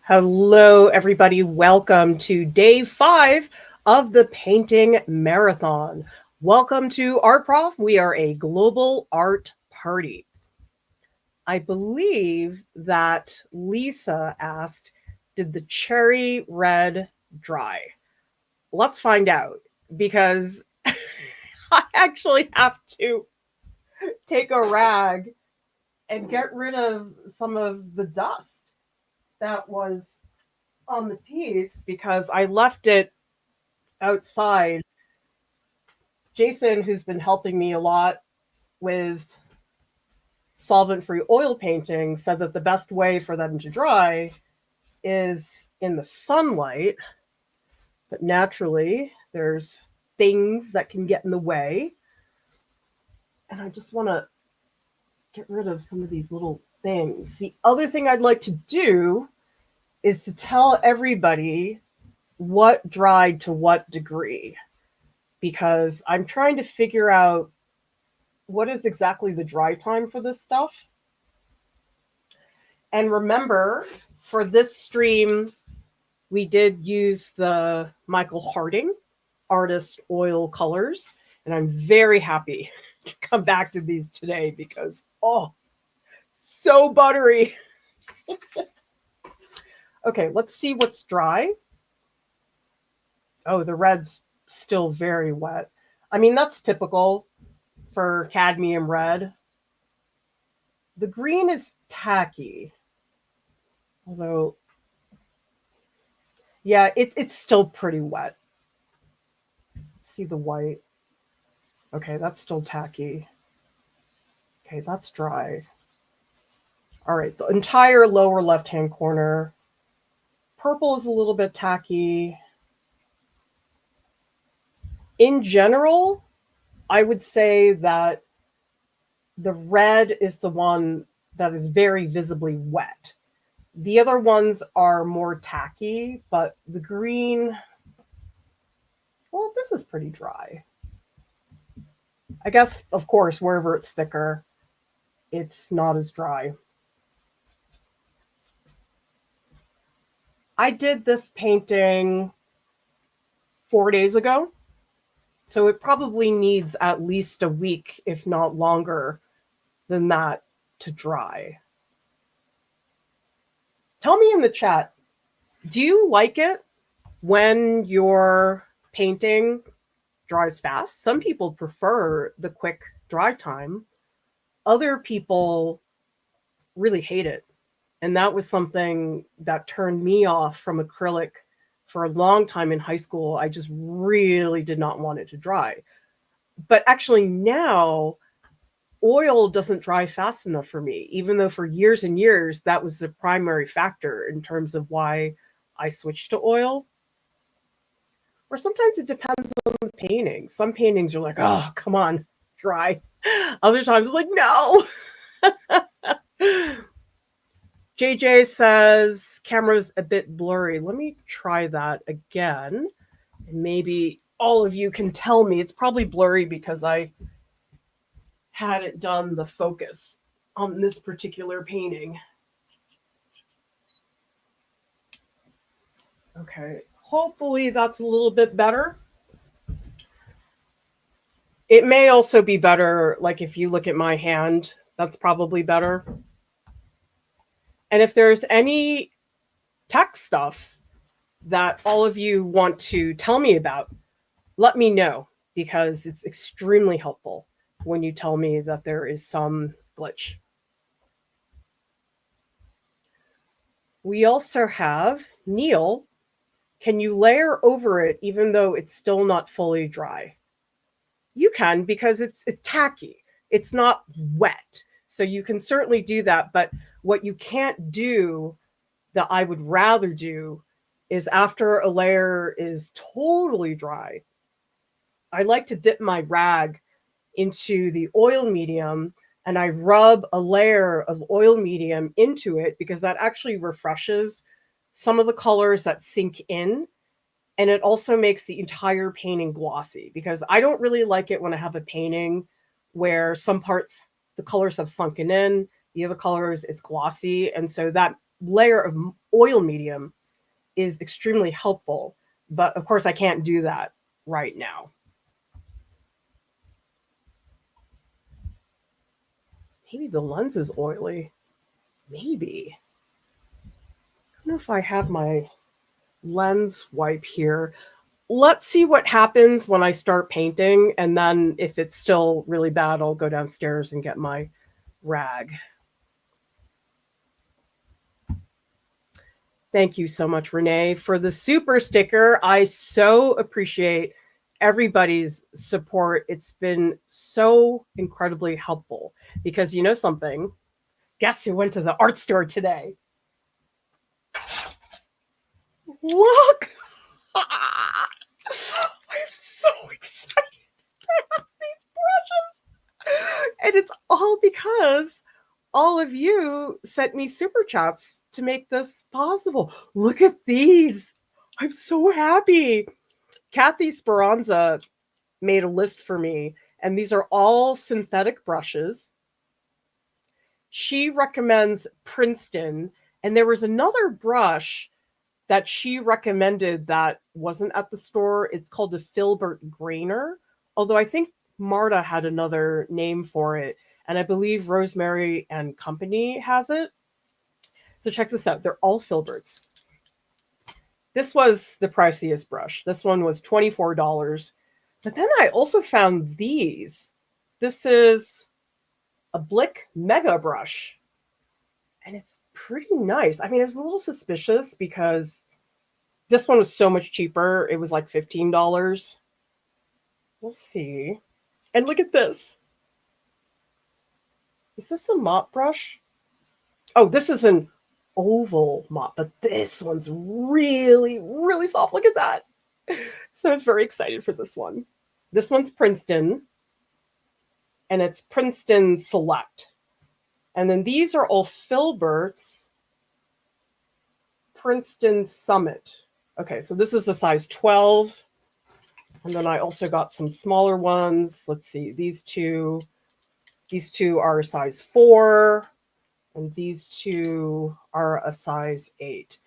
Hello, everybody. Welcome to day 5 of the painting marathon. Welcome to Art Prof. We are a global art party. I believe that Lisa asked, did the cherry red dry? Let's find out because I actually have to take a rag and get rid of some of the dust that was on the piece because I left it outside. Jason, who's been helping me a lot with solvent-free oil painting, said that the best way for them to dry is in the sunlight. But naturally, there's things that can get in the way. And I just want to get rid of some of these little things. The other thing I'd like to do is to tell everybody what dried to what degree, because I'm trying to figure out what is exactly the dry time for this stuff. And remember, for this stream, we did use the Michael Harding Artist Oil Colors, and I'm very happy to come back to these today because, oh, so buttery. Okay, let's see what's dry. Oh, the red's still very wet. I mean, that's typical for cadmium red. The green is tacky, although, yeah, it's still pretty wet. Let's see the white. Okay, that's still tacky. Okay, that's dry. All right, so entire lower left-hand corner. Purple is a little bit tacky. In general, I would say that the red is the one that is very visibly wet. The other ones are more tacky, but the green, well, this is pretty dry. I guess, of course, wherever it's thicker, it's not as dry. I did this painting 4 days ago, so it probably needs at least a week, if not longer than that, to dry. Tell me in the chat, do you like it when your painting dries fast? Some people prefer the quick dry time. Other people really hate it. And that was something that turned me off from acrylic for a long time in high school. I just really did not want it to dry. But actually now, oil doesn't dry fast enough for me, even though for years and years, that was the primary factor in terms of why I switched to oil. Or sometimes it depends on the painting. Some paintings are like, oh, come on, dry. Other times, like, no. JJ says, camera's a bit blurry. Let me try that again. And maybe all of you can tell me. It's probably blurry because I hadn't done the focus on this particular painting. Okay, hopefully that's a little bit better. It may also be better, like if you look at my hand, that's probably better. And if there's any tech stuff that all of you want to tell me about, let me know, because it's extremely helpful when you tell me that there is some glitch. We also have Neil. Can you layer over it even though it's still not fully dry? You can, because it's tacky. It's not wet. So you can certainly do that. But what you can't do, that I would rather do, is after a layer is totally dry, I like to dip my rag into the oil medium and I rub a layer of oil medium into it, because that actually refreshes some of the colors that sink in. And it also makes the entire painting glossy, because I don't really like it when I have a painting where some parts, the colors have sunken in, the other colors, it's glossy. And so that layer of oil medium is extremely helpful. But of course, I can't do that right now. Maybe the lens is oily. Maybe. I don't know if I have my lens wipe here. Let's see what happens when I start painting. And then if it's still really bad, I'll go downstairs and get my rag. Thank you so much, Renee, for the super sticker. I so appreciate everybody's support. It's been so incredibly helpful because you know something? Guess who went to the art store today? Look! I'm so excited to have these brushes. And it's all because all of you sent me super chats to make this possible. Look at these. I'm so happy. Kathy Speranza made a list for me, and these are all synthetic brushes. She recommends Princeton, and there was another brush that she recommended that wasn't at the store. It's called a Filbert Grainer, although I think Marta had another name for it, and I believe Rosemary and Company has it. So check this out. They're all Filberts. This was the priciest brush. This one was $24. But then I also found these. This is a Blick Mega Brush. And it's pretty nice. I mean, I was a little suspicious because this one was so much cheaper. It was like $15. We'll see. And look at this. Is this a mop brush? Oh, this is an oval mop, but this one's really, really soft. Look at that. So I was very excited for this one. This one's Princeton, and it's Princeton Select. And then these are all Filberts Princeton Summit. Okay, so this is a size 12. And then I also got some smaller ones. Let's see, these two are a size 4. And these two are a size 8.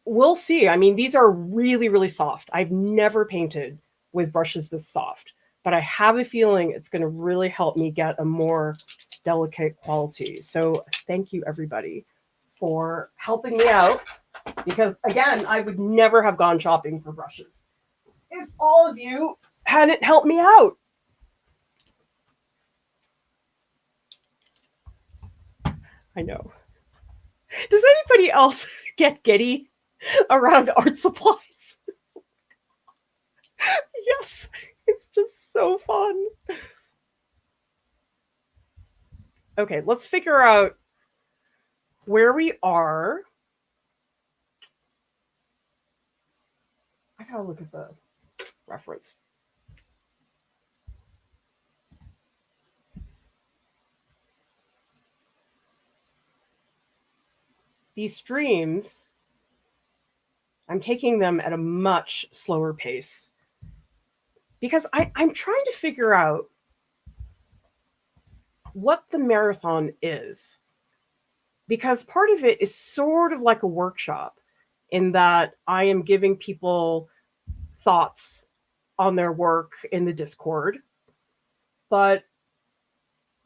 We'll see. I mean, these are really, really soft. I've never painted with brushes this soft, but I have a feeling it's going to really help me get a more delicate quality. So thank you, everybody, for helping me out, because, again, I would never have gone shopping for brushes if all of you hadn't helped me out. I know. Does anybody else get giddy around art supplies? Yes, it's just so fun. Okay, let's figure out where we are. I gotta look at the reference. These streams, I'm taking them at a much slower pace because I'm trying to figure out what the marathon is. Because part of it is sort of like a workshop in that I am giving people thoughts on their work in the Discord, but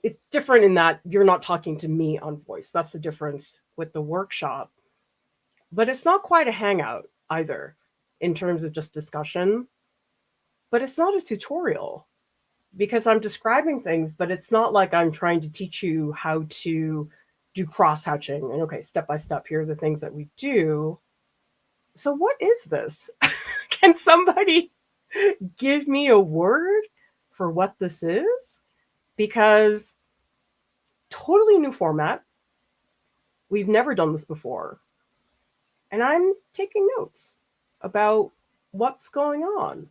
it's different in that you're not talking to me on voice. That's the difference with the workshop. But it's not quite a hangout either in terms of just discussion. But it's not a tutorial because I'm describing things, but it's not like I'm trying to teach you how to do cross-hatching. And okay, step by step, here are the things that we do. So what is this? Can somebody give me a word for what this is? Because totally new format. We've never done this before. And I'm taking notes about what's going on.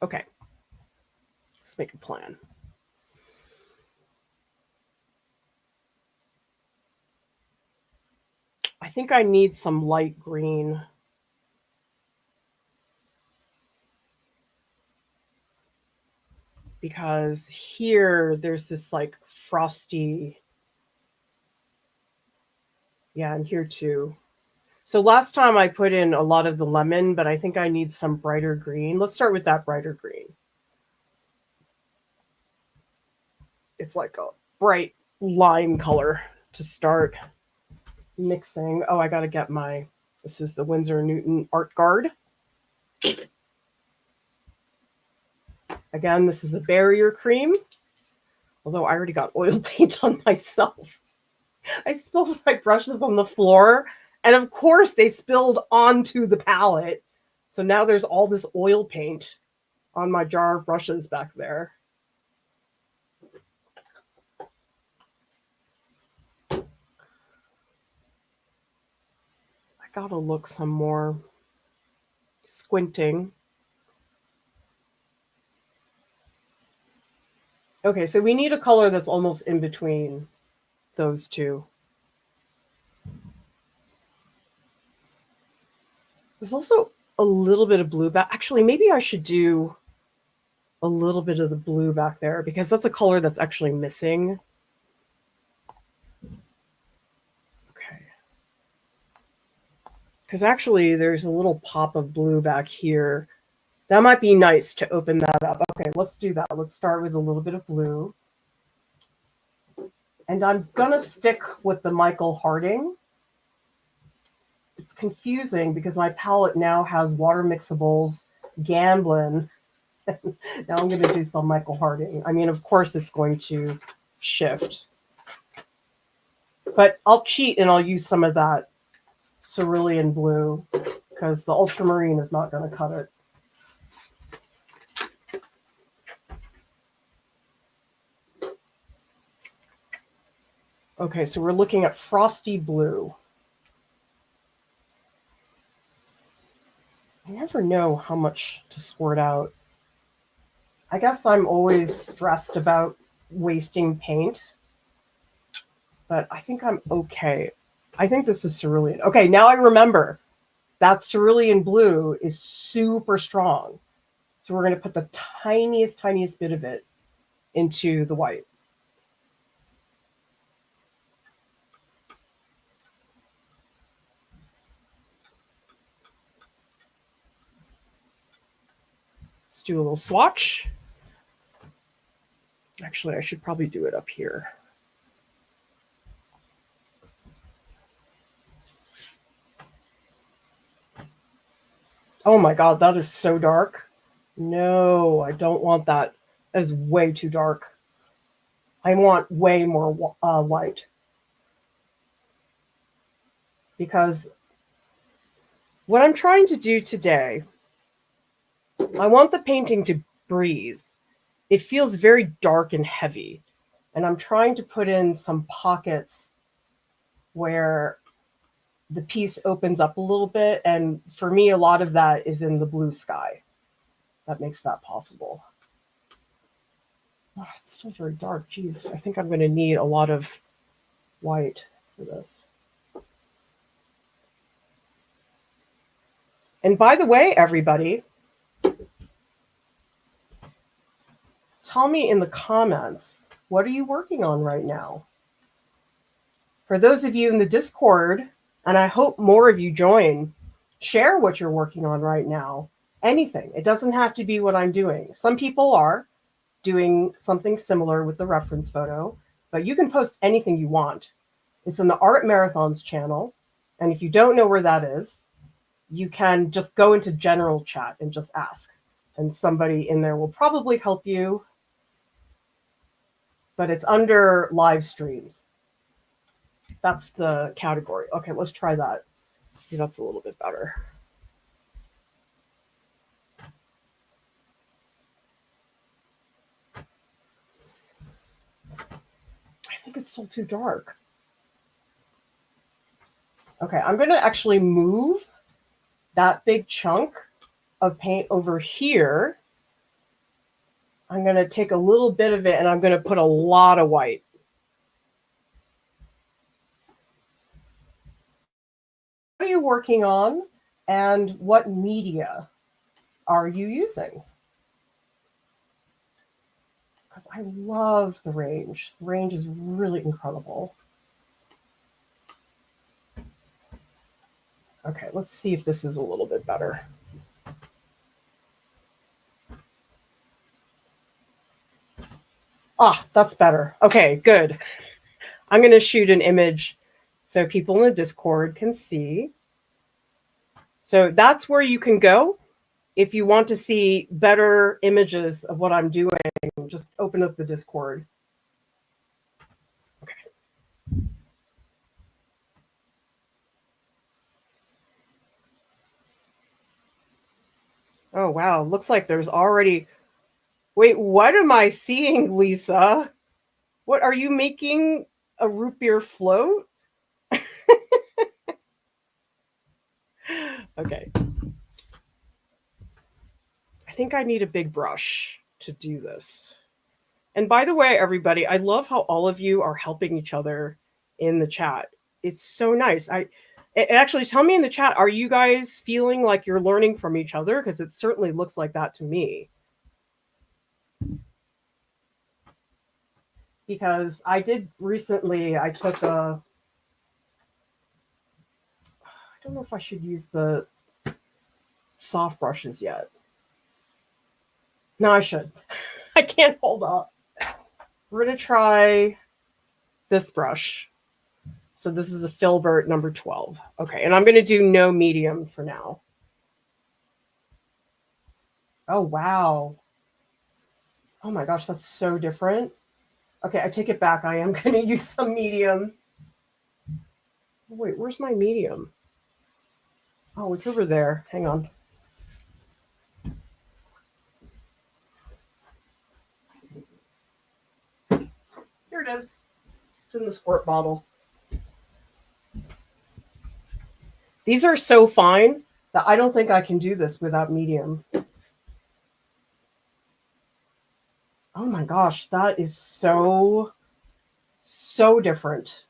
Okay, let's make a plan. I think I need some light green. Because here there's this like frosty Yeah, and here too. So last time I put in a lot of the lemon, but I think I need some brighter green. Let's start with that brighter green. It's like a bright lime color to start mixing. Oh, I got to get this is the Winsor Newton Art Guard. Again, this is a barrier cream, although I already got oil paint on myself. I spilled my brushes on the floor, and of course they spilled onto the palette. So now there's all this oil paint on my jar of brushes back there. I gotta look some more. Squinting. Okay, so we need a color that's almost in between those two. There's also a little bit of blue back. Actually, maybe I should do a little bit of the blue back there because that's a color that's actually missing. Okay. Because actually there's a little pop of blue back here. That might be nice to open that up. Okay, let's do that. Let's start with a little bit of blue. And I'm going to stick with the Michael Harding. It's confusing because my palette now has water mixables, Gamblin. Now I'm going to do some Michael Harding. I mean, of course it's going to shift. But I'll cheat and I'll use some of that cerulean blue because the ultramarine is not going to cut it. Okay, so we're looking at frosty blue. I never know how much to squirt out. I guess I'm always stressed about wasting paint, but I think I'm okay. I think this is cerulean. Okay, now I remember that cerulean blue is super strong. So we're going to put the tiniest bit of it into the white. Let's do a little swatch. Actually, I should probably do it up here. Oh my God, that is so dark. No, I don't want that. That is way too dark. I want way more white. Because what I'm trying to do today, I want the painting to breathe. It feels very dark and heavy. And I'm trying to put in some pockets where the piece opens up a little bit. And for me, a lot of that is in the blue sky. That makes that possible. Oh, it's still very dark. Geez, I think I'm going to need a lot of white for this. And by the way, everybody, tell me in the comments, what are you working on right now? For those of you in the Discord, and I hope more of you join, share what you're working on right now. Anything. It doesn't have to be what I'm doing. Some people are doing something similar with the reference photo, but you can post anything you want. It's in the Art Marathons channel. And if you don't know where that is, you can just go into general chat and just ask. And somebody in there will probably help you. But it's under live streams. That's the category. Okay, let's try that. See, that's a little bit better. I think it's still too dark. Okay, I'm going to actually move that big chunk of paint over here. I'm going to take a little bit of it and I'm going to put a lot of white. What are you working on and what media are you using? Because I love the range. The range is really incredible. Okay, let's see if this is a little bit better. Ah, that's better. Okay, good. I'm going to shoot an image so people in the Discord can see. So that's where you can go if you want to see better images of what I'm doing. Just open up the Discord. Okay. Oh, wow. Looks like there's already... Wait, what am I seeing, Lisa? What, are you making a root beer float? Okay. I think I need a big brush to do this. And by the way, everybody, I love how all of you are helping each other in the chat. It's so nice. Actually, tell me in the chat, are you guys feeling like you're learning from each other? Because it certainly looks like that to me. Because I did recently, I took a... I don't know if I should use the soft brushes yet. No, I should. I can't hold up. We're going to try this brush. So this is a Filbert number 12. Okay, and I'm going to do no medium for now. Oh, wow. Oh my gosh, that's so different. Okay, I take it back. I am going to use some medium. Wait, where's my medium? Oh, it's over there. Hang on. Here it is. It's in the squirt bottle. These are so fine that I don't think I can do this without medium. Oh my gosh, that is so different.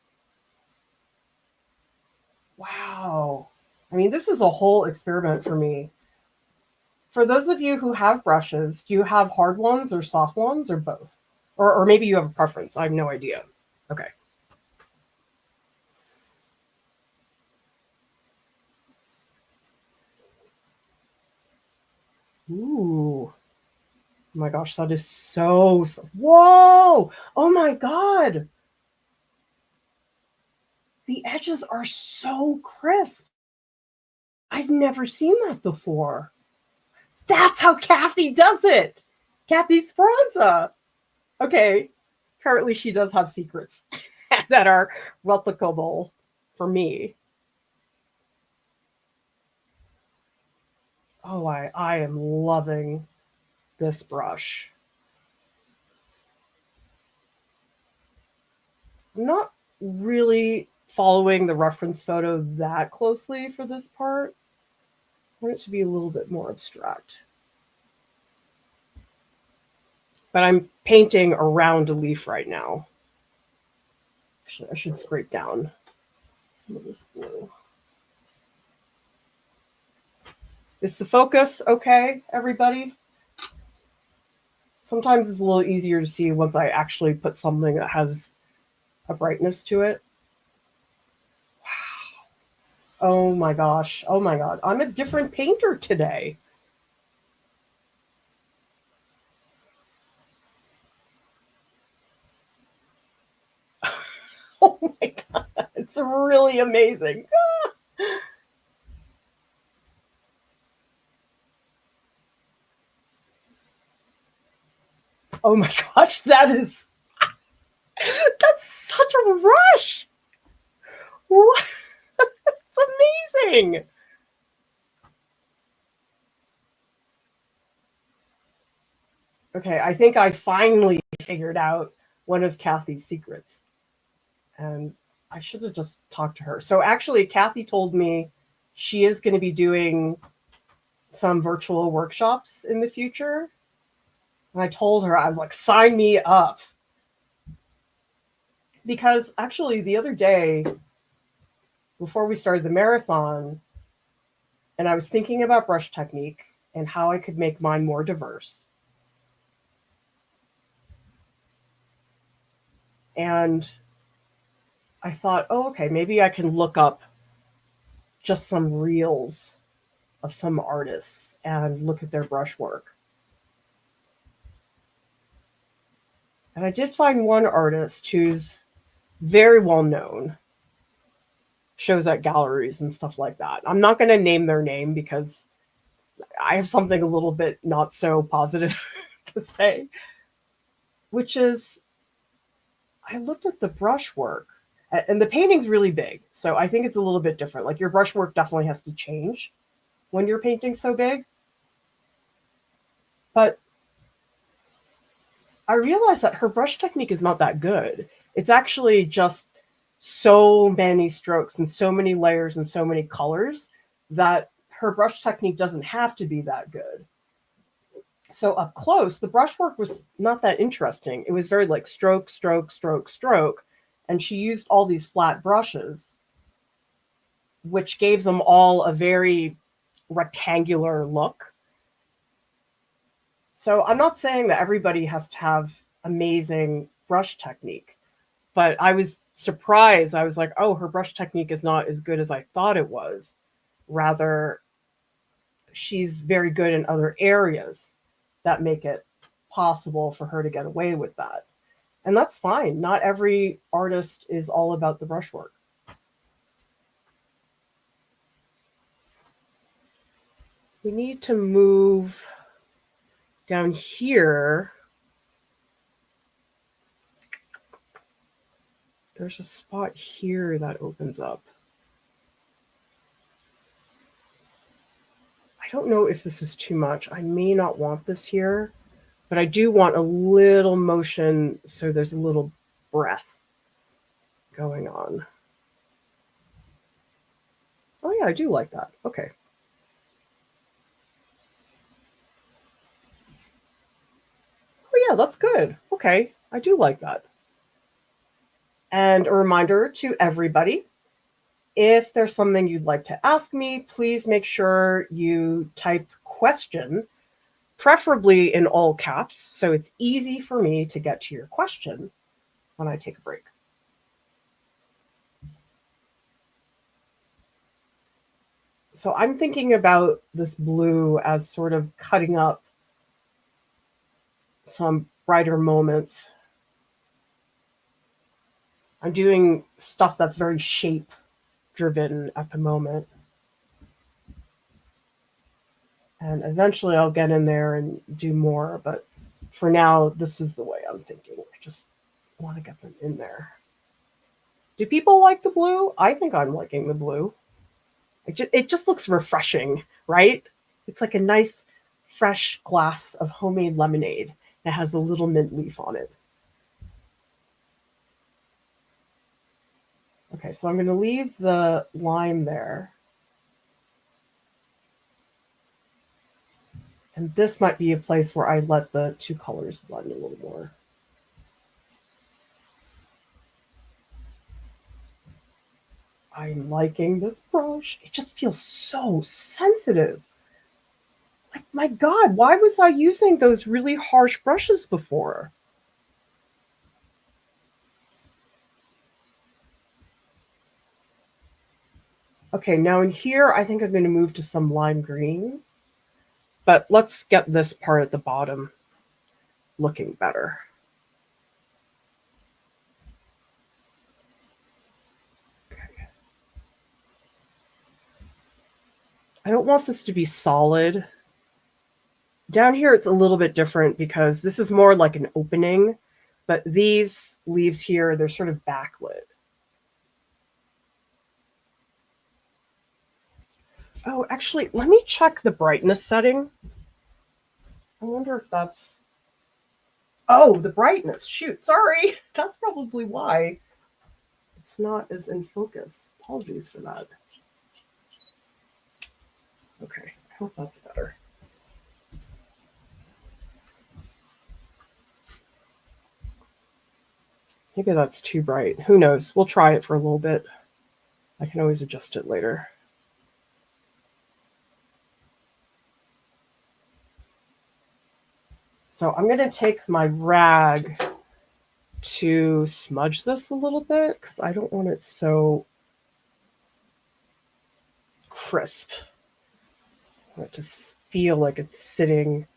Wow. I mean, this is a whole experiment for me. For those of you who have brushes, do you have hard ones or soft ones or both? Or maybe you have a preference. I have no idea. Okay. Ooh. Oh my gosh, that is so... Whoa! Oh my God! The edges are so crisp. I've never seen that before. That's how Kathy does it. Kathy Speranza. Okay. Apparently she does have secrets that are replicable for me. Oh, I am loving this brush. I'm not really following the reference photo that closely for this part. I want it to be a little bit more abstract. But I'm painting around a leaf right now. Actually, I should scrape down some of this blue. Is the focus okay, everybody? Sometimes it's a little easier to see once I actually put something that has a brightness to it. Wow. Oh my gosh. Oh my God. I'm a different painter today. Oh my God. It's really amazing. Oh my gosh. That's such a rush. What? It's amazing. Okay, I think I finally figured out one of Kathy's secrets. And I should have just talked to her. So actually, Kathy told me she is going to be doing some virtual workshops in the future. And I told her, I was like, sign me up. Because actually, the other day, before we started the marathon, and I was thinking about brush technique and how I could make mine more diverse. And I thought, oh, okay, maybe I can look up just some reels of some artists and look at their brushwork. And I did find one artist who's very well known, shows at galleries and stuff like that. I'm not going to name their name because I have something a little bit not so positive to say, which is I looked at the brushwork and the painting's really big. So I think it's a little bit different. Like your brushwork definitely has to change when you're painting so big. But I realized that her brush technique is not that good. It's actually just so many strokes and so many layers and so many colors that her brush technique doesn't have to be that good. So up close, the brushwork was not that interesting. It was very like stroke, stroke, stroke, stroke. And she used all these flat brushes, which gave them all a very rectangular look. So I'm not saying that everybody has to have amazing brush technique, but I was surprised. I was like, oh, her brush technique is not as good as I thought it was. Rather, she's very good in other areas that make it possible for her to get away with that. And that's fine. Not every artist is all about the brushwork. We need to move down here. There's a spot here that opens up. I don't know if this is too much. I may not want this here, but I do want a little motion so there's a little breath going on. Oh yeah, I do like that. Okay. Oh yeah, that's good. Okay, I do like that. And a reminder to everybody, if there's something you'd like to ask me, please make sure you type question, preferably in all caps, so it's easy for me to get to your question when I take a break. So I'm thinking about this blue as sort of cutting up some brighter moments. I'm doing stuff that's very shape driven at the moment. And eventually I'll get in there and do more, but for now, this is the way I'm thinking. I just want to get them in there. Do people like the blue? I think I'm liking the blue. It just looks refreshing, right? It's like a nice, fresh glass of homemade lemonade that has a little mint leaf on it. Okay, so I'm going to leave the lime there. And this might be a place where I let the two colors blend a little more. I'm liking this brush. It just feels so sensitive. Like, my God, why was I using those really harsh brushes before? Okay, now in here, I think I'm going to move to some lime green. But let's get this part at the bottom looking better. Okay. I don't want this to be solid. Down here, it's a little bit different because this is more like an opening, but these leaves here, they're sort of backlit. Oh, actually, let me check the brightness setting. I wonder if that's... Oh, the brightness. Shoot, sorry. That's probably why it's not as in focus. Apologies for that. Okay, I hope that's better. Maybe that's too bright. Who knows? We'll try it for a little bit. I can always adjust it later. So I'm going to take my rag to smudge this a little bit because I don't want it so crisp. I want it to feel like it's sitting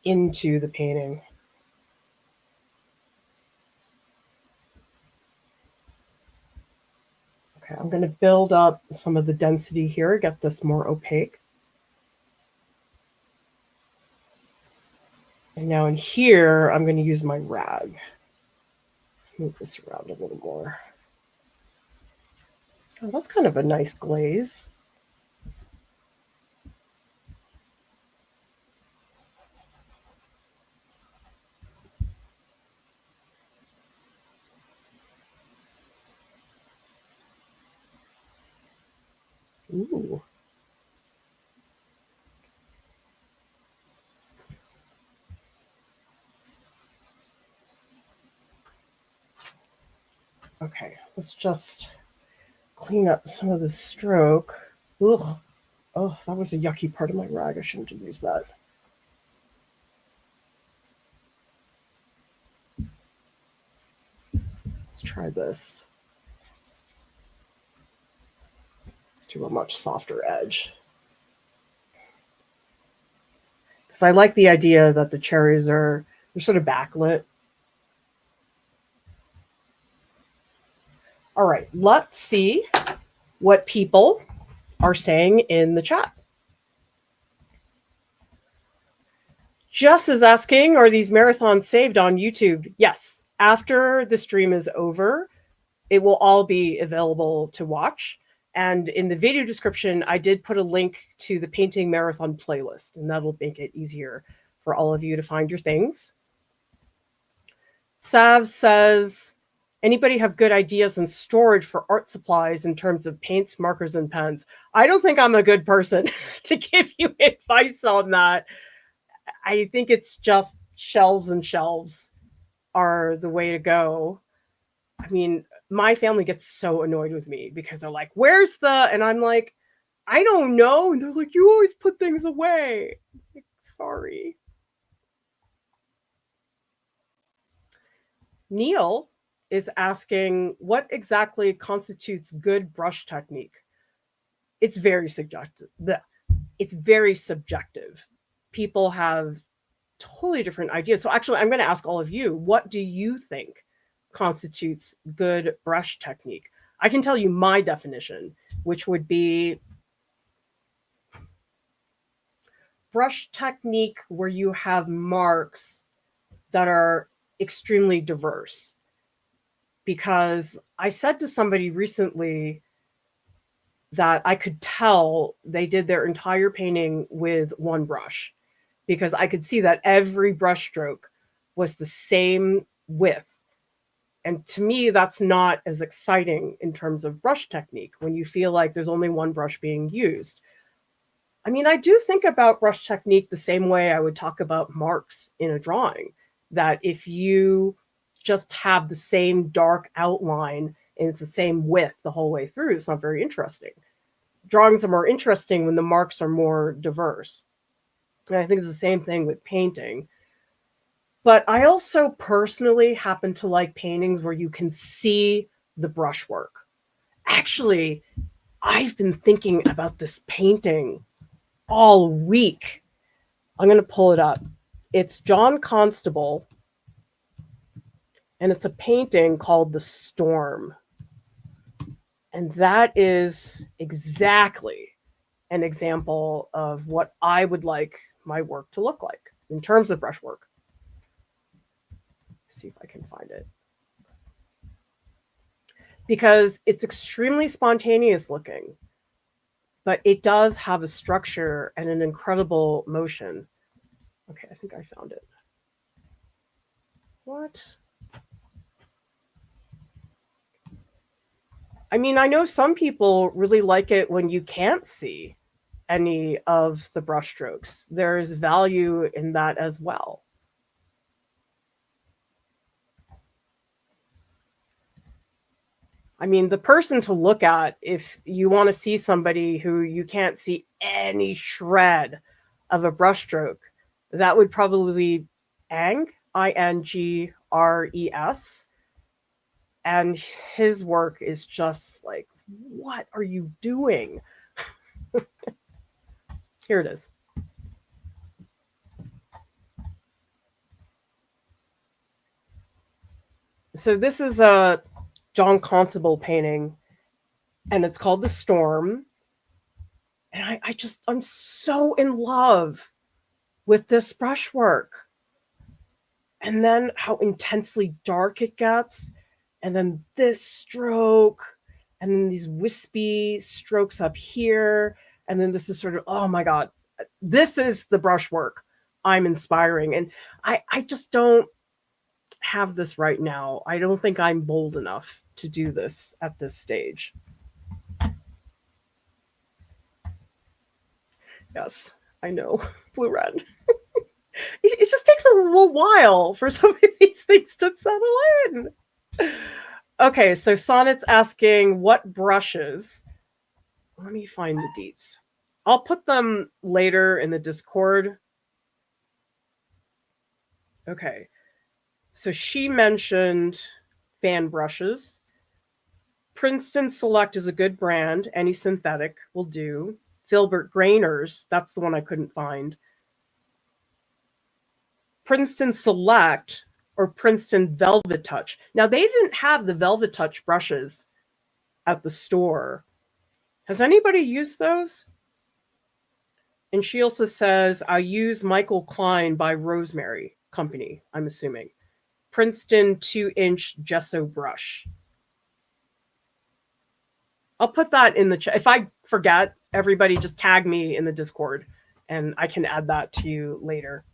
into the painting. Okay, I'm going to build up some of the density here, get this more opaque. And now in here, I'm going to use my rag. Move this around a little more. Oh, that's kind of a nice glaze. Ooh. Okay, let's just clean up some of the stroke. Ugh. Oh, that was a yucky part of my rag. I shouldn't have used that. Let's try this. Let's do a much softer edge. Because I like the idea that the cherries they're sort of backlit. All right, let's see what people are saying in the chat. Jess is asking, are these marathons saved on YouTube? Yes. After the stream is over, it will all be available to watch. And in the video description, I did put a link to the Painting Marathon playlist, and that'll make it easier for all of you to find your things. Sav says, anybody have good ideas on storage for art supplies in terms of paints, markers, and pens? I don't think I'm a good person to give you advice on that. I think it's just shelves and shelves are the way to go. I mean, my family gets so annoyed with me because they're like, where's the, and I'm like, I don't know. And they're like, you always put things away. Like, sorry. Neil is asking, what exactly constitutes good brush technique? It's very subjective. It's very subjective. People have totally different ideas. So actually, I'm going to ask all of you, what do you think constitutes good brush technique? I can tell you my definition, which would be brush technique where you have marks that are extremely diverse. Because I said to somebody recently that I could tell they did their entire painting with one brush, because I could see that every brush stroke was the same width. And to me, that's not as exciting in terms of brush technique when you feel like there's only one brush being used. I mean, I do think about brush technique the same way I would talk about marks in a drawing, that if you just have the same dark outline and it's the same width the whole way through, it's not very interesting. Drawings are more interesting when the marks are more diverse. And I think it's the same thing with painting. But I also personally happen to like paintings where you can see the brushwork. Actually, I've been thinking about this painting all week. I'm going to pull it up. It's John Constable, and it's a painting called The Storm. And that is exactly an example of what I would like my work to look like in terms of brushwork. Let's see if I can find it. Because it's extremely spontaneous looking, but it does have a structure and an incredible motion. Okay, I think I found it. What? I mean, I know some people really like it when you can't see any of the brush strokes. There's value in that as well. I mean, the person to look at if you want to see somebody who you can't see any shred of a brushstroke, that would probably be Ang, Ingres. And his work is just like what are you doing? Here it is. So this is a John Constable painting, and it's called The Storm. And I'm so in love with this brushwork. And then how intensely dark it gets. And then this stroke. And then these wispy strokes up here. And then this is sort of, oh my God, this is the brushwork I'm inspiring. And I just don't have this right now. I don't think I'm bold enough to do this at this stage. Yes, I know. Blue red. It just takes a little while for some of these things to settle in. Okay, so Sonnet's asking what brushes. Let me find the deets. I'll put them later in the Discord. Okay, so she mentioned fan brushes. Princeton Select is a good brand. Any synthetic will do. Filbert Grainers, that's the one I couldn't find. Princeton Select or Princeton Velvet Touch. Now, they didn't have the Velvet Touch brushes at the store. Has anybody used those? And she also says, I use Michael Klein by Rosemary Company, I'm assuming. Princeton 2-inch gesso brush. I'll put that in the chat. If I forget, everybody just tag me in the Discord and I can add that to you later.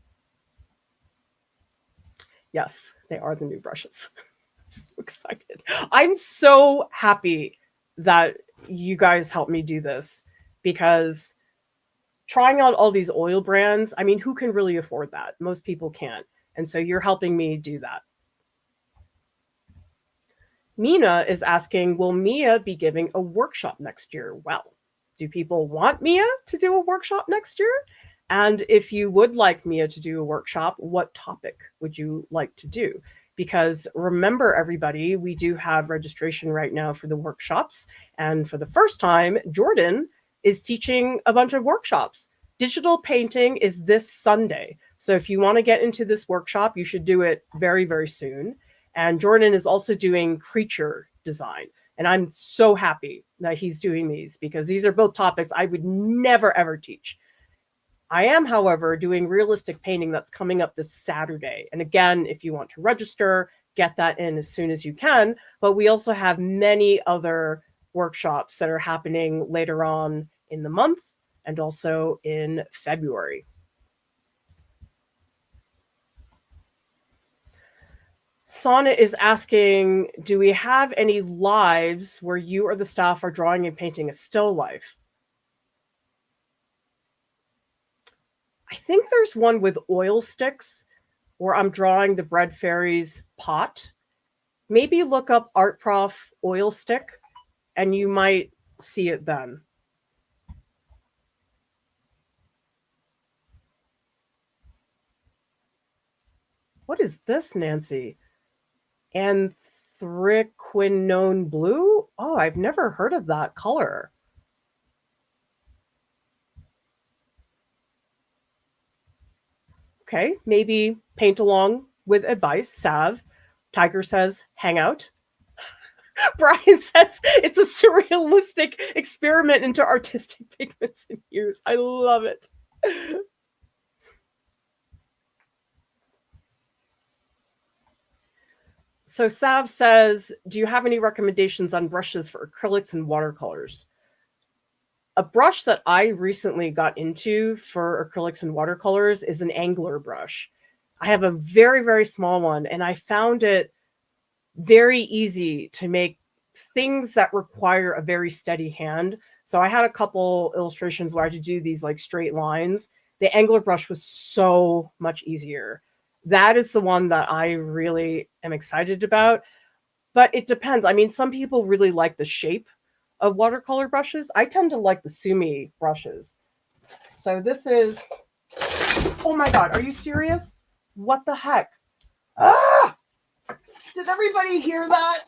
Yes, they are the new brushes. I'm so excited. I'm so happy that you guys helped me do this because trying out all these oil brands, I mean, who can really afford that? Most people can't. And so you're helping me do that. Mina is asking, will Mia be giving a workshop next year? Well, do people want Mia to do a workshop next year? And if you would like Mia to do a workshop, what topic would you like to do? Because remember, everybody, we do have registration right now for the workshops. And for the first time, Jordan is teaching a bunch of workshops. Digital painting is this Sunday. So if you want to get into this workshop, you should do it very, very soon. And Jordan is also doing creature design. And I'm so happy that he's doing these because these are both topics I would never, ever teach. I am, however, doing realistic painting that's coming up this Saturday. And again, if you want to register, get that in as soon as you can. But we also have many other workshops that are happening later on in the month and also in February. Sonnet is asking, do we have any lives where you or the staff are drawing and painting a still life? I think there's one with oil sticks where I'm drawing the Bread Fairies pot. Maybe look up Art Prof oil stick and you might see it then. What is this, Nancy? Anthraquinone blue? Oh, I've never heard of that color. Okay, maybe paint along with advice. Sav. Tiger says, hang out. Brian says, it's a surrealistic experiment into artistic pigments and hues. I love it. So Sav says, do you have any recommendations on brushes for acrylics and watercolors? A brush that I recently got into for acrylics and watercolors is an angler brush. I have a very, very small one, and I found it very easy to make things that require a very steady hand. So I had a couple illustrations where I had to do these like straight lines. The angler brush was so much easier. That is the one that I really am excited about. But it depends. I mean, some people really like the shape of watercolor brushes. I tend to like the Sumi brushes. So this is, oh my God, are you serious? What the heck? Ah! Did everybody hear that?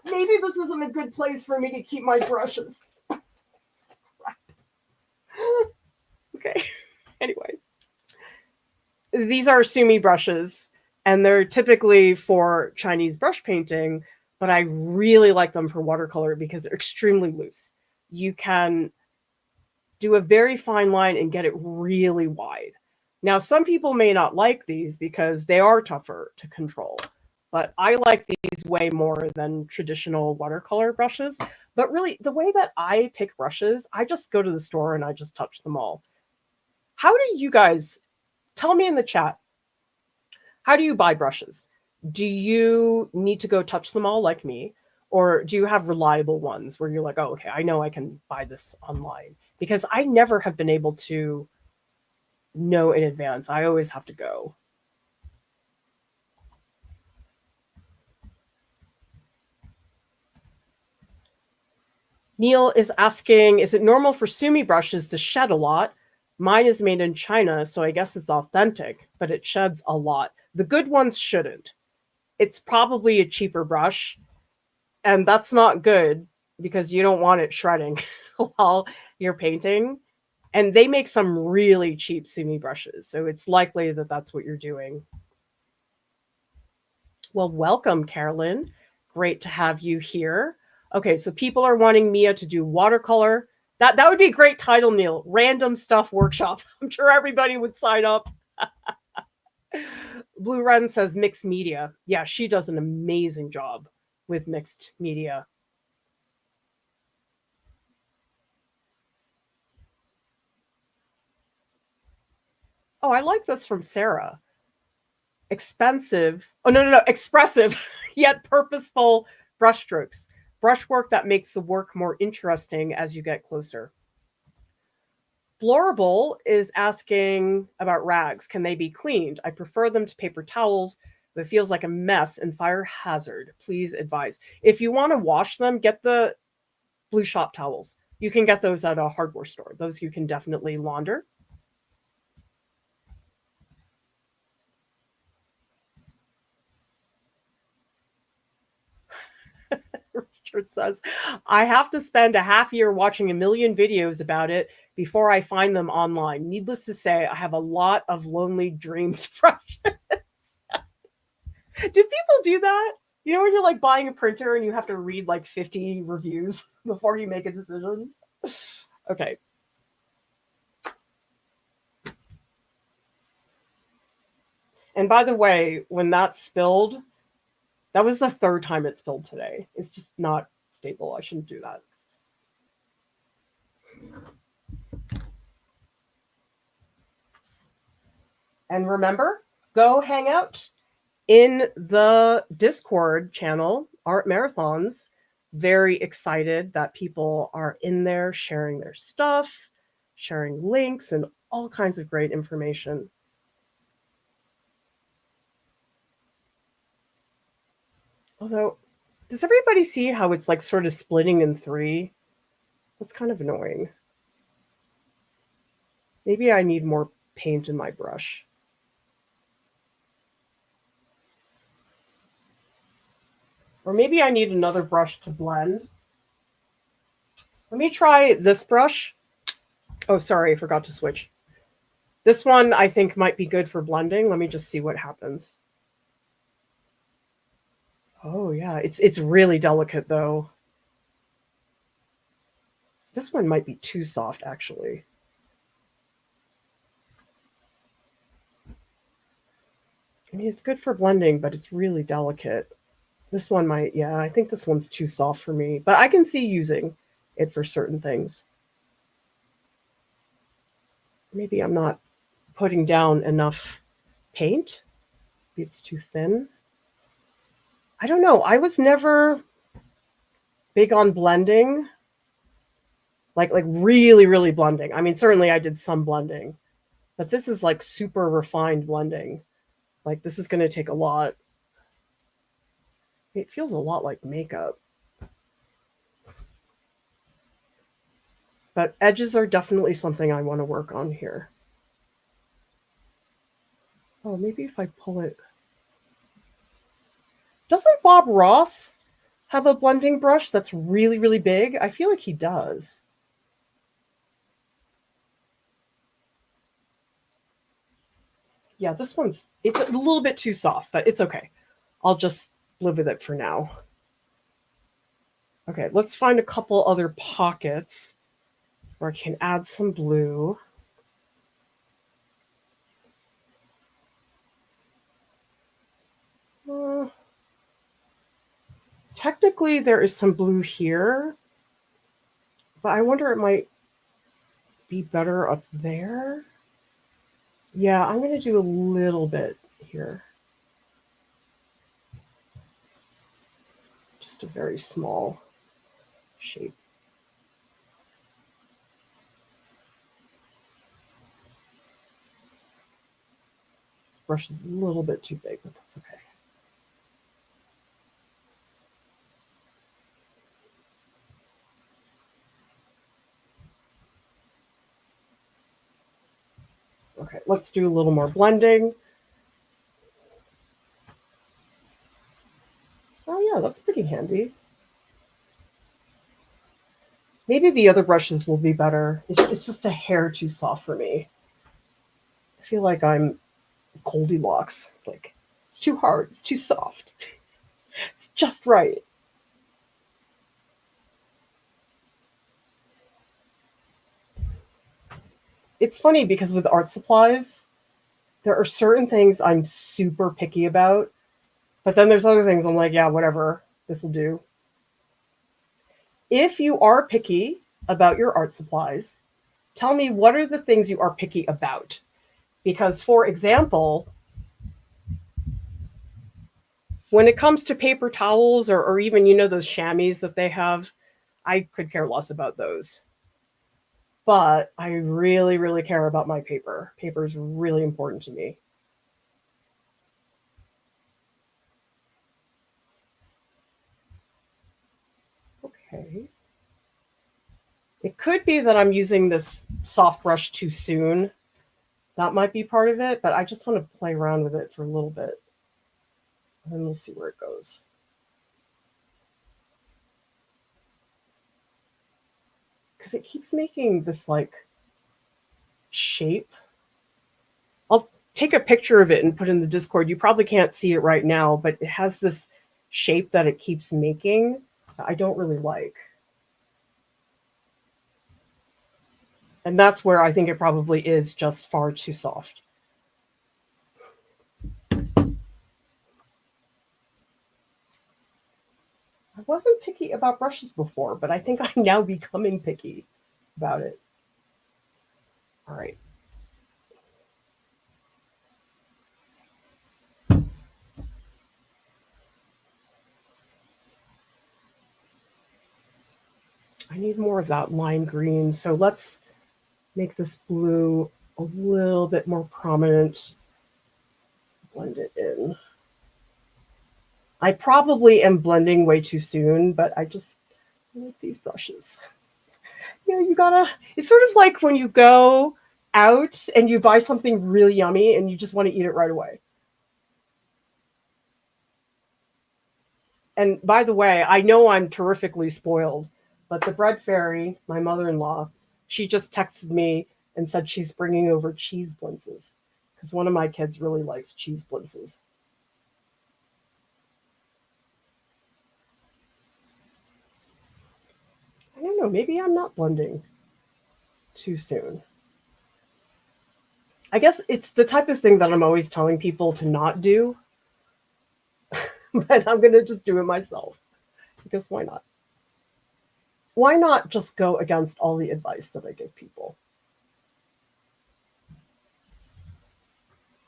Maybe this isn't a good place for me to keep my brushes. Okay. Anyway, these are Sumi brushes, and they're typically for Chinese brush painting, but I really like them for watercolor because they're extremely loose. You can do a very fine line and get it really wide. Now, some people may not like these because they are tougher to control, but I like these way more than traditional watercolor brushes. But really, the way that I pick brushes, I just go to the store and I just touch them all. How do you guys, tell me in the chat, how do you buy brushes? Do you need to go touch them all like me? Or do you have reliable ones where you're like, oh, okay, I know I can buy this online? Because I never have been able to know in advance. I always have to go. Neil is asking, is it normal for Sumi brushes to shed a lot? Mine is made in China, so I guess it's authentic, but it sheds a lot. The good ones shouldn't. It's probably a cheaper brush, and that's not good because you don't want it shredding while you're painting. And they make some really cheap Sumi brushes, so it's likely that that's what you're doing. Well, welcome, Carolyn. Great to have you here. Okay, so people are wanting Mia to do watercolor. That would be a great title, Neil. Random Stuff Workshop. I'm sure everybody would sign up. Blue Ren says mixed media. Yeah, she does an amazing job with mixed media. Oh, I like this from Sarah. Expensive. Oh, no. Expressive, yet purposeful brushstrokes. Brushwork that makes the work more interesting as you get closer. Blorable is asking about rags. Can they be cleaned? I prefer them to paper towels, but it feels like a mess and fire hazard. Please advise. If you want to wash them, get the blue shop towels. You can get those at a hardware store. Those you can definitely launder. Richard says, I have to spend a half year watching a million videos about it before I find them online. Needless to say, I have a lot of lonely dreams brushes. Do people do that? You know, when you're like buying a printer and you have to read like 50 reviews before you make a decision? Okay. And by the way, when that spilled, that was the third time it spilled today. It's just not stable. I shouldn't do that. And remember, go hang out in the Discord channel, Art Marathons. Very excited that people are in there sharing their stuff, sharing links, and all kinds of great information. Although, does everybody see how it's like sort of splitting in three? That's kind of annoying. Maybe I need more paint in my brush. Or maybe I need another brush to blend. Let me try this brush. Oh, sorry, I forgot to switch. This one I think might be good for blending. Let me just see what happens. Oh yeah, it's really delicate though. This one might be too soft actually. I mean, it's good for blending, but it's really delicate. This one might, yeah, I think this one's too soft for me, but I can see using it for certain things. Maybe I'm not putting down enough paint. Maybe it's too thin. I don't know. I was never big on blending. Like really blending. I mean, certainly I did some blending, but this is like super refined blending. Like this is going to take a lot. It feels a lot like makeup. But edges are definitely something I want to work on here. Oh, maybe if I pull it. Doesn't Bob Ross have a blending brush that's really, really big? I feel like he does. Yeah, this one's, it's a little bit too soft, but it's okay. I'll just live with it for now. Okay, let's find a couple other pockets where I can add some blue. Technically, there is some blue here, but I wonder it might be better up there. Yeah, I'm going to do a little bit here. Just a very small shape. This brush is a little bit too big, but that's okay. Okay, let's do a little more blending. Oh yeah, that's pretty handy. Maybe the other brushes will be better. It's just a hair too soft for me. I feel like I'm Goldilocks. Like, it's too hard, it's too soft. It's just right. It's funny because with art supplies, there are certain things I'm super picky about, but then there's other things I'm like, yeah, whatever, this will do. If you are picky about your art supplies, tell me what are the things you are picky about. Because, for example, when it comes to paper towels or even, those chamois that they have, I could care less about those. But I really, really care about my paper. Paper is really important to me. Okay. It could be that I'm using this soft brush too soon. That might be part of it, but I just want to play around with it for a little bit. And then we'll see where it goes. Because it keeps making this like shape. I'll take a picture of it and put it in the Discord. You probably can't see it right now, but it has this shape that it keeps making that I don't really like. And that's where I think it probably is just far too soft. I wasn't picky about brushes before, but I think I'm now becoming picky about it. All right. I need more of that lime green. So let's make this blue a little bit more prominent. Blend it in. I probably am blending way too soon, but I just like these brushes. You gotta, it's sort of like when you go out and you buy something really yummy and you just want to eat it right away. And by the way, I know I'm terrifically spoiled, but the bread fairy, my mother-in-law, she just texted me and said she's bringing over cheese blintzes because one of my kids really likes cheese blintzes. I don't know, maybe I'm not blending too soon. I guess it's the type of thing that I'm always telling people to not do, but I'm going to just do it myself because why not? Why not just go against all the advice that I give people?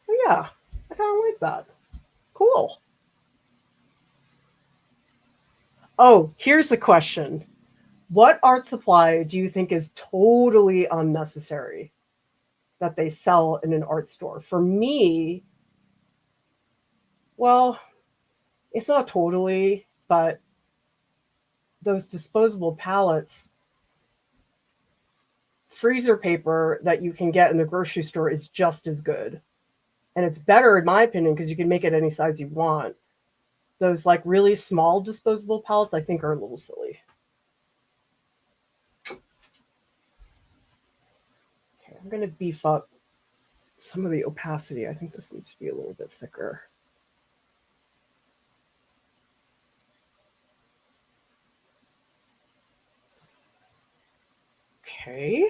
But yeah, I kind of like that. Cool. Oh, here's a question. What art supply do you think is totally unnecessary that they sell in an art store? For me, well, it's not totally, but those disposable palettes, freezer paper that you can get in the grocery store is just as good. And it's better, in my opinion, because you can make it any size you want. Those like really small disposable palettes I think are a little silly. Okay, I'm going to beef up some of the opacity. I think this needs to be a little bit thicker. Okay.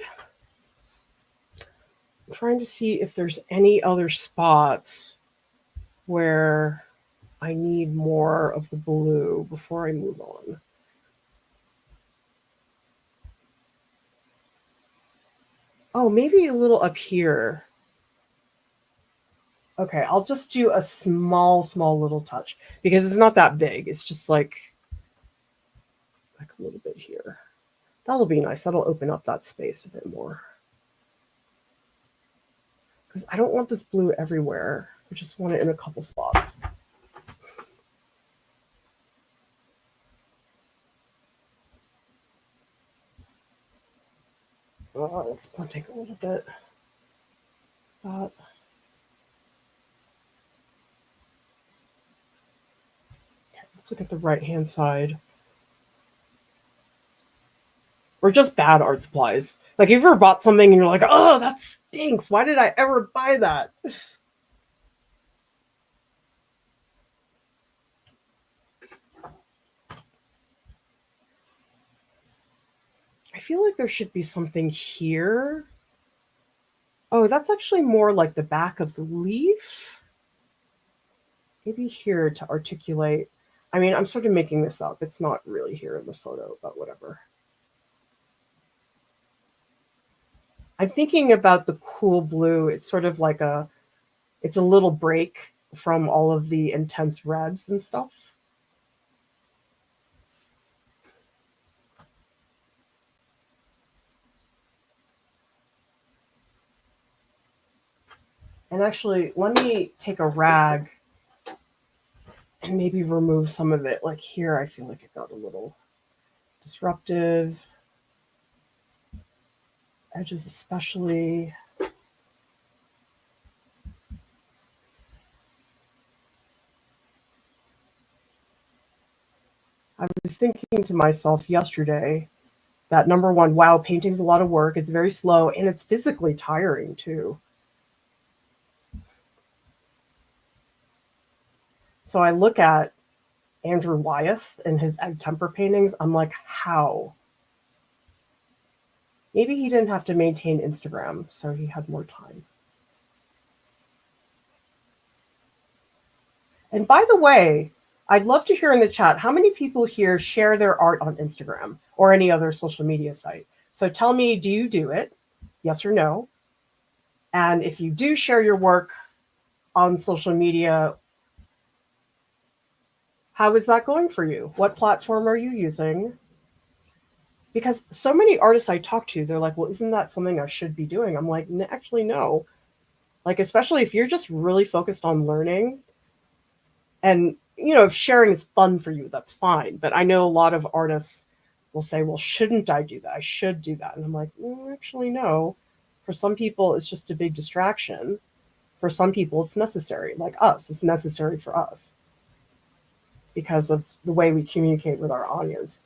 I'm trying to see if there's any other spots where I need more of the blue before I move on. Oh, maybe a little up here. Okay, I'll just do a small little touch because it's not that big. It's just like a little bit here. That'll be nice. That'll open up that space a bit more. Because I don't want this blue everywhere. I just want it in a couple spots. Oh, it's blending a little bit. That. Okay, let's look at the right-hand side. Or just bad art supplies. Like, if you ever bought something and you're like, oh, that stinks. Why did I ever buy that? I feel like there should be something here. Oh, that's actually more like the back of the leaf. Maybe here to articulate. I mean, I'm sort of making this up. It's not really here in the photo, but whatever. I'm thinking about the cool blue. It's sort of like it's a little break from all of the intense reds and stuff. And actually, let me take a rag and maybe remove some of it. Like here, I feel like it got a little disruptive. Edges especially. I was thinking to myself yesterday that number one, wow, painting's a lot of work. It's very slow and it's physically tiring too. So I look at Andrew Wyeth and his egg temper paintings. I'm like, how? Maybe he didn't have to maintain Instagram, so he had more time. And by the way, I'd love to hear in the chat, how many people here share their art on Instagram or any other social media site? So tell me, do you do it? Yes or no? And if you do share your work on social media, how is that going for you? What platform are you using? Because so many artists I talk to, they're like, well, isn't that something I should be doing? I'm like, actually, no. Like, especially if you're just really focused on learning and, you know, if sharing is fun for you, that's fine. But I know a lot of artists will say, well, shouldn't I do that? I should do that. And I'm like, actually, no. For some people, it's just a big distraction. For some people, it's necessary. Like us, it's necessary for us because of the way we communicate with our audience.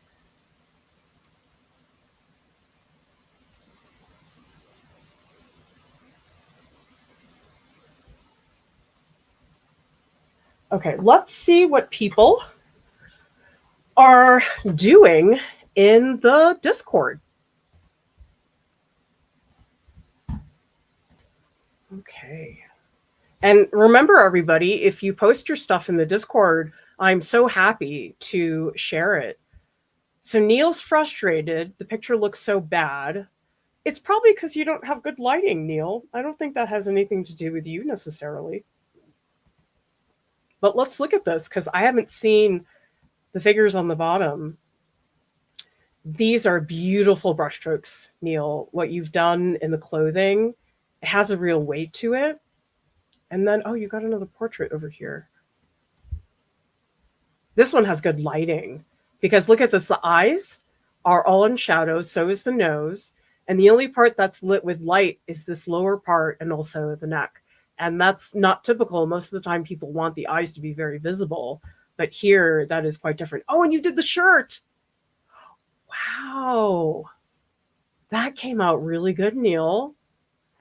Okay, let's see what people are doing in the Discord. Okay. And remember, everybody, if you post your stuff in the Discord, I'm so happy to share it. So Neil's frustrated. The picture looks so bad. It's probably because you don't have good lighting, Neil. I don't think that has anything to do with you necessarily. But let's look at this because I haven't seen the figures on the bottom. These are beautiful brushstrokes, Neil. What you've done in the clothing, it has a real weight to it. And then, oh, you got another portrait over here. This one has good lighting because look at this. The eyes are all in shadow. So is the nose. And the only part that's lit with light is this lower part and also the neck. And that's not typical. Most of the time people want the eyes to be very visible. But here, that is quite different. Oh, and you did the shirt. Wow. That came out really good, Neil.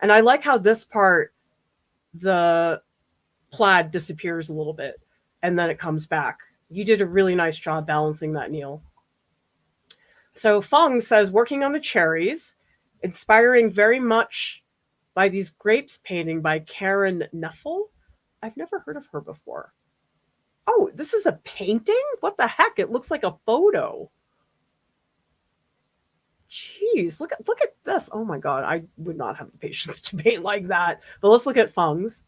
And I like how this part, the plaid disappears a little bit and then it comes back. You did a really nice job balancing that, Neil. So Feng says, working on the cherries, inspiring very much by these grapes painting by Karen Neffel. I've never heard of her before. Oh, this is a painting? What the heck? It looks like a photo. Jeez, look at this. Oh my god, I would not have the patience to paint like that. But let's look at Feng's.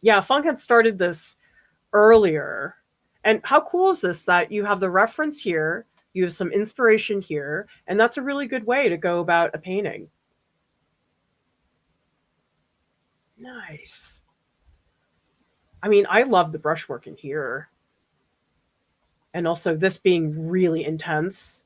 Yeah, Feng had started this earlier. And how cool is this that you have the reference here, you have some inspiration here, and that's a really good way to go about a painting. Nice. I mean, I love the brushwork in here. And also this being really intense.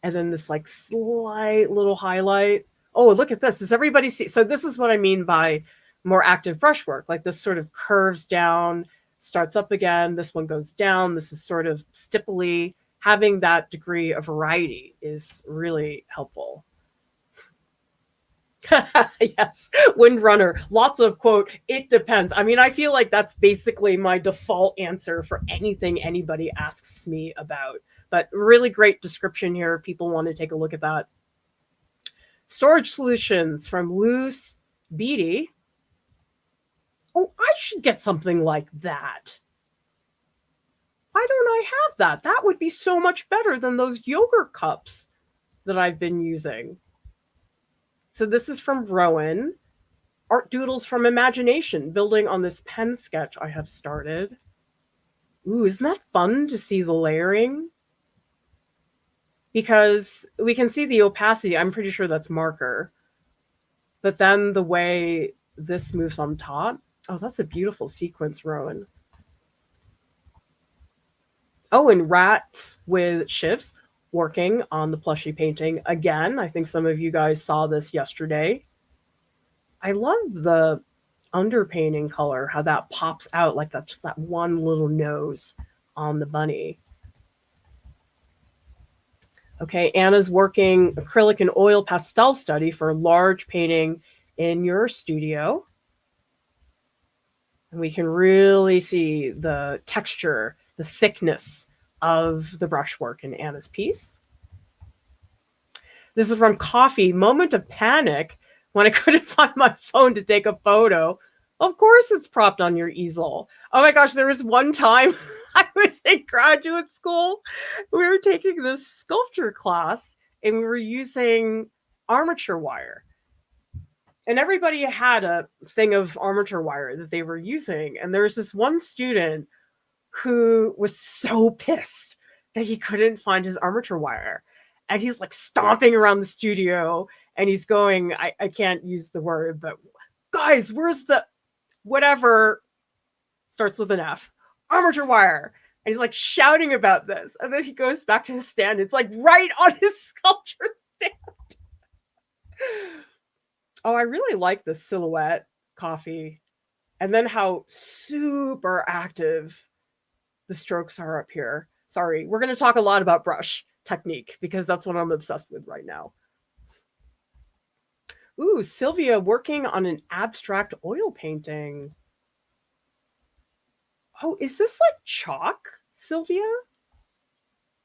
And then this like slight little highlight. Oh, look at this. Does everybody see? So this is what I mean by more active brushwork. Like this sort of curves down, starts up again. This one goes down. This is sort of stipply. Having that degree of variety is really helpful. Yes, Windrunner. Lots of quote, it depends. I mean, I feel like that's basically my default answer for anything anybody asks me about. But really great description here. People want to take a look at that. Storage solutions from Loose Beatty. Oh, I should get something like that. Why don't I have that? That would be so much better than those yogurt cups that I've been using. So this is from Rowan. Art Doodles from Imagination, building on this pen sketch I have started. Ooh, isn't that fun to see the layering? Because we can see the opacity. I'm pretty sure that's marker. But then the way this moves on top. Oh, that's a beautiful sequence, Rowan. Oh, and Rats with Shifts working on the plushie painting again. I think some of you guys saw this yesterday. I love the underpainting color, how that pops out like that's just that one little nose on the bunny. Okay, Anna's working acrylic and oil pastel study for large painting in your studio. And we can really see the texture, the thickness of the brushwork in Anna's piece. This is from Coffee, moment of panic when I couldn't find my phone to take a photo. Of course it's propped on your easel. Oh my gosh, there was one time I was in graduate school. We were taking this sculpture class and we were using armature wire. And everybody had a thing of armature wire that they were using. And there was this one student who was so pissed that he couldn't find his armature wire. And he's like stomping around the studio and he's going, I can't use the word, but guys, where's the whatever starts with an F, armature wire? And he's like shouting about this. And then he goes back to his stand. It's like right on his sculpture stand. Oh, I really like the silhouette, Coffee. And then how super active the strokes are up here. Sorry, we're going to talk a lot about brush technique because that's what I'm obsessed with right now. Ooh, Sylvia working on an abstract oil painting. Oh, is this like chalk, Sylvia?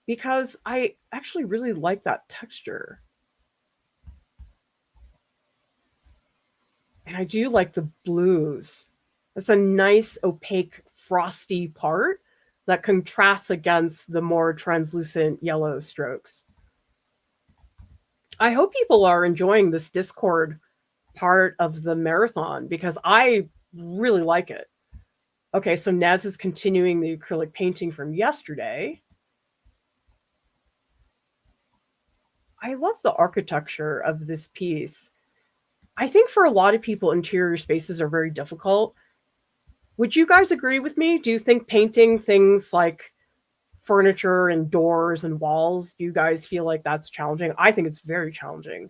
Because I actually really like that texture. And I do like the blues. It's a nice, opaque, frosty part that contrasts against the more translucent yellow strokes. I hope people are enjoying this Discord part of the marathon because I really like it. Okay, so Naz is continuing the acrylic painting from yesterday. I love the architecture of this piece. I think for a lot of people, interior spaces are very difficult. Would you guys agree with me? Do you think painting things like furniture and doors and walls, do you guys feel like that's challenging? I think it's very challenging.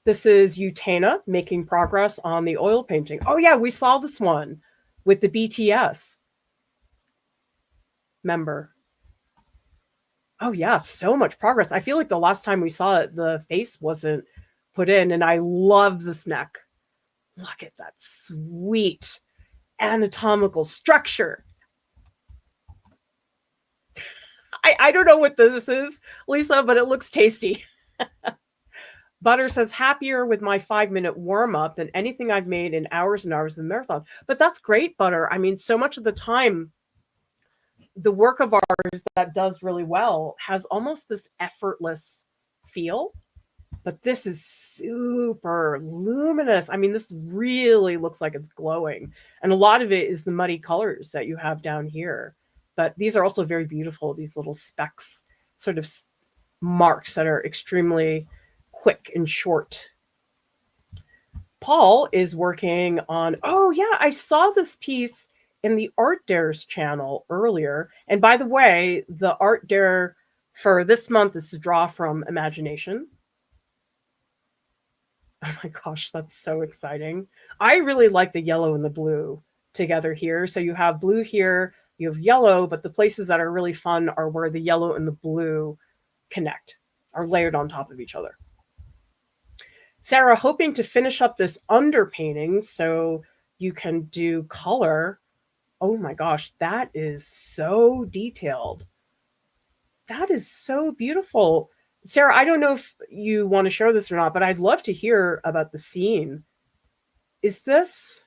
This is Utana making progress on the oil painting. Oh yeah, we saw this one. with the BTS member. Oh yeah, so much progress. I feel like the last time we saw it, the face wasn't put in, and I love this neck. Look at that sweet anatomical structure. I don't know what this is, Lisa, but it looks tasty. Butter says, happier with my 5-minute warm up than anything I've made in hours and hours of the marathon. But that's great, Butter. I mean, so much of the time, the work of ours that does really well has almost this effortless feel. But this is super luminous. I mean, this really looks like it's glowing. And a lot of it is the muddy colors that you have down here. But these are also very beautiful, these little specks, sort of marks that are extremely quick and short. Paul is working on, oh yeah, I saw this piece in the Art Dare's channel earlier. And by the way, the Art Dare for this month is to draw from imagination. Oh my gosh, that's so exciting. I really like the yellow and the blue together here. So you have blue here, you have yellow, but the places that are really fun are where the yellow and the blue connect, are layered on top of each other. Sarah, hoping to finish up this underpainting so you can do color. Oh my gosh, that is so detailed. That is so beautiful. Sarah, I don't know if you want to share this or not, but I'd love to hear about the scene. Is this,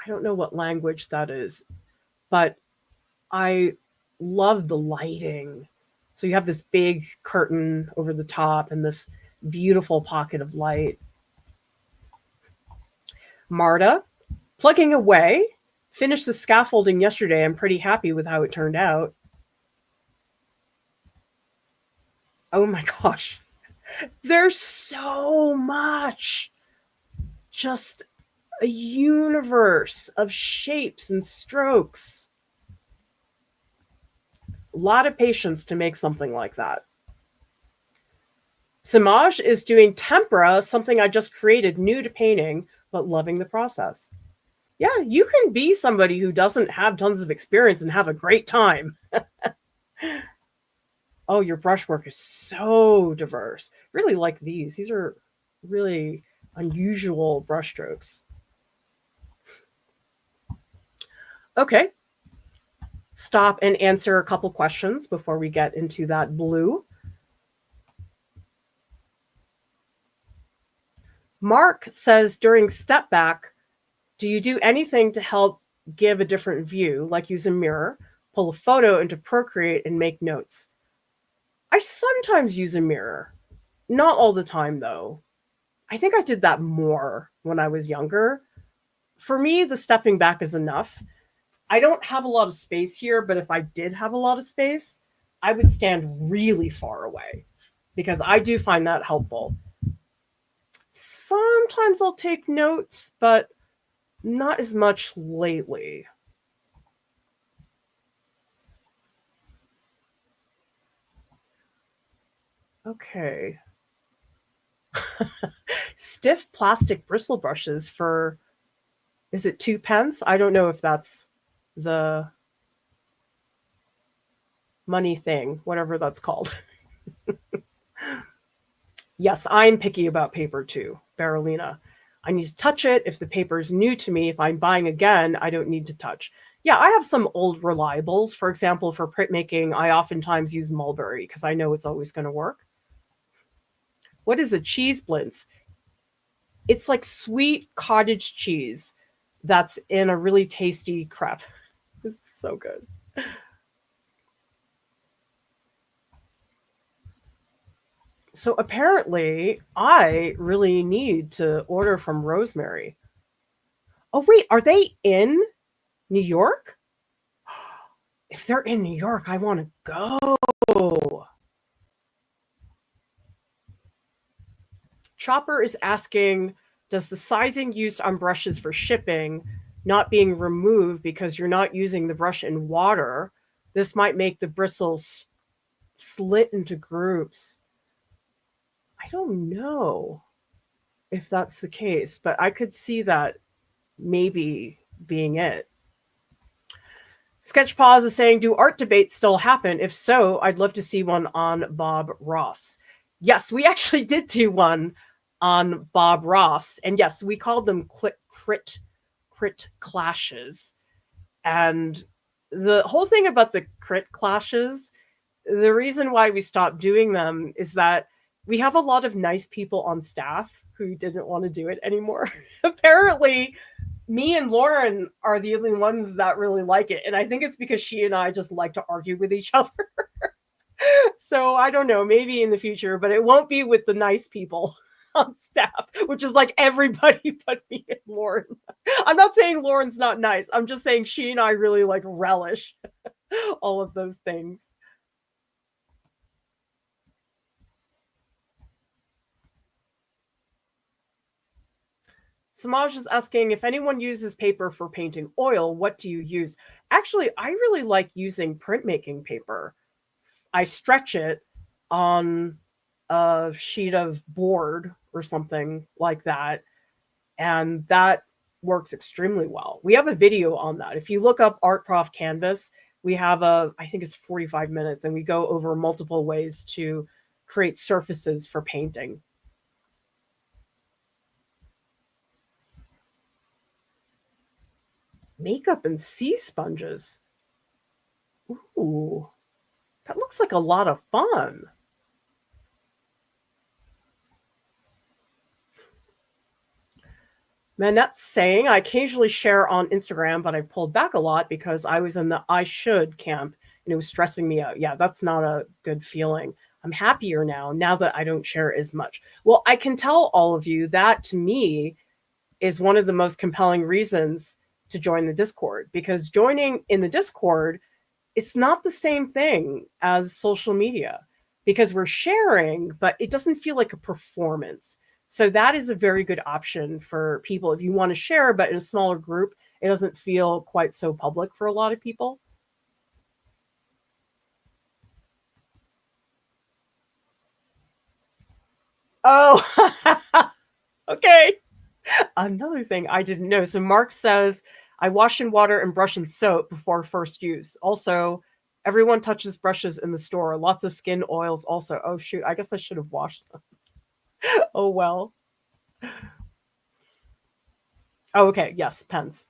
I don't know what language that is, but I love the lighting. So you have this big curtain over the top and this beautiful pocket of light. Marta, plugging away, finished the scaffolding yesterday. I'm pretty happy with how it turned out. Oh my gosh. There's so much. Just a universe of shapes and strokes. A lot of patience to make something like that. Samaj is doing tempera, something I just created new to painting, but loving the process. Yeah, you can be somebody who doesn't have tons of experience and have a great time. Oh, your brushwork is so diverse. Really like these. These are really unusual brushstrokes. Okay. Stop and answer a couple questions before we get into that blue. Mark says, during step back, do you do anything to help give a different view, like use a mirror, pull a photo into Procreate and make notes? I sometimes use a mirror. Not all the time, though. I think I did that more when I was younger. For me, the stepping back is enough. I don't have a lot of space here, but if I did have a lot of space, I would stand really far away because I do find that helpful. Sometimes I'll take notes, but not as much lately. Okay. Stiff plastic bristle brushes for, is it 2 pence? I don't know if that's the money thing, whatever that's called. Yes, I'm picky about paper too, Barolina. I need to touch it. If the paper is new to me, if I'm buying again, I don't need to touch. Yeah, I have some old reliables. For example, for printmaking, I oftentimes use mulberry because I know it's always going to work. What is a cheese blintz? It's like sweet cottage cheese that's in a really tasty crepe. It's so good. So apparently, I really need to order from Rosemary. Oh, wait, are they in New York? If they're in New York, I want to go. Chopper is asking, does the sizing used on brushes for shipping not being removed because you're not using the brush in water? This might make the bristles slit into groups. I don't know if that's the case, but I could see that maybe being it. Sketch Pause is saying, do art debates still happen? If so, I'd love to see one on Bob Ross. Yes, we actually did do one on Bob Ross. And yes, we called them crit clashes. And the whole thing about the crit clashes, the reason why we stopped doing them is that we have a lot of nice people on staff who didn't want to do it anymore. Apparently, me and Lauren are the only ones that really like it. And I think it's because she and I just like to argue with each other. So I don't know, maybe in the future, but it won't be with the nice people on staff, which is like everybody but me and Lauren. I'm not saying Lauren's not nice. I'm just saying she and I really like relish all of those things. Samaj is asking, if anyone uses paper for painting oil, what do you use? Actually, I really like using printmaking paper. I stretch it on a sheet of board or something like that, and that works extremely well. We have a video on that. If you look up Art Prof Canvas, we have I think it's 45 minutes, and we go over multiple ways to create surfaces for painting. Makeup and sea sponges. Ooh, that looks like a lot of fun. Manette's saying, I occasionally share on Instagram, but I pulled back a lot because I was in the I should camp and it was stressing me out. Yeah, that's not a good feeling. I'm happier now that I don't share as much. Well, I can tell all of you that to me is one of the most compelling reasons to join the Discord, because joining in the Discord, it's not the same thing as social media because we're sharing, but it doesn't feel like a performance. So that is a very good option for people if you want to share, but in a smaller group, it doesn't feel quite so public for a lot of people. Oh, okay. Another thing I didn't know. So Mark says, I wash in water and brush in soap before first use. Also, everyone touches brushes in the store. Lots of skin oils also. Oh, shoot. I guess I should have washed them. Oh, well. Oh, okay. Yes, pens.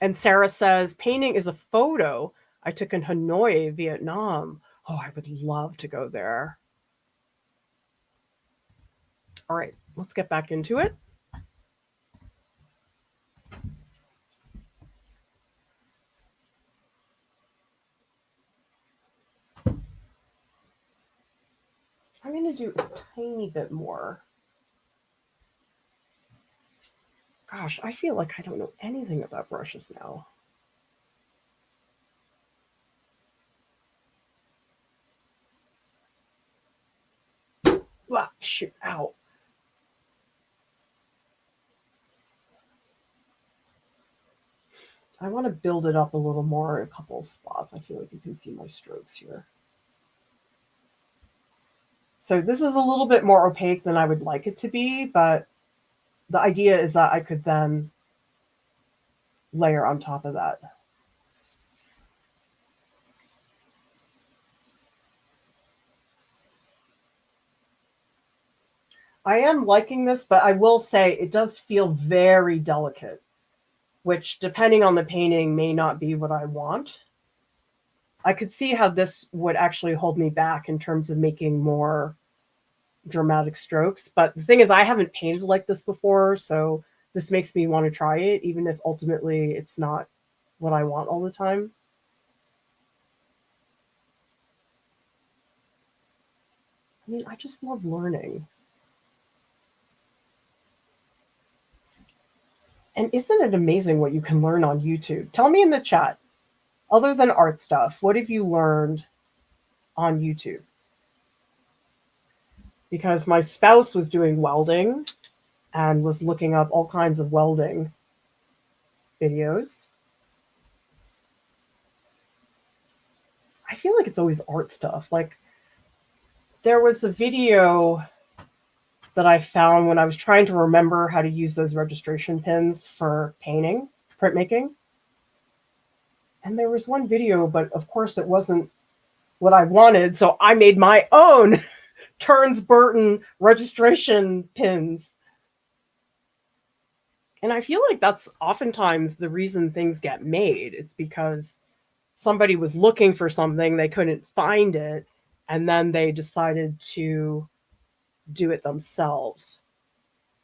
And Sarah says, painting is a photo I took in Hanoi, Vietnam. Oh, I would love to go there. All right, let's get back into it. I'm going to do a tiny bit more. Gosh, I feel like I don't know anything about brushes now. Ah, shoot, ow. I want to build it up a little more in a couple of spots. I feel like you can see my strokes here. So this is a little bit more opaque than I would like it to be, but the idea is that I could then layer on top of that. I am liking this, but I will say it does feel very delicate, which depending on the painting may not be what I want. I could see how this would actually hold me back in terms of making more dramatic strokes. But the thing is, I haven't painted like this before, so this makes me want to try it, even if ultimately it's not what I want all the time. I mean, I just love learning. And isn't it amazing what you can learn on YouTube? Tell me in the chat, other than art stuff, what have you learned on YouTube? Because my spouse was doing welding and was looking up all kinds of welding videos. I feel like it's always art stuff. Like, there was a video that I found when I was trying to remember how to use those registration pins for painting, printmaking. And there was one video, but of course it wasn't what I wanted, so I made my own Turns Burton registration pins. And I feel like that's oftentimes the reason things get made. It's because somebody was looking for something, they couldn't find it, and then they decided to do it themselves.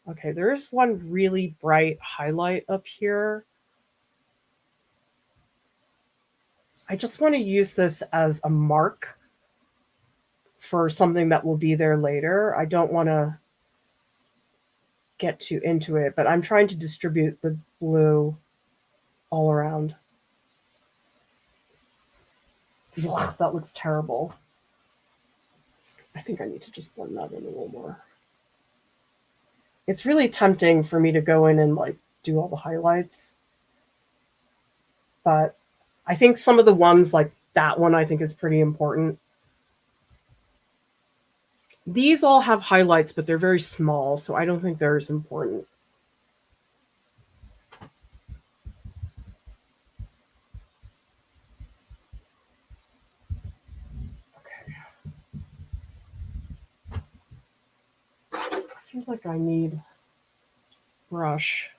Okay, there's one really bright highlight up here. I just want to use this as a mark for something that will be there later. I don't want to get too into it, but I'm trying to distribute the blue all around. Ugh, that looks terrible. I think I need to just blend that in a little more. It's really tempting for me to go in and like do all the highlights. But I think some of the ones like that one I think is pretty important. These all have highlights, but they're very small, so I don't think they're as important. Okay. I feel like I need brush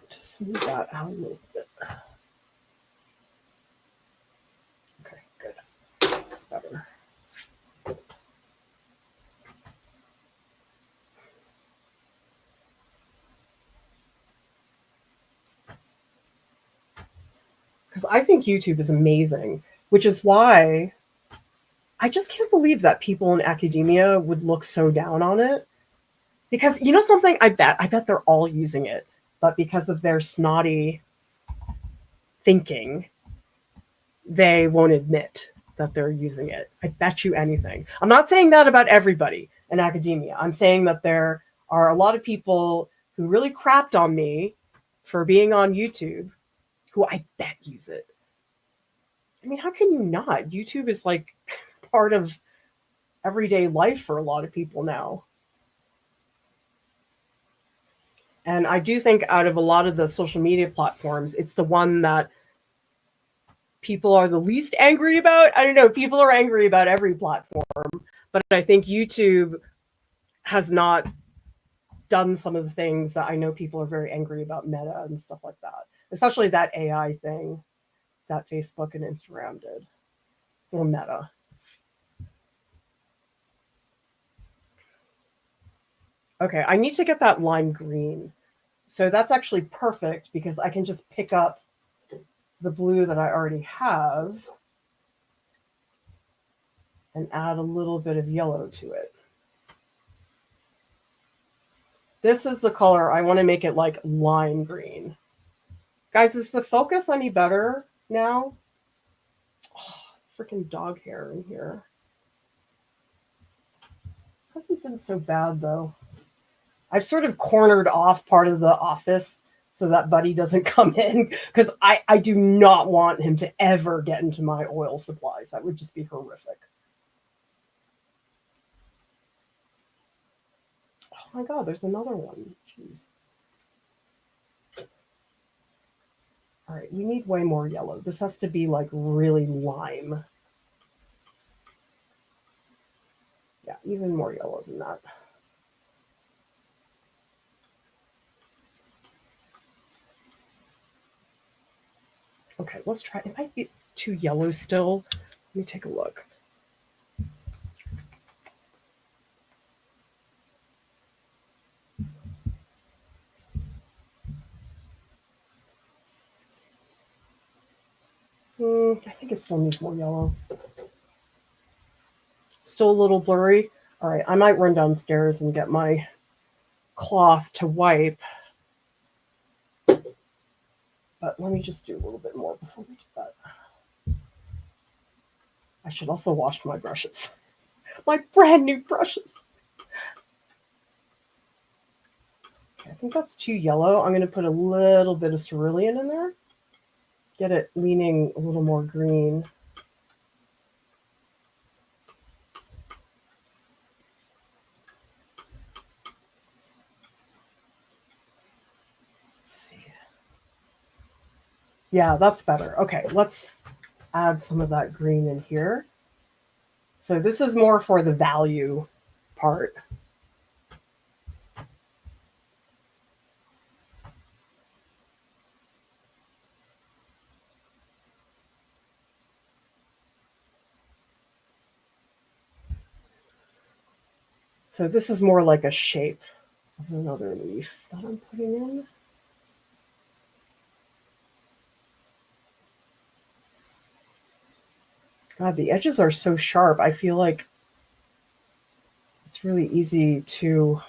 to smooth that out a little bit. Okay, good. That's better. Because I think YouTube is amazing, which is why I just can't believe that people in academia would look so down on it. Because you know something, I bet they're all using it, but because of their snotty thinking, they won't admit that they're using it. I bet you anything. I'm not saying that about everybody in academia. I'm saying that there are a lot of people who really crapped on me for being on YouTube who I bet use it. I mean, how can you not? YouTube is like part of everyday life for a lot of people now. And I do think out of a lot of the social media platforms, it's the one that people are the least angry about. I don't know, people are angry about every platform, but I think YouTube has not done some of the things that I know people are very angry about, Meta and stuff like that, especially that AI thing that Facebook and Instagram did, or Meta. Okay, I need to get that lime green. So that's actually perfect because I can just pick up the blue that I already have and add a little bit of yellow to it. This is the color. I want to make it like lime green. Guys, is the focus any better now? Oh, freaking dog hair in here. Hasn't been so bad though. I've sort of cornered off part of the office so that Buddy doesn't come in because I do not want him to ever get into my oil supplies. That would just be horrific. Oh my God, there's another one. Jeez. All right, we need way more yellow. This has to be like really lime. Yeah, even more yellow than that. Okay, let's try. It might be too yellow still. Let me take a look. I think it still needs more yellow. Still a little blurry. All right, I might run downstairs and get my cloth to wipe. But let me just do a little bit more before we do that. I should also wash my brushes. My brand new brushes. Okay, I think that's too yellow. I'm going to put a little bit of cerulean in there. Get it leaning a little more green. Let's see. Yeah, that's better. Okay, let's add some of that green in here. So this is more for the value part. So this is more like a shape of another leaf that I'm putting in. God, the edges are so sharp. I feel like it's really easy to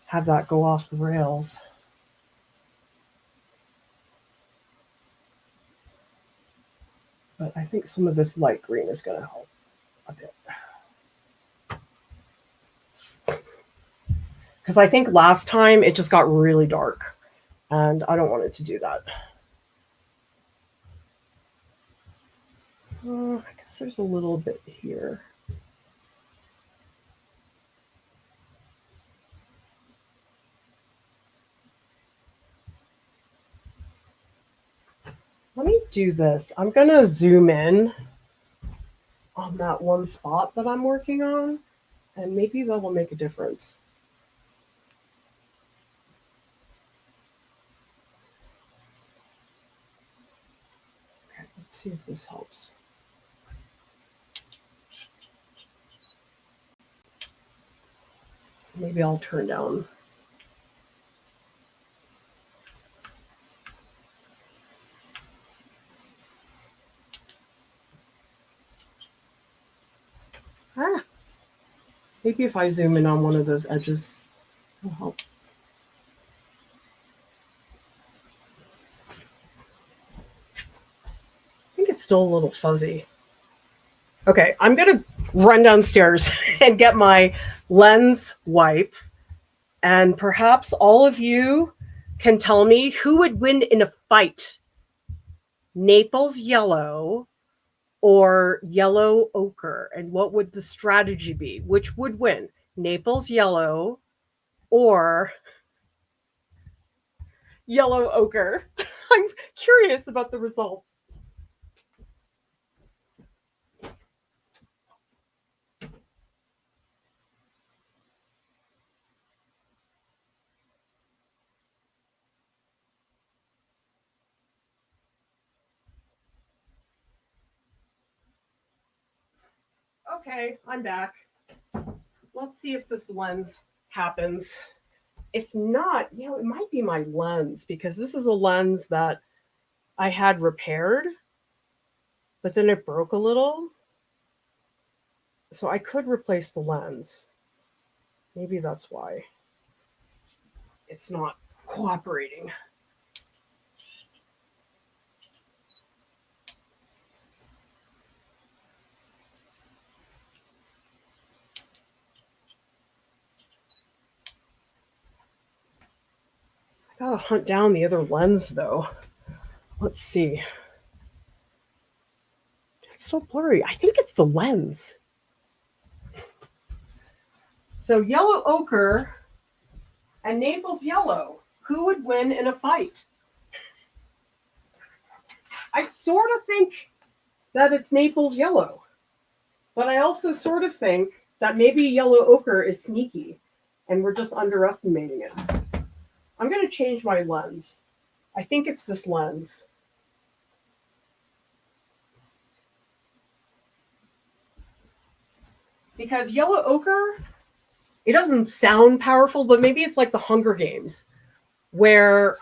have that go off the rails. But I think some of this light green is going to help a bit. Because I think last time it just got really dark, and I don't want it to do that. I guess there's a little bit here. Let me do this. I'm going to zoom in on that one spot that I'm working on, and maybe that will make a difference. Okay, let's see if this helps. Maybe I'll turn down. Maybe if I zoom in on one of those edges, it'll help. I think it's still a little fuzzy. Okay, I'm going to run downstairs and get my lens wipe. And perhaps all of you can tell me who would win in a fight, Naples yellow or yellow ochre, and what would the strategy be? Which would win, Naples yellow or yellow ochre? I'm curious about the results. Okay, I'm back. Let's see if this lens happens. If not, it might be my lens, because this is a lens that I had repaired, but then it broke a little. So I could replace the lens. Maybe that's why it's not cooperating. I gotta hunt down the other lens though. Let's see. It's so blurry. I think it's the lens. So yellow ochre and Naples yellow. Who would win in a fight? I sort of think that it's Naples yellow, but I also sort of think that maybe yellow ochre is sneaky and we're just underestimating it. I'm going to change my lens. I think it's this lens. Because yellow ochre, it doesn't sound powerful, but maybe it's like the Hunger Games, where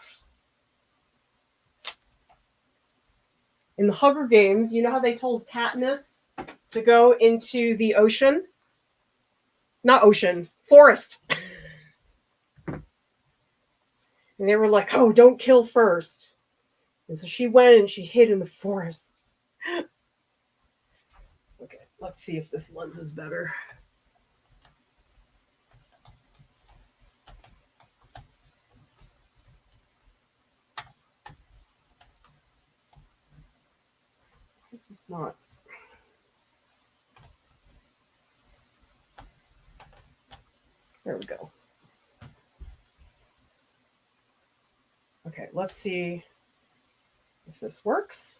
in the Hunger Games, you know how they told Katniss to go into the ocean? Not ocean, forest. And they were like, oh, don't kill first. And so she went and she hid in the forest. Okay, let's see if this lens is better. This is not. There we go. Okay, let's see. if this works.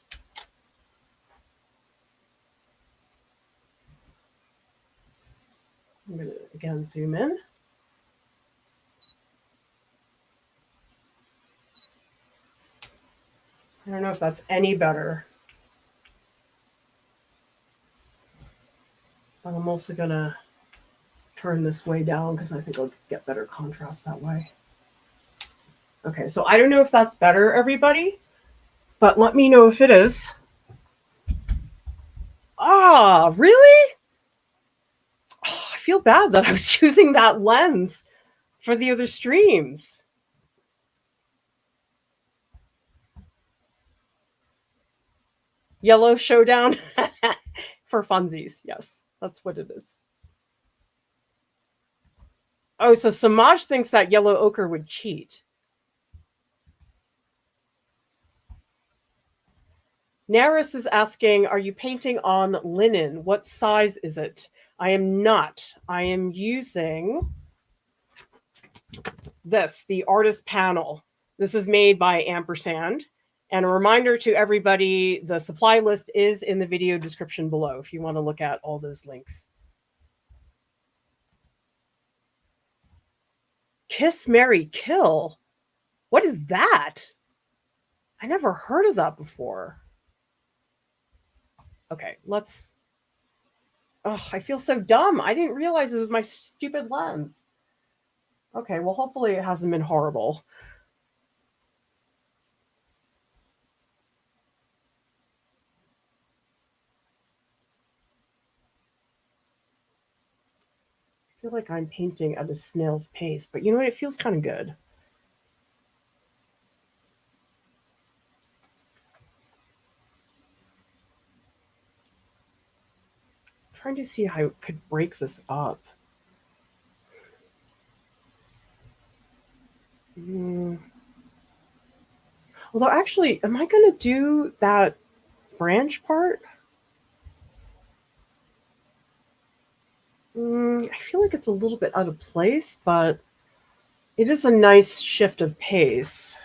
I'm going to again zoom in. I don't know if that's any better. But I'm also going to turn this way down because I think I'll get better contrast that way. Okay, so I don't know if that's better, everybody, but let me know if it is. Ah, really? Oh, I feel bad that I was using that lens for the other streams. Yellow showdown for funsies. Yes, that's what it is. Oh, so Samaj thinks that yellow ochre would cheat. Naris is asking, are you painting on linen? What size is it? I am not. I am using this, the artist panel. This is made by Ampersand. And a reminder to everybody, the supply list is in the video description below if you want to look at all those links. Kiss, Marry, Kill. What is that? I never heard of that before. Okay, let's... Oh, I feel so dumb. I didn't realize it was my stupid lens. Okay, well, hopefully it hasn't been horrible. I feel like I'm painting at a snail's pace, but you know what? It feels kind of good. I'm trying to see how I could break this up. Although, actually, am I going to do that branch part? I feel like it's a little bit out of place, but it is a nice shift of pace.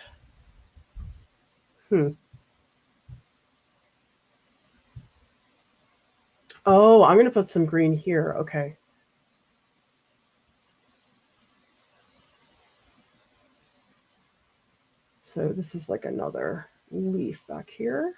Oh, I'm going to put some green here. Okay. So this is like another leaf back here.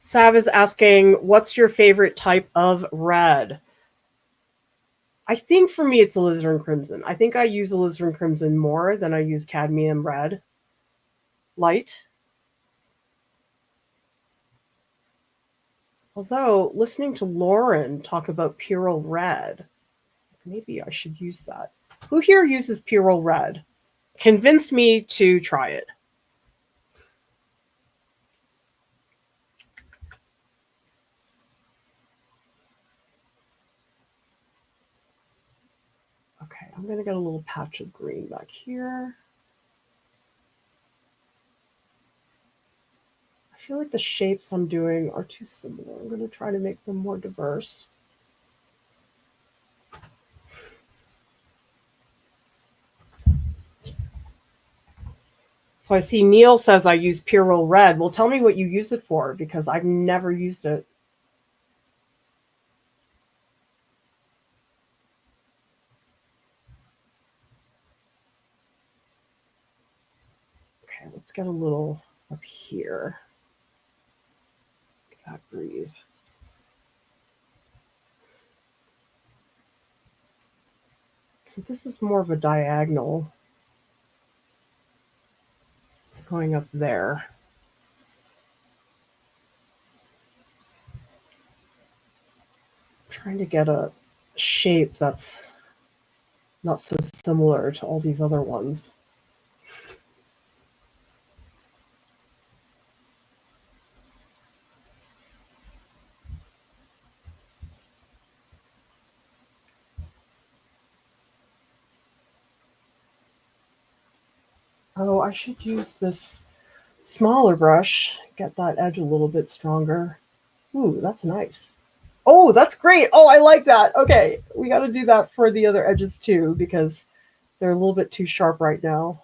Sav is asking, what's your favorite type of red? I think for me, it's alizarin crimson. I think I use alizarin crimson more than I use cadmium red light. Although, listening to Lauren talk about Purell red, maybe I should use that. Who here uses Purell red? Convince me to try it. Okay, I'm going to get a little patch of green back here. I feel like the shapes I'm doing are too similar. I'm going to try to make them more diverse. So I see Neil says I use Purell red. Well, tell me what you use it for, because I've never used it. Okay, let's get a little up here. Let that breathe. So this is more of a diagonal going up there. I'm trying to get a shape that's not so similar to all these other ones. Oh, I should use this smaller brush, get that edge a little bit stronger. Ooh, that's nice. Oh, that's great. Oh, I like that. Okay, we got to do that for the other edges too, because they're a little bit too sharp right now.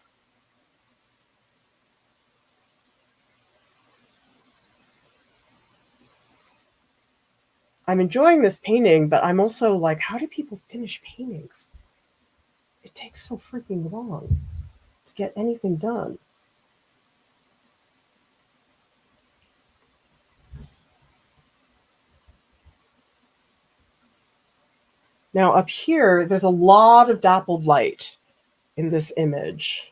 I'm enjoying this painting, but I'm also like, how do people finish paintings? It takes so freaking long to get anything done. Now up here, there's a lot of dappled light in this image.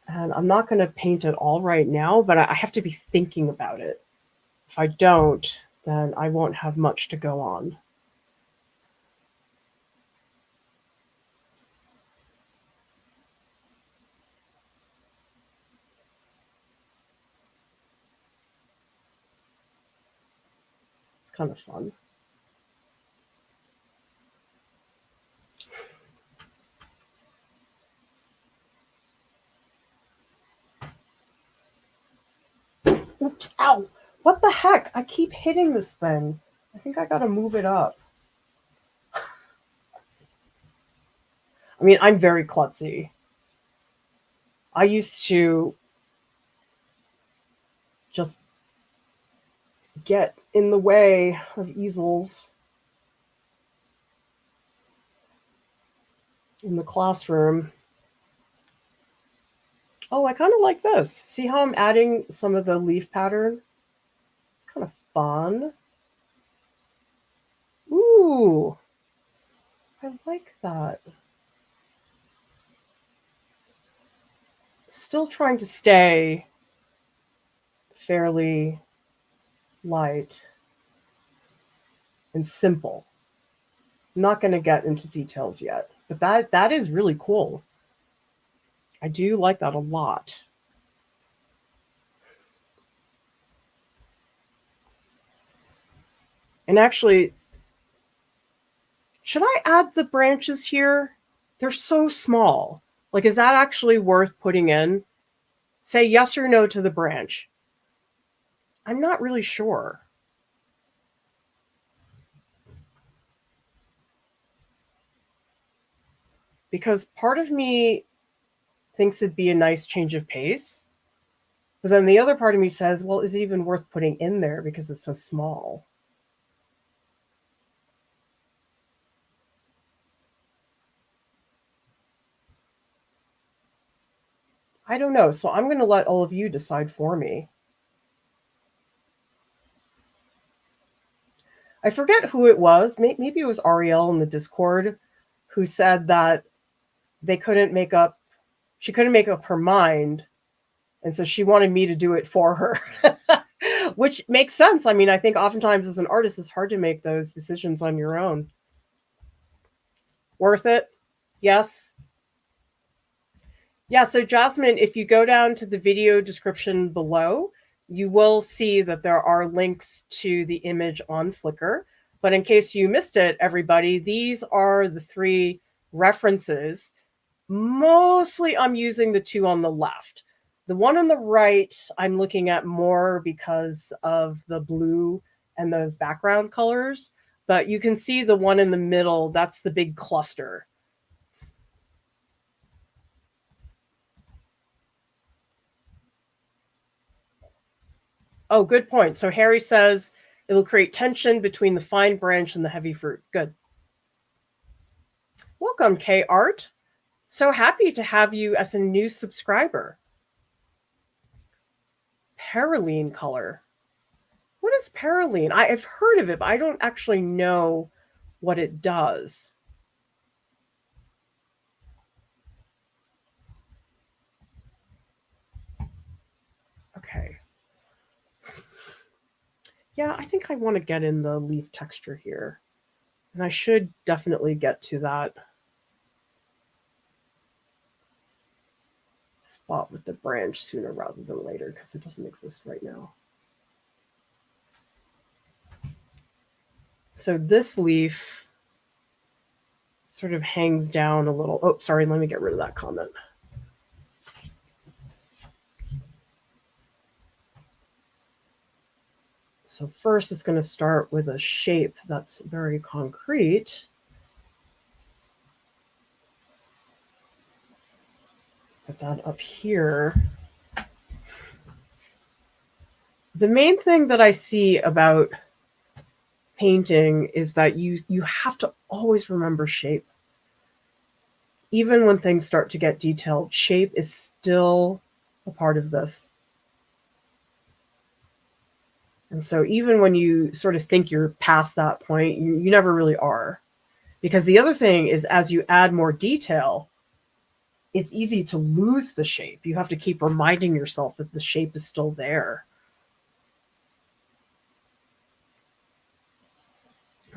And I'm not going to paint it all right now, but I have to be thinking about it. If I don't, then I won't have much to go on. It's kind of fun. Oops, ow! What the heck? I keep hitting this thing. I think I gotta move it up. I mean, I'm very klutzy. I used to just get in the way of easels in the classroom. Oh, I kind of like this. See how I'm adding some of the leaf pattern? It's kind of fun. Ooh, I like that. Still trying to stay fairly light and simple. I'm not going to get into details yet, but that is really cool. I do like that a lot. And actually, should I add the branches here? They're so small. Like, is that actually worth putting in? Say yes or no to the branch. I'm not really sure. Because part of me thinks it'd be a nice change of pace. But then the other part of me says, well, is it even worth putting in there because it's so small? I don't know. So I'm going to let all of you decide for me. I forget who it was. Maybe it was Ariel in the Discord who said that they couldn't make up, she couldn't make up her mind. And so she wanted me to do it for her, which makes sense. I mean, I think oftentimes as an artist, it's hard to make those decisions on your own. Worth it? Yes. Yeah, so Jasmine, if you go down to the video description below, you will see that there are links to the image on Flickr. But in case you missed it, everybody, these are the 3 references. Mostly I'm using the 2 on the left. The one on the right, I'm looking at more because of the blue and those background colors. But you can see the one in the middle, that's the big cluster. Oh, good point. So Harry says it will create tension between the fine branch and the heavy fruit. Good. Welcome, K Art. So happy to have you as a new subscriber. Paraline color. What is paraline? I've heard of it, but I don't actually know what it does. Okay. Yeah, I think I want to get in the leaf texture here. And I should definitely get to that spot with the branch sooner rather than later because it doesn't exist right now. So this leaf sort of hangs down a little. Oh, sorry, let me get rid of that comment. So first it's going to start with a shape that's very concrete. Put that up here. The main thing that I see about painting is that you have to always remember shape. Even when things start to get detailed, shape is still a part of this. And so even when you sort of think you're past that point, you never really are. Because the other thing is, as you add more detail, it's easy to lose the shape. You have to keep reminding yourself that the shape is still there.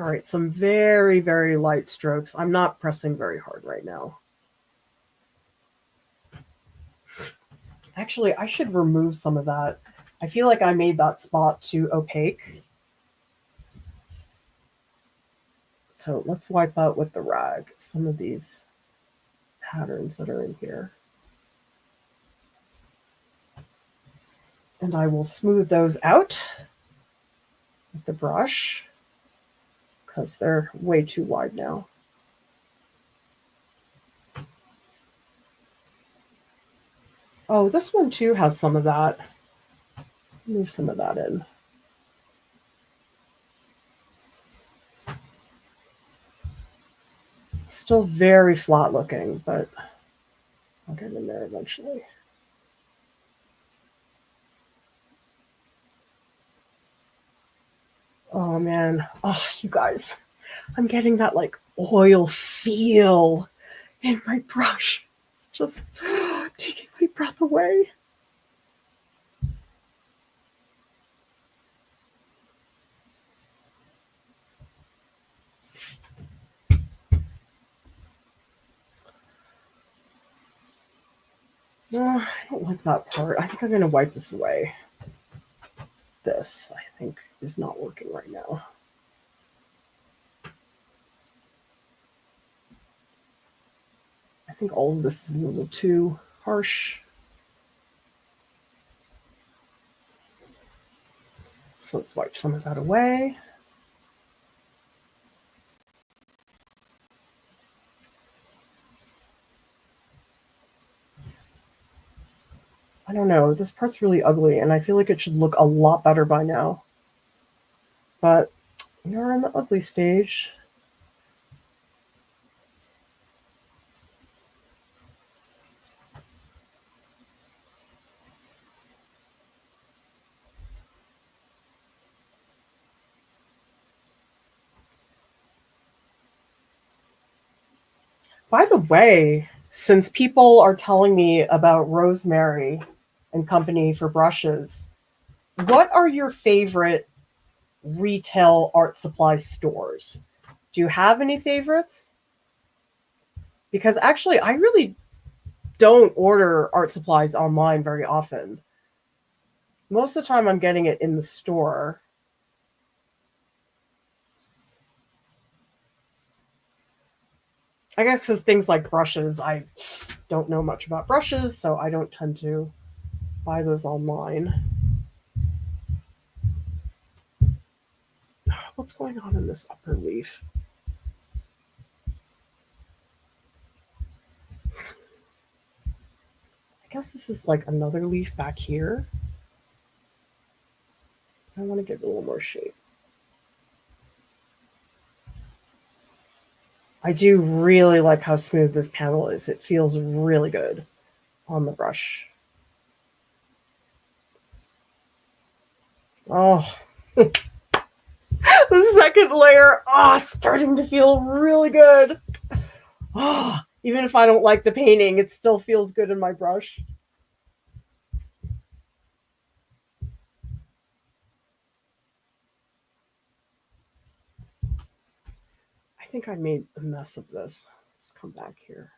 All right, some very, very light strokes. I'm not pressing very hard right now. Actually, I should remove some of that. I feel like I made that spot too opaque. So let's wipe out with the rag some of these patterns that are in here. And I will smooth those out with the brush because they're way too wide now. Oh, this one too has some of that. Move some of that in. Still very flat looking, but I'll get in there eventually. Oh man, oh you guys, I'm getting that like oil feel in my brush. It's just taking my breath away. I don't like that part. I think I'm going to wipe this away. This, I think, is not working right now. I think all of this is a little too harsh. So let's wipe some of that away. I don't know, this part's really ugly and I feel like it should look a lot better by now. But you're in the ugly stage. By the way, since people are telling me about Rosemary and Company for brushes, what are your favorite retail art supply stores? Do you have any favorites? Because actually, I really don't order art supplies online very often. Most of the time, I'm getting it in the store. I guess because things like brushes, I don't know much about brushes, so I don't tend to buy those online. What's going on in this upper leaf? I guess this is like another leaf back here. I want to give it a little more shape. I do really like how smooth this panel is. It feels really good on the brush. Oh, the second layer, starting to feel really good. Even if I don't like the painting, it still feels good in my brush. I think I made a mess of this. Let's come back here.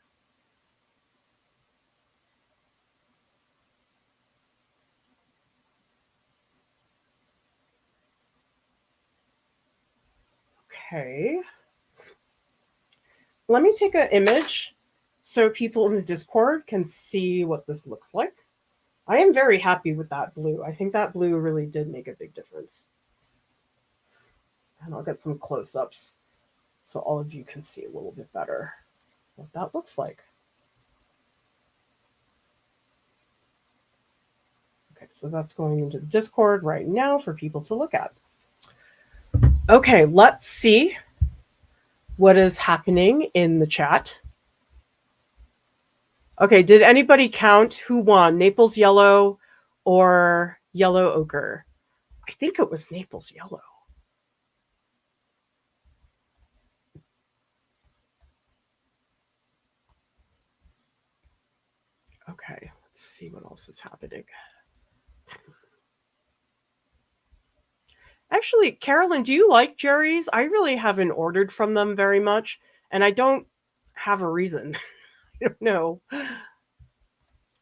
Okay. Let me take an image so people in the Discord can see what this looks like. I am very happy with that blue. I think that blue really did make a big difference. And I'll get some close-ups so all of you can see a little bit better what that looks like. Okay, so that's going into the Discord right now for people to look at. Okay, let's see what is happening in the chat. Okay, did anybody count who won, Naples Yellow or Yellow Ochre? I think it was Naples Yellow. Okay, let's see what else is happening. Actually, Carolyn, do you like cherries? I really haven't ordered from them very much, and I don't have a reason. I don't know.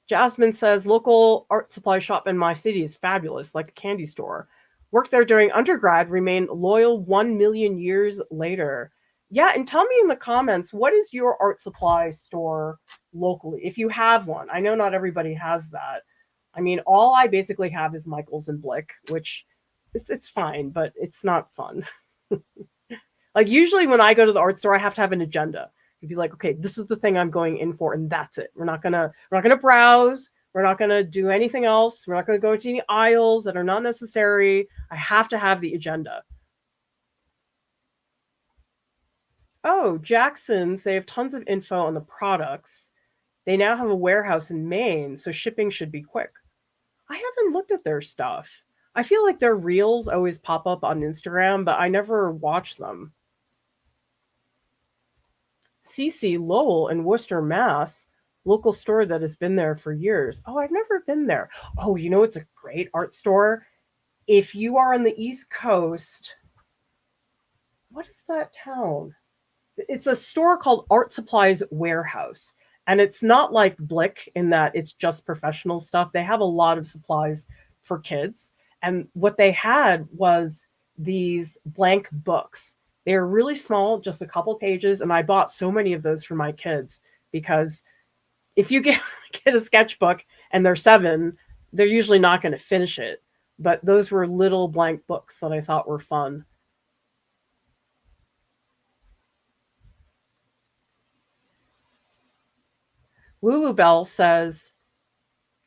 Jasmine says, local art supply shop in my city is fabulous, like a candy store. Worked there during undergrad, remain loyal 1 million years later. Yeah, and tell me in the comments, what is your art supply store locally, if you have one? I know not everybody has that. I mean, all I basically have is Michael's and Blick, which it's fine, but it's not fun. Like usually when I go to the art store, I have to have an agenda. You'd be like, okay, this is the thing I'm going in for, and that's it. We're not gonna browse. We're not gonna do anything else. We're not gonna go into any aisles that are not necessary. I have to have the agenda. Oh, Jackson's, they have tons of info on the products. They now have a warehouse in Maine, so shipping should be quick. I haven't looked at their stuff. I feel like their reels always pop up on Instagram, but I never watch them. CC Lowell in Worcester, Mass, local store that has been there for years. Oh, I've never been there. Oh, you know, it's a great art store. If you are on the East Coast, what is that town? It's a store called Art Supplies Warehouse. And it's not like Blick in that it's just professional stuff. They have a lot of supplies for kids. And what they had was these blank books. They are really small, just a couple pages. And I bought so many of those for my kids because if you get a sketchbook and they're 7, they're usually not going to finish it. But those were little blank books that I thought were fun. Lulu Bell says,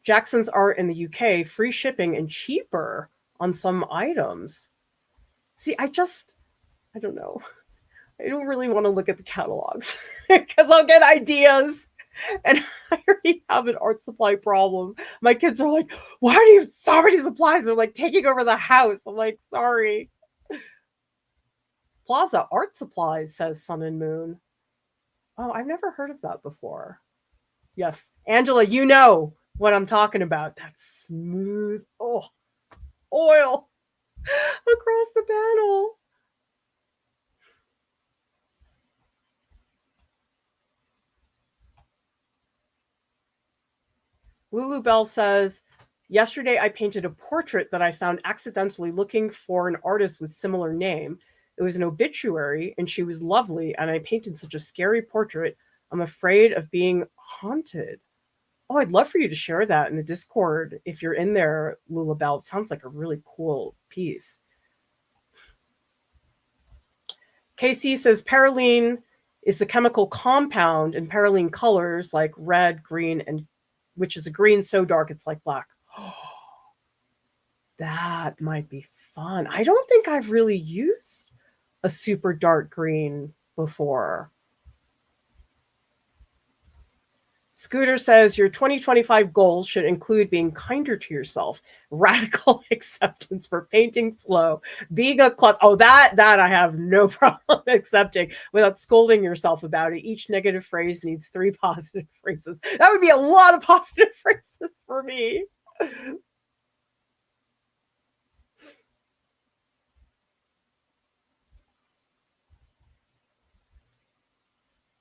Jackson's Art in the UK, free shipping and cheaper on some items. See, I don't know. I don't really want to look at the catalogs because I'll get ideas. And I already have an art supply problem. My kids are like, why do you have so many supplies? They're like taking over the house. I'm like, sorry. Plaza Art Supplies, says Sun and Moon. Oh, I've never heard of that before. Yes. Angela, you know what I'm talking about. That smooth, oil across the panel. Lulu Bell says, yesterday I painted a portrait that I found accidentally looking for an artist with similar name. It was an obituary and she was lovely, and I painted such a scary portrait. I'm afraid of being haunted. Oh, I'd love for you to share that in the Discord if you're in there, Lulu Bell. It sounds like a really cool piece. KC says perylene is the chemical compound in perylene colors like red, green, and which is a green so dark it's like black. That might be fun. I don't think I've really used a super dark green before. Scooter says your 2025 goals should include being kinder to yourself, radical acceptance for painting slow, being a klutz. Oh, that I have no problem accepting without scolding yourself about it. Each negative phrase needs 3 positive phrases. That would be a lot of positive phrases for me.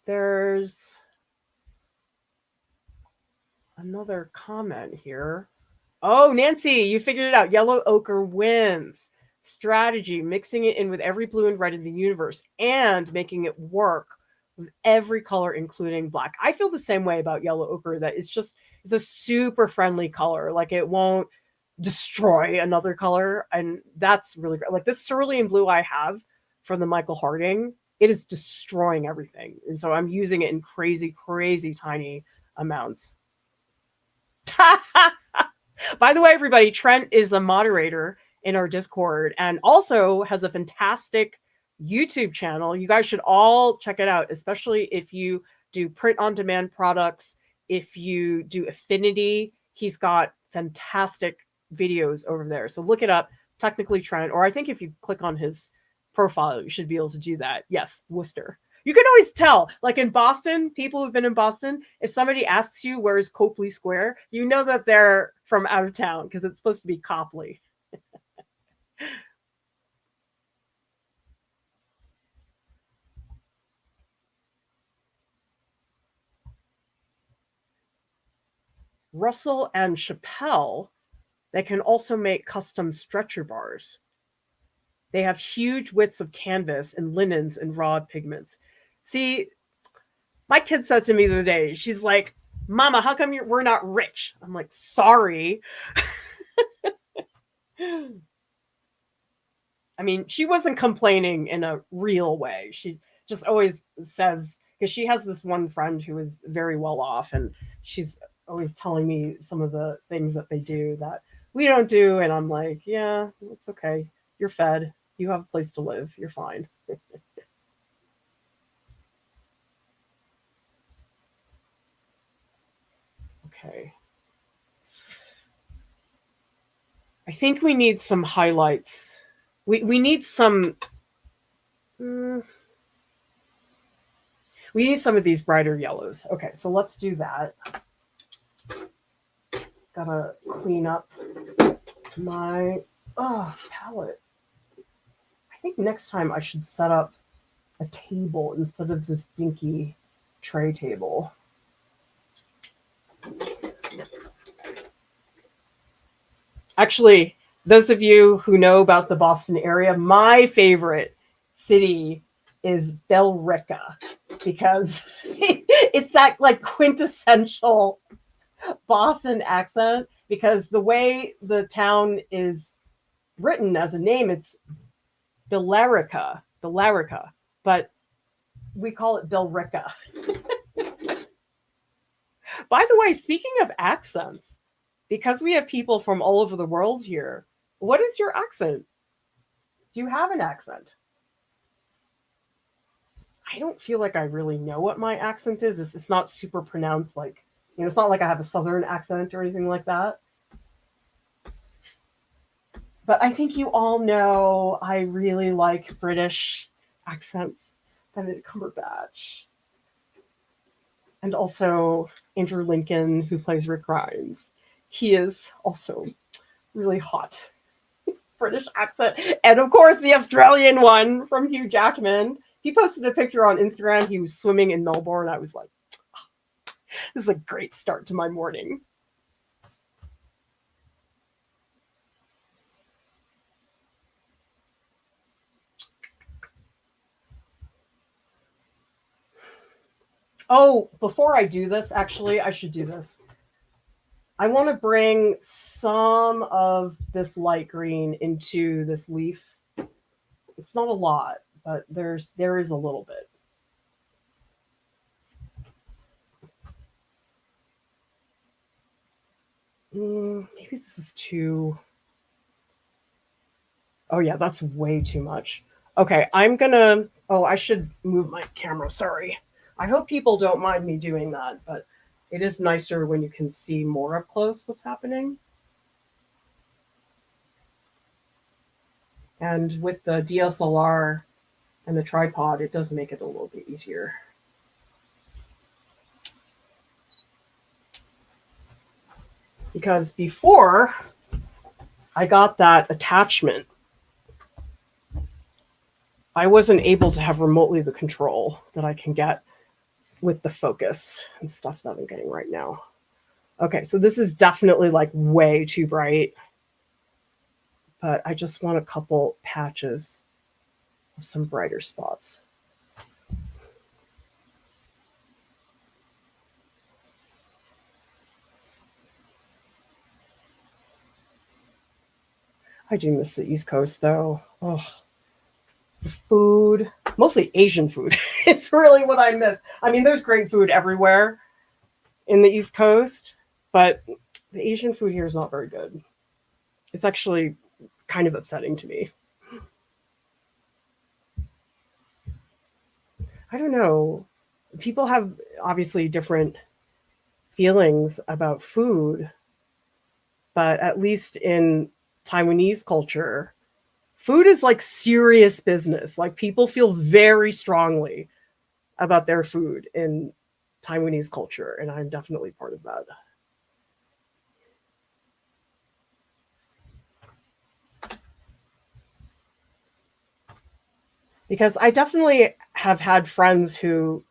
There's another comment here. Oh, Nancy, you figured it out. Yellow ochre wins. Strategy, mixing it in with every blue and red in the universe and making it work with every color, including black. I feel the same way about yellow ochre, that it's a super friendly color. Like it won't destroy another color. And that's really great. Like this cerulean blue I have from the Michael Harding, it is destroying everything. And so I'm using it in crazy, crazy tiny amounts. By the way, everybody, Trent is a moderator in our Discord and also has a fantastic YouTube channel. You guys should all check it out, especially if you do print on demand products, if you do affinity. He's got fantastic videos over there. So look it up, Technically Trent, or I think if you click on his profile, you should be able to do that. Yes, Worcester. You can always tell, like in Boston, people who've been in Boston, if somebody asks you where's Copley Square, you know that they're from out of town because it's supposed to be Copley. Russell and Chappelle, they can also make custom stretcher bars. They have huge widths of canvas and linens and raw pigments. See, my kid said to me the other day, she's like, Mama, how come we're not rich? I'm like, sorry. I mean, she wasn't complaining in a real way. She just always says, because she has this one friend who is very well off, and she's always telling me some of the things that they do that we don't do. And I'm like, yeah, it's okay. You're fed. You have a place to live. You're fine. Okay. I think we need some highlights. We need some. We need some of these brighter yellows. Okay, so let's do that. Gotta clean up my palette. I think next time I should set up a table instead of this dinky tray table. Actually, those of you who know about the Boston area, my favorite city is Billerica, because it's that like quintessential Boston accent, because the way the town is written as a name, it's Billerica, but we call it Billerica. By the way, speaking of accents, because we have people from all over the world here, what is your accent? Do you have an accent? I don't feel like I really know what my accent is. It's not super pronounced, like, it's not like I have a southern accent or anything like that. But I think you all know I really like British accents. Benedict Cumberbatch. And also Andrew Lincoln, who plays Rick Grimes. He is also really hot British accent. And of course, the Australian one from Hugh Jackman. He posted a picture on Instagram. He was swimming in Melbourne. I was like, oh, this is a great start to my morning. Oh, before I do this, actually, I should do this. I want to bring some of this light green into this leaf. It's not a lot, but there is a little bit. Maybe this is too. Oh yeah, that's way too much. Okay, I'm gonna. Oh, I should move my camera. Sorry. I hope people don't mind me doing that, but it is nicer when you can see more up close what's happening. And with the DSLR and the tripod, it does make it a little bit easier. Because before I got that attachment, I wasn't able to have remotely the control that I can get with the focus and stuff that I'm getting right now. Okay, so this is definitely like way too bright, but I just want a couple patches of some brighter spots. I do miss the East Coast, though. Oh, food, mostly Asian food. It's really what I miss. I mean, there's great food everywhere in the East Coast, but the Asian food here is not very good. It's actually kind of upsetting to me. I don't know. People have obviously different feelings about food, but at least in Taiwanese culture, food is like serious business. Like people feel very strongly about their food in Taiwanese culture, and I'm definitely part of that. Because I definitely have had friends who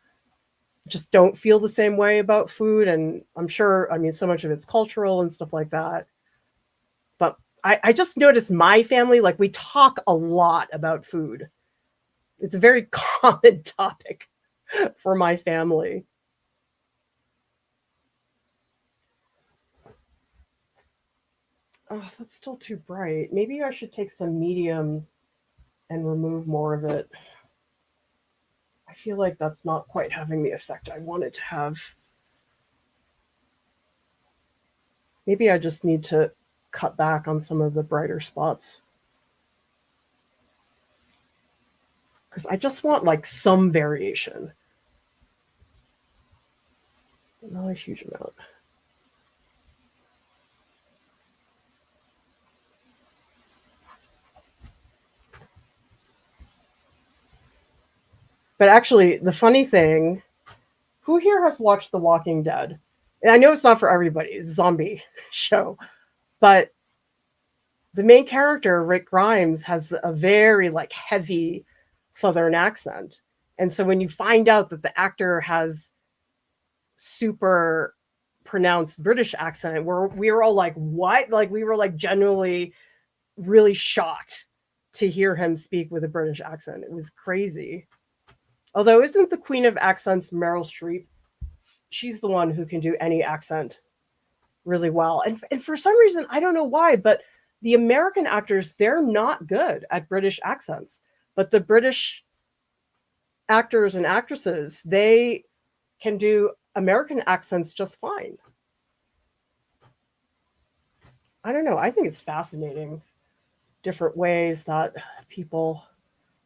just don't feel the same way about food, and I'm sure, I mean, so much of it's cultural and stuff like that. But I just noticed my family, like we talk a lot about food. It's a very common topic for my family. Oh, that's still too bright. Maybe I should take some medium and remove more of it. I feel like that's not quite having the effect I want it to have. Maybe I just need to cut back on some of the brighter spots. Because I just want like some variation. Not a huge amount. But actually, the funny thing, who here has watched The Walking Dead? And I know it's not for everybody, it's a zombie show, but the main character, Rick Grimes, has a very like heavy Southern accent. And so when you find out that the actor has super pronounced British accent, we were all like, what? Like we were like genuinely really shocked to hear him speak with a British accent. It was crazy. Although isn't the queen of accents Meryl Streep? She's the one who can do any accent really well. And for some reason, I don't know why, but the American actors, they're not good at British accents. But the British actors and actresses, they can do American accents just fine. I don't know. I think it's fascinating, different ways that people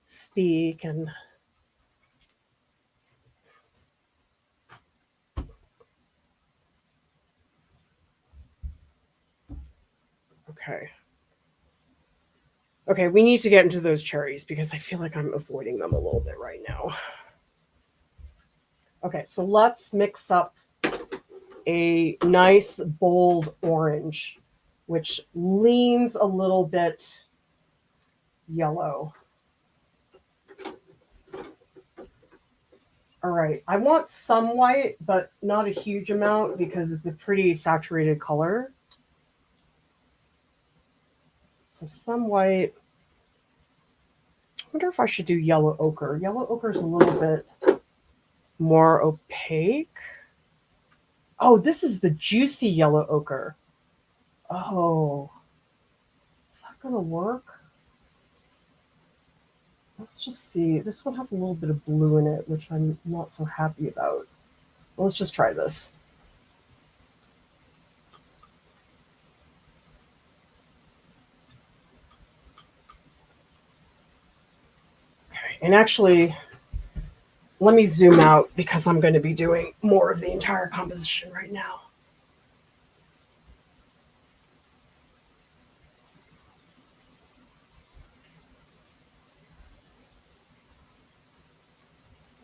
speak and okay. Okay, we need to get into those cherries because I feel like I'm avoiding them a little bit right now. Okay, so let's mix up a nice bold orange, which leans a little bit yellow. All right, I want some white, but not a huge amount because it's a pretty saturated color. So some white. I wonder if I should do yellow ochre. Yellow ochre is a little bit more opaque. Oh, this is the juicy yellow ochre. Oh, is that going to work? Let's just see. This one has a little bit of blue in it, which I'm not so happy about. Well, let's just try this. Okay, and actually, let me zoom out because I'm going to be doing more of the entire composition right now.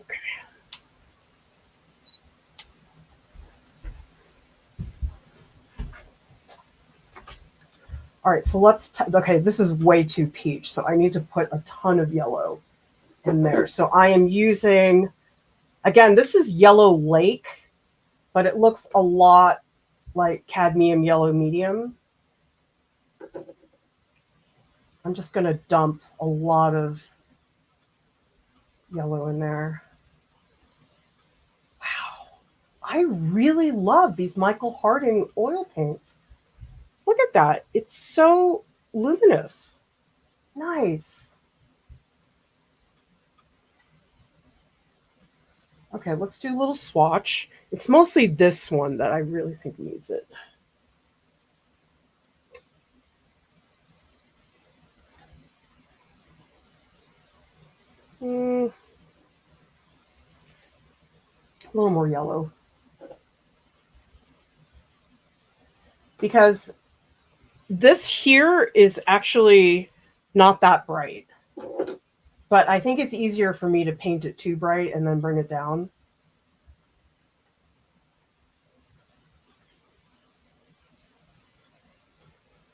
Okay. All right, so okay, this is way too peach, so I need to put a ton of yellow in there. So I am using, again, this is Yellow Lake, but it looks a lot like cadmium yellow medium. I'm just going to dump a lot of yellow in there. Wow. I really love these Michael Harding oil paints. Look at that. It's so luminous. Nice. Okay, let's do a little swatch. It's mostly this one that I really think needs it. A little more yellow. Because this here is actually not that bright. But I think it's easier for me to paint it too bright and then bring it down.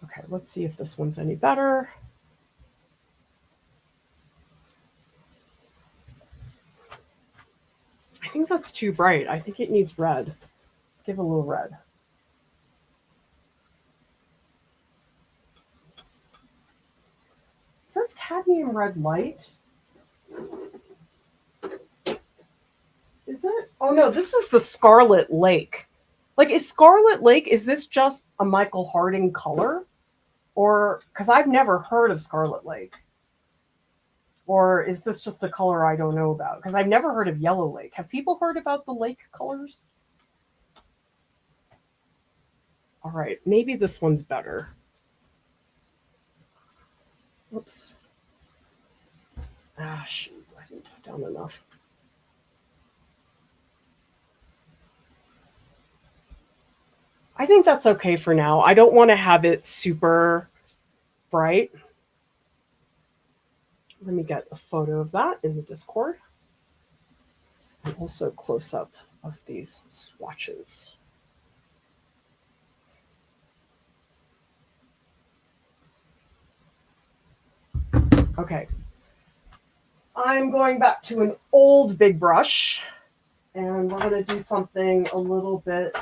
Okay, let's see if this one's any better. I think that's too bright. I think it needs red. Let's give it a little red. Is this cadmium red light? Is it? Oh no, this is the Scarlet Lake. Like, is Scarlet Lake, is this just a Michael Harding color? Or, because I've never heard of Scarlet Lake. Or is this just a color I don't know about? Because I've never heard of Yellow Lake. Have people heard about the lake colors? All right, maybe this one's better. Whoops. Ah, shoot, I didn't put down enough. I think that's okay for now. I don't want to have it super bright. Let me get a photo of that in the Discord. And also close up of these swatches. Okay. I'm going back to an old big brush, and we're going to do something a little bit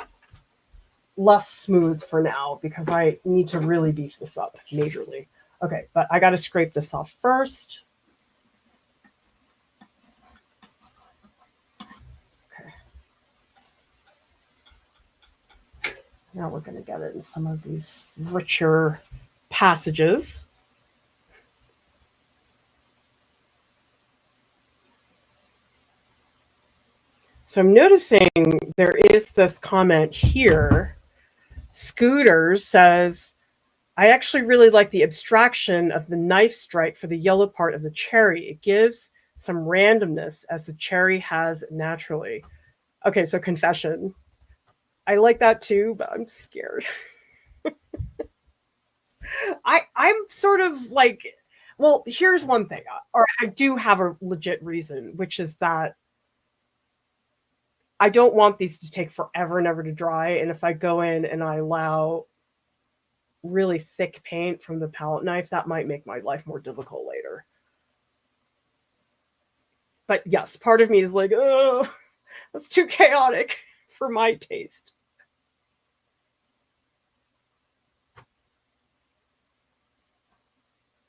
less smooth for now because I need to really beef this up majorly. Okay, but I got to scrape this off first. Okay. Now we're going to get it in some of these richer passages. So I'm noticing there is this comment here. Scooters says, I actually really like the abstraction of the knife strike for the yellow part of the cherry. It gives some randomness as the cherry has naturally. Okay, so confession. I like that too, but I'm scared. I'm sort of like, well, here's one thing. Or I do have a legit reason, which is that I don't want these to take forever and ever to dry. And if I go in and I allow really thick paint from the palette knife, that might make my life more difficult later. But yes, part of me is like, oh, that's too chaotic for my taste.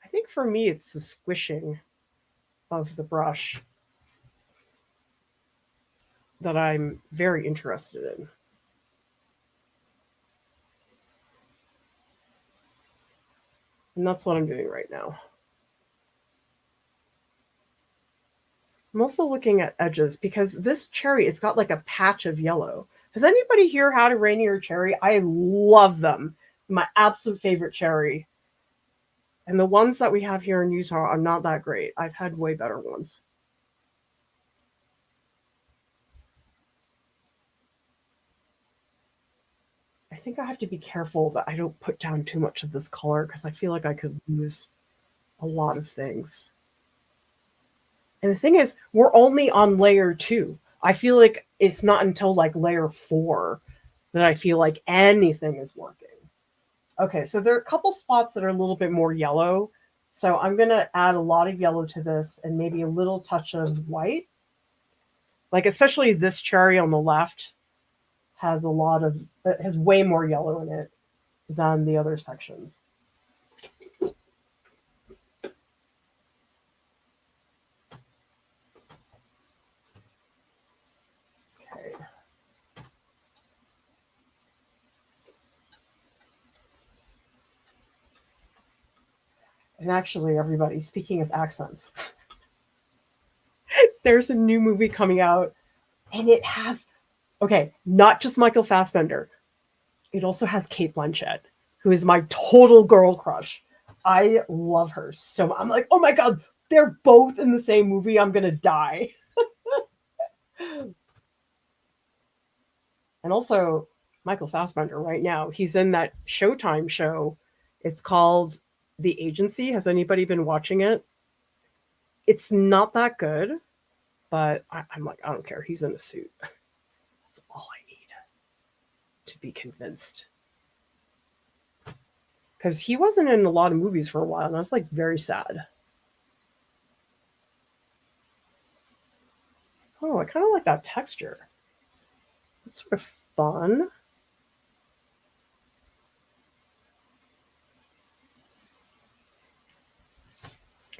I think for me, it's the squishing of the brush that I'm very interested in. And that's what I'm doing right now. I'm also looking at edges because this cherry, it's got like a patch of yellow. Has anybody here had a Rainier cherry? I love them. My absolute favorite cherry. And the ones that we have here in Utah are not that great. I've had way better ones. I think I have to be careful that I don't put down too much of this color because I feel like I could lose a lot of things. And the thing is, we're only on layer 2. I feel like it's not until like layer 4 that I feel like anything is working. Okay, so there are a couple spots that are a little bit more yellow. So I'm going to add a lot of yellow to this and maybe a little touch of white. Like especially this cherry on the left has has way more yellow in it than the other sections. Okay. And actually, everybody, speaking of accents, there's a new movie coming out, and it has, okay, not just Michael Fassbender, it also has Cate Blanchett, who is my total girl crush. I love her so much. I'm like, oh my God, they're both in the same movie. I'm going to die. And also, Michael Fassbender right now, he's in that Showtime show. It's called The Agency. Has anybody been watching it? It's not that good, but I'm like, I don't care. He's in a suit. That's all I need to be convinced. Because he wasn't in a lot of movies for a while, and I was like very sad. Oh, I kind of like that texture. It's sort of fun.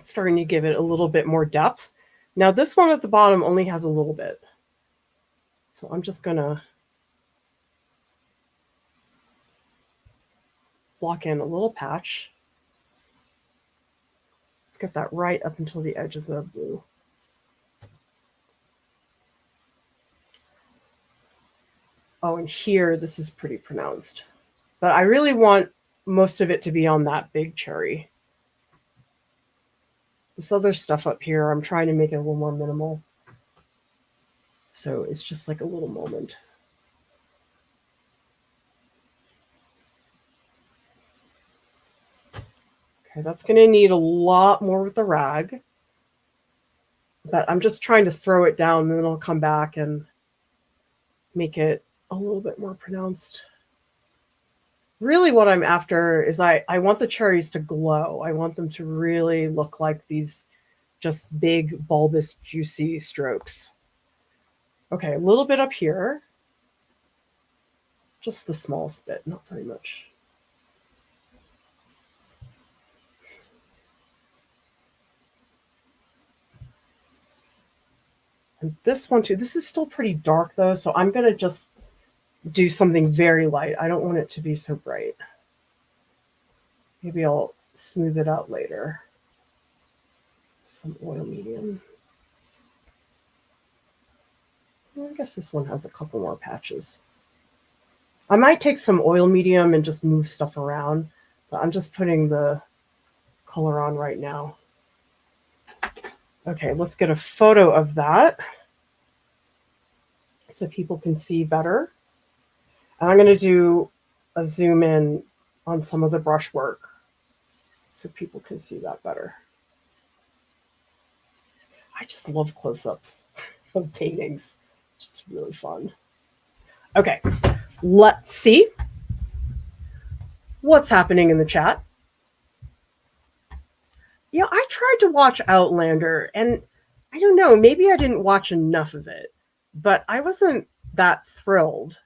Starting to give it a little bit more depth. Now this one at the bottom only has a little bit. So I'm just gonna block in a little patch. Let's get that right up until the edge of the blue. Oh, and here, this is pretty pronounced. But I really want most of it to be on that big cherry. This other stuff up here, I'm trying to make it a little more minimal. So it's just like a little moment. Okay, that's going to need a lot more with the rag. But I'm just trying to throw it down, and then I'll come back and make it a little bit more pronounced. Really what I'm after is I want the cherries to glow. I want them to really look like these just big, bulbous, juicy strokes. Okay, a little bit up here. Just the smallest bit, not very much. And this one too, this is still pretty dark though, so I'm gonna just do something very light. I don't want it to be so bright. Maybe I'll smooth it out later. Some oil medium. Well, I guess this one has a couple more patches. I might take some oil medium and just move stuff around, but I'm just putting the color on right now. Okay, let's get a photo of that so people can see better. And I'm going to do a zoom in on some of the brushwork so people can see that better. I just love close-ups of paintings. It's just really fun. Okay, let's see what's happening in the chat. Yeah, I tried to watch Outlander, and I don't know, maybe I didn't watch enough of it, but I wasn't that thrilled.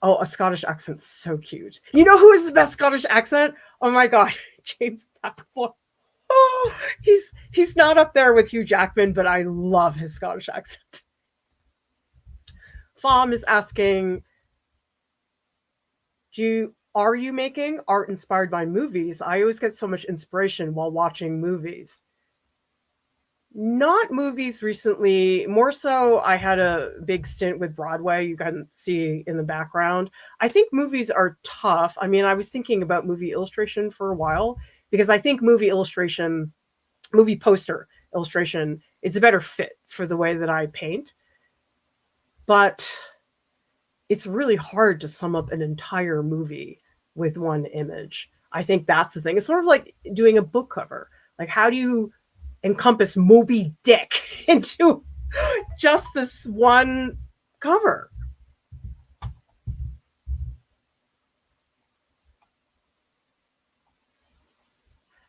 Oh, a Scottish accent's so cute. You know who is the best Scottish accent? Oh my God, James McAvoy. Oh, he's not up there with Hugh Jackman, but I love his Scottish accent. Fom is asking, are you making art inspired by movies? I always get so much inspiration while watching movies. Not movies recently, more so I had a big stint with Broadway, you can see in the background. I think movies are tough. I mean, I was thinking about movie illustration for a while because I think movie poster illustration is a better fit for the way that I paint. But it's really hard to sum up an entire movie with one image. I think that's the thing. It's sort of like doing a book cover. Like, how do you encompass Moby Dick into just this one cover?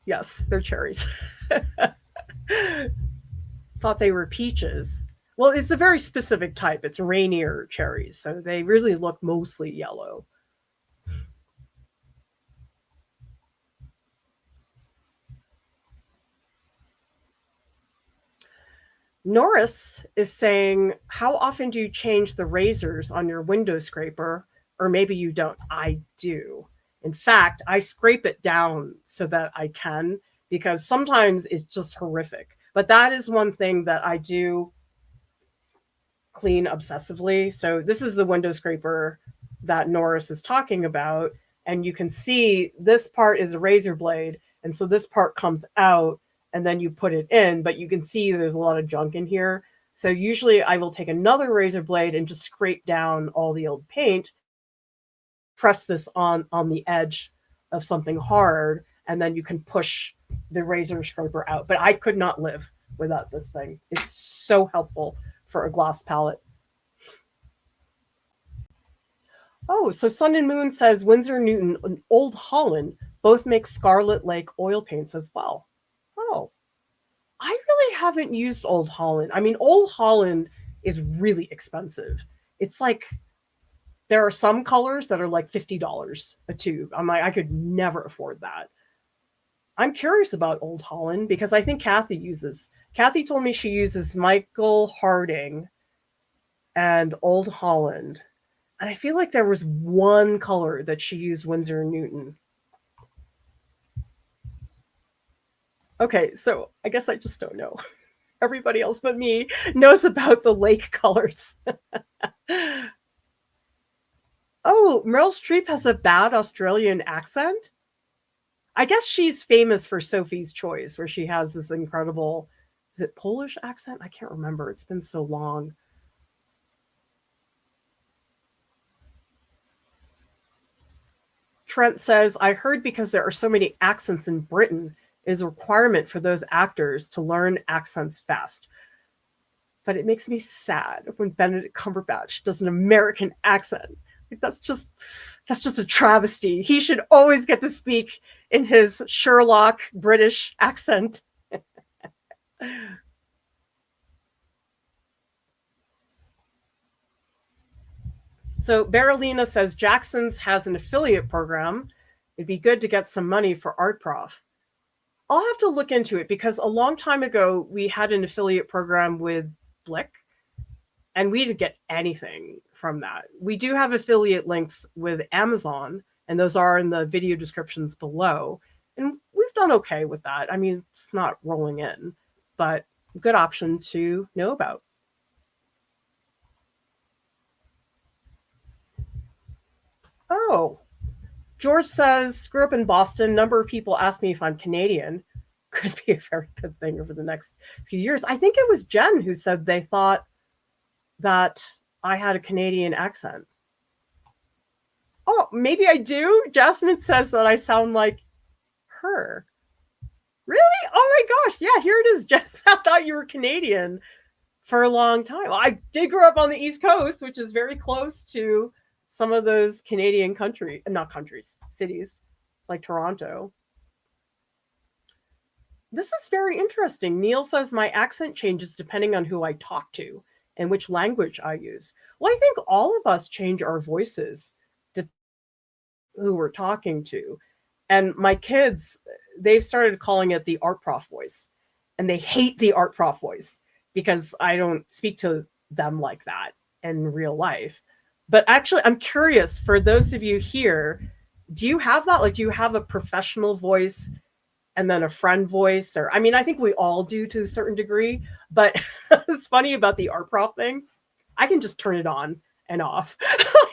Yes, they're cherries. Thought they were peaches. Well, it's a very specific type. It's Rainier cherries, so they really look mostly yellow. Norris is saying, how often do you change the razors on your window scraper? Or maybe you don't. I do. In fact, I scrape it down so that I can, because sometimes it's just horrific. But that is one thing that I do clean obsessively. So this is the window scraper that Norris is talking about. And you can see this part is a razor blade. And so this part comes out and then you put it in, but you can see there's a lot of junk in here. So usually I will take another razor blade and just scrape down all the old paint, press this on the edge of something hard, and then you can push the razor scraper out. But I could not live without this thing. It's so helpful for a gloss palette. Oh, so Sun and Moon says Winsor Newton and Old Holland both make Scarlet Lake oil paints as well. Oh, I really haven't used Old Holland. I mean, Old Holland is really expensive. It's like, there are some colors that are like $50 a tube. I'm like, I could never afford that. I'm curious about Old Holland because I think Kathy told me she uses Michael Harding and Old Holland. And I feel like there was one color that she used Winsor & Newton. Okay, so I guess I just don't know. Everybody else but me knows about the lake colors. Oh, Meryl Streep has a bad Australian accent? I guess she's famous for Sophie's Choice, where she has this incredible, is it Polish accent? I can't remember. It's been so long. Trent says, I heard because there are so many accents in Britain, it is a requirement for those actors to learn accents fast. But it makes me sad when Benedict Cumberbatch does an American accent. That's just a travesty. He should always get to speak in his Sherlock British accent. So Berolina says Jackson's has an affiliate program. It'd be good to get some money for Art Prof. I'll have to look into it because a long time ago we had an affiliate program with Blick, and we didn't get anything from that. We do have affiliate links with Amazon, and those are in the video descriptions below. And we've done okay with that. I mean, it's not rolling in, but good option to know about. Oh, George says, grew up in Boston. Number of people ask me if I'm Canadian. Could be a very good thing over the next few years. I think it was Jen who said they thought that I had a Canadian accent. Oh, maybe I do. Jasmine says that I sound like her. Really? Oh my gosh. Yeah, here it is. Jess, I thought you were Canadian for a long time. Well, I did grow up on the East Coast, which is very close to some of those Canadian cities like Toronto. This is very interesting. Neil says my accent changes depending on who I talk to and which language I use. Well, I think all of us change our voices to who we're talking to. And my kids, they've started calling it the Art Prof voice. And they hate the Art Prof voice because I don't speak to them like that in real life. But actually, I'm curious, for those of you here, do you have that? Like, do you have a professional voice and then a friend voice? Or, I mean, I think we all do to a certain degree, but it's funny about the Art Prof thing. I can just turn it on and off.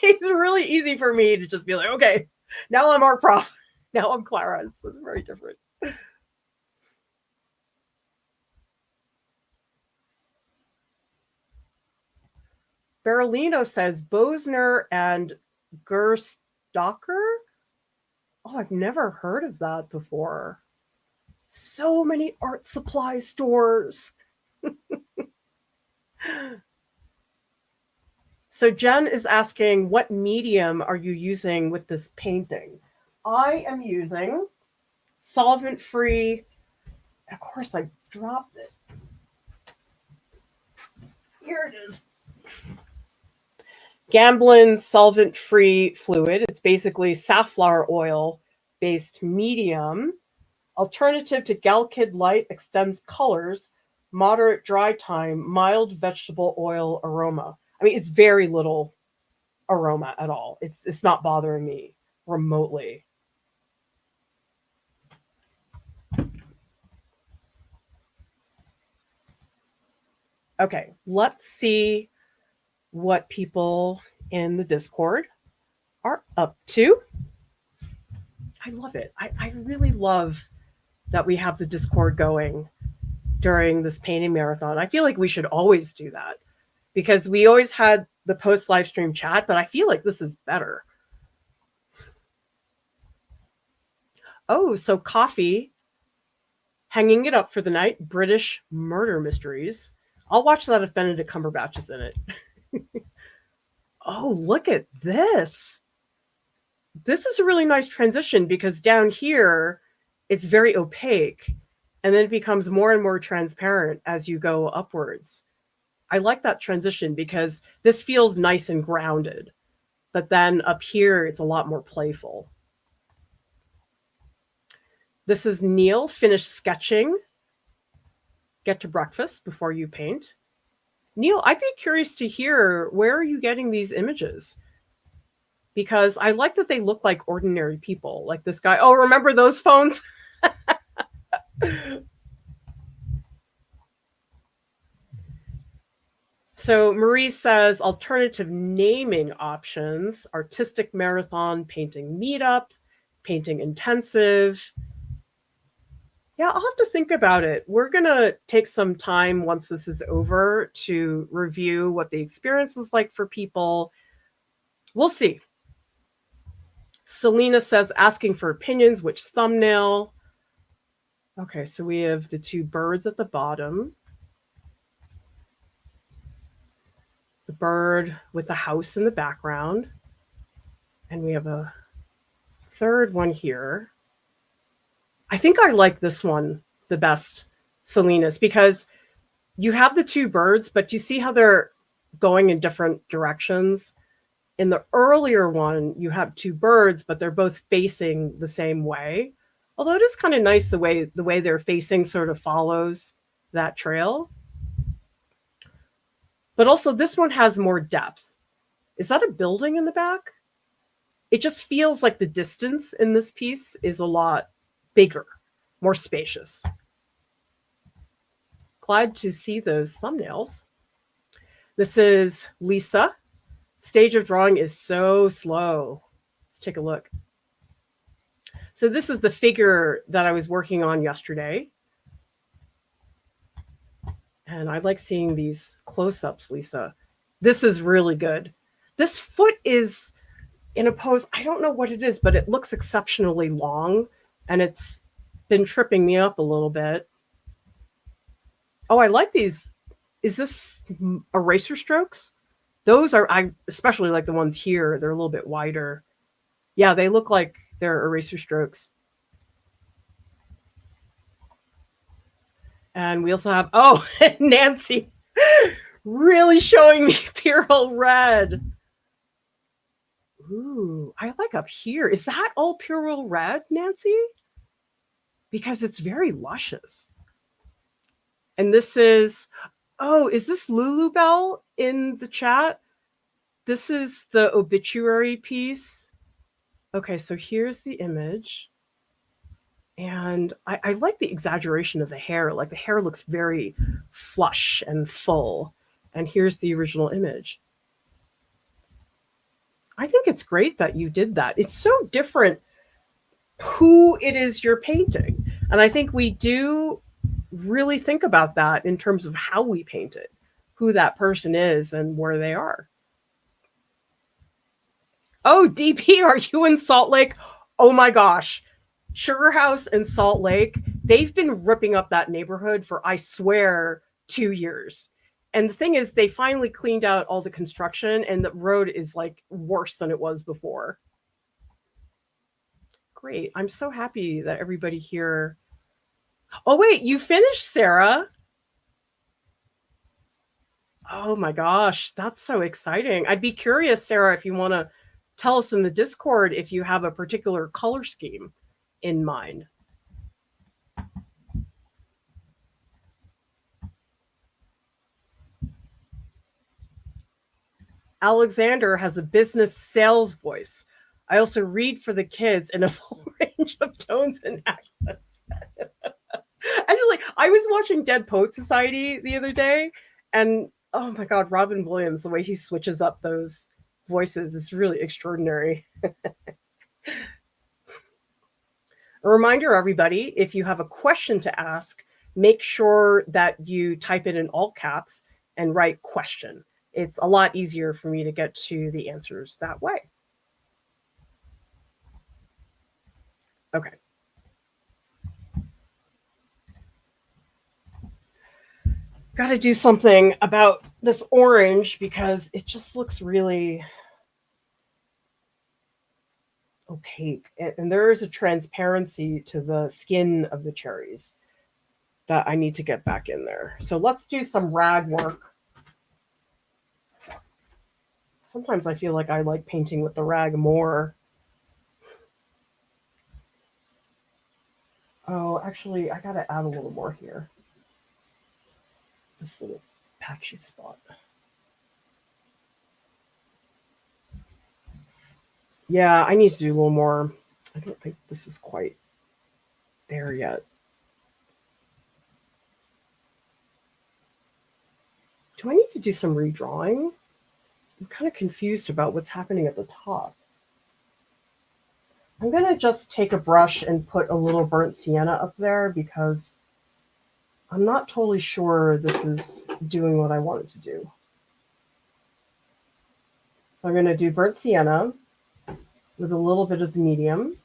It's really easy for me to just be like, okay, now I'm Art Prof. Now I'm Clara. It's very different. Berolino says Bosner and Gerstocker. Oh, I've never heard of that before. So many art supply stores. So Jen is asking, what medium are you using with this painting? I am using solvent-free. Of course, I dropped it. Here it is. Gamblin solvent-free fluid. It's basically safflower oil-based medium. Alternative to Galkid Light, extends colors, moderate dry time, mild vegetable oil aroma. I mean, it's very little aroma at all. It's not bothering me remotely. Okay, let's see what people in the Discord are up to. I love it. I really love that we have the Discord going during this painting marathon. I feel like we should always do that because we always had the post live stream chat, but I feel like this is better. Oh, so coffee, hanging it up for the night, British murder mysteries. I'll watch that if Benedict Cumberbatch is in it. Oh, look at this. This is a really nice transition because down here, it's very opaque and then it becomes more and more transparent as you go upwards. I like that transition because this feels nice and grounded, but then up here, it's a lot more playful. This is Neil, finish sketching. Get to breakfast before you paint. Neil, I'd be curious to hear, where are you getting these images? Because I like that they look like ordinary people, like this guy. Oh, remember those phones? So Marie says alternative naming options, artistic marathon, painting meetup, painting intensive. Yeah, I'll have to think about it. We're going to take some time once this is over to review what the experience is like for people. We'll see. Selena says asking for opinions, which thumbnail? Okay, so we have the two birds at the bottom. The bird with the house in the background. And we have a third one here. I think I like this one the best, Selena's, because you have the two birds, but you see how they're going in different directions? In the earlier one, you have two birds, but they're both facing the same way. Although it is kind of nice the way they're facing sort of follows that trail. But also this one has more depth. Is that a building in the back? It just feels like the distance in this piece is a lot bigger, more spacious. Glad to see those thumbnails. This is Lisa. Stage of drawing is so slow. Let's take a look. So this is the figure that I was working on yesterday. And I like seeing these close-ups, Lisa. This is really good. This foot is in a pose, I don't know what it is, but it looks exceptionally long, and it's been tripping me up a little bit. Oh, I like these. Is this eraser strokes? Those are, I especially like the ones here. They're a little bit wider. Yeah, they look like they're eraser strokes. And we also have, oh, Nancy, really showing me Pyrrole Red. Ooh, I like up here. Is that all Pyrrole Red, Nancy? Because it's very luscious. And this is, oh, is this Lulu Bell in the chat? This is the obituary piece. Okay, so here's the image. And I like the exaggeration of the hair. Like the hair looks very flush and full. And here's the original image. I think it's great that you did that. It's so different who it is you're painting. And I think we do really think about that in terms of how we paint it, who that person is and where they are. Oh, DP, are you in Salt Lake? Oh my gosh. Sugar House and Salt Lake, they've been ripping up that neighborhood for, I swear, 2 years. And the thing is, they finally cleaned out all the construction and the road is like worse than it was before. Great. I'm so happy that everybody here. Oh, wait, you finished, Sarah? Oh my gosh, that's so exciting. I'd be curious, Sarah, if you want to tell us in the Discord if you have a particular color scheme in mind. Alexander has a business sales voice. I also read for the kids in a full range of tones and accents. Actually, I was watching Dead Poet Society the other day, And oh my God, Robin Williams, the way he switches up those voices is really extraordinary. A reminder, everybody, if you have a question to ask, make sure that you type it in all caps and write question. It's a lot easier for me to get to the answers that way. Okay. Got to do something about this orange because it just looks really opaque. And there is a transparency to the skin of the cherries that I need to get back in there. So let's do some rag work. Sometimes I feel like I like painting with the rag more. Oh, actually, I got to add a little more here. This little patchy spot. Yeah, I need to do a little more. I don't think this is quite there yet. Do I need to do some redrawing? I'm kind of confused about what's happening at the top. I'm going to just take a brush and put a little burnt sienna up there because I'm not totally sure this is doing what I want it to do. So I'm going to do burnt sienna with a little bit of the medium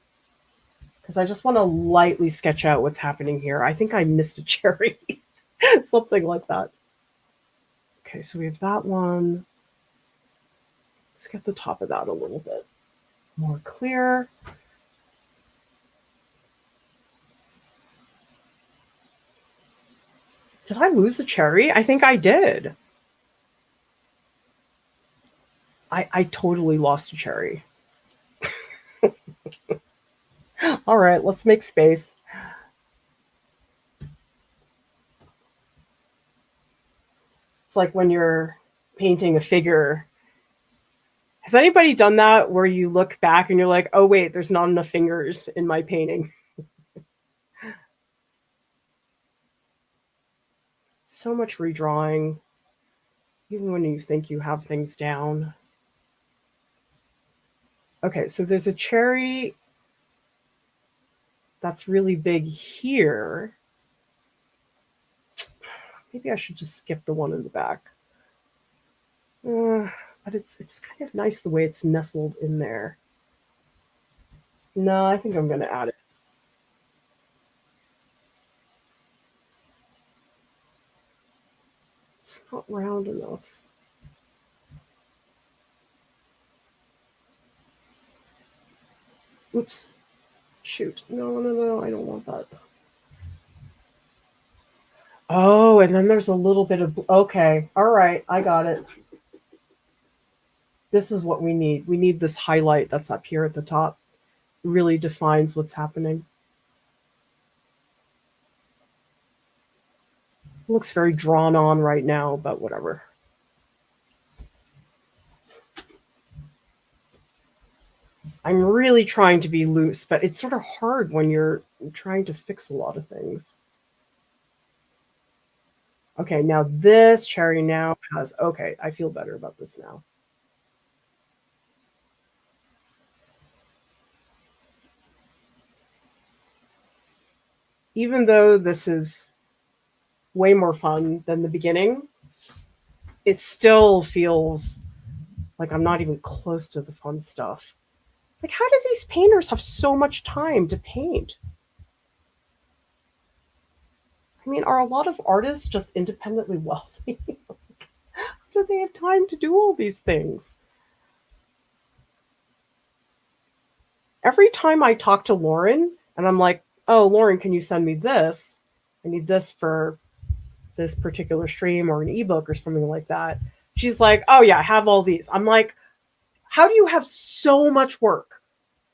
because I just want to lightly sketch out what's happening here. I think I missed a cherry, something like that. Okay, so we have that one. Let's get the top of that a little bit more clear. Did I lose a cherry? I think I did. I totally lost a cherry. All right, let's make space. It's like when you're painting a figure. Has anybody done that where you look back and you're like, oh, wait, there's not enough fingers in my painting? So much redrawing, even when you think you have things down. Okay, so there's a cherry that's really big here. Maybe I should just skip the one in the back. But it's kind of nice the way it's nestled in there. No, I think I'm going to add it. It's not round enough. Oops. Shoot. No, I don't want that. Oh, and then there's a little bit of, okay. All right, I got it. This is what we need. We need this highlight that's up here at the top. It really defines what's happening. It looks very drawn on right now, but whatever. I'm really trying to be loose, but it's sort of hard when you're trying to fix a lot of things. Okay, now this cherry now has, okay, I feel better about this now. Even though this is way more fun than the beginning, it still feels like I'm not even close to the fun stuff. Like, how do these painters have so much time to paint? I mean, are a lot of artists just independently wealthy? Do they have time to do all these things? Every time I talk to Lauren and I'm like, oh, Lauren, can you send me this? I need this for this particular stream or an ebook or something like that. She's like, oh, yeah, I have all these. I'm like, how do you have so much work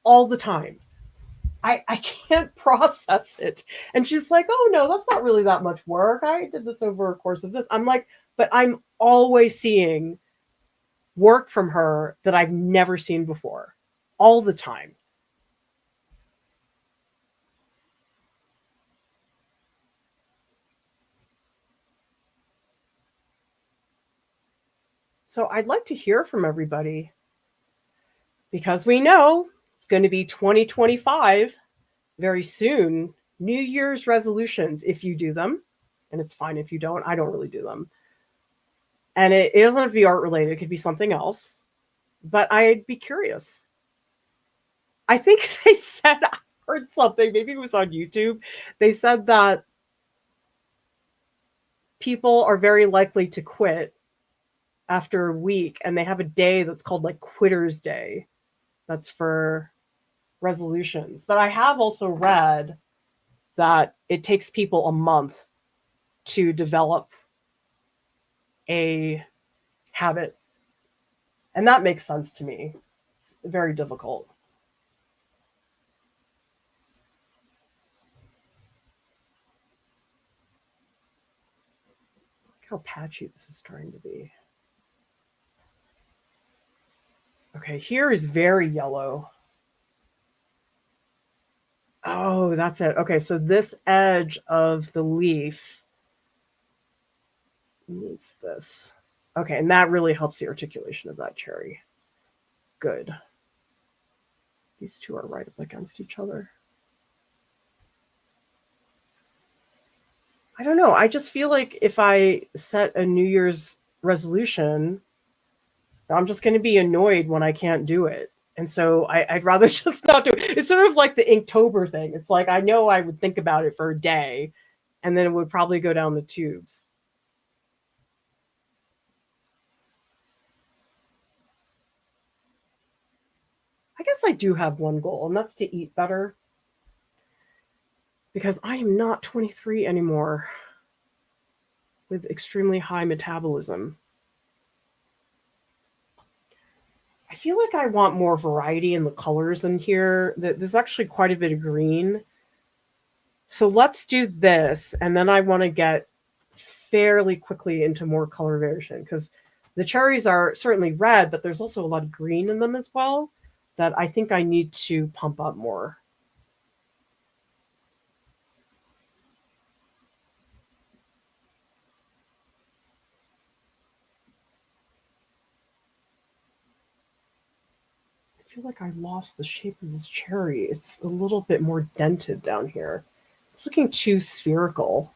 all the time? I can't process it. And she's like, oh, no, that's not really that much work. I did this over a course of this. I'm like, but I'm always seeing work from her that I've never seen before, all the time. So I'd like to hear from everybody because we know it's going to be 2025 very soon. New Year's resolutions, if you do them, and it's fine if you don't. I don't really do them. And it doesn't have to be art related, it could be something else. But I'd be curious. I think they said, I heard something, maybe it was on YouTube. They said that people are very likely to quit after a week, and they have a day that's called like Quitter's Day. That's for resolutions. But I have also read that it takes people a month to develop a habit. And that makes sense to me. It's very difficult. Look how patchy this is starting to be. Okay, here is very yellow. Oh, that's it. Okay, so this edge of the leaf needs this. Okay, and that really helps the articulation of that cherry. Good. These two are right up against each other. I don't know. I just feel like if I set a New Year's resolution, I'm just going to be annoyed when I can't do it. And so I'd rather just not do it. It's sort of like the Inktober thing. It's like I know I would think about it for a day, and then it would probably go down the tubes. I guess I do have one goal, and that's to eat better. Because I am not 23 anymore with extremely high metabolism. I feel like I want more variety in the colors in here. There's actually quite a bit of green. So let's do this, and then I want to get fairly quickly into more color variation because the cherries are certainly red, but there's also a lot of green in them as well that I think I need to pump up more. I feel like I lost the shape of this cherry. It's a little bit more dented down here. It's looking too spherical.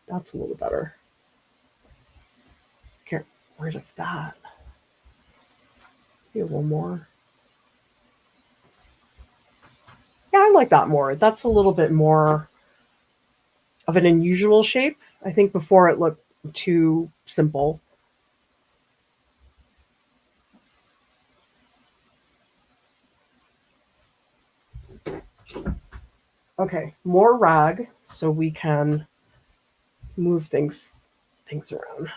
That's a little better. Get rid of that. Maybe a little more. Yeah, I like that more. That's a little bit more of an unusual shape. I think before it looked too simple. Okay, more rag so we can move things around.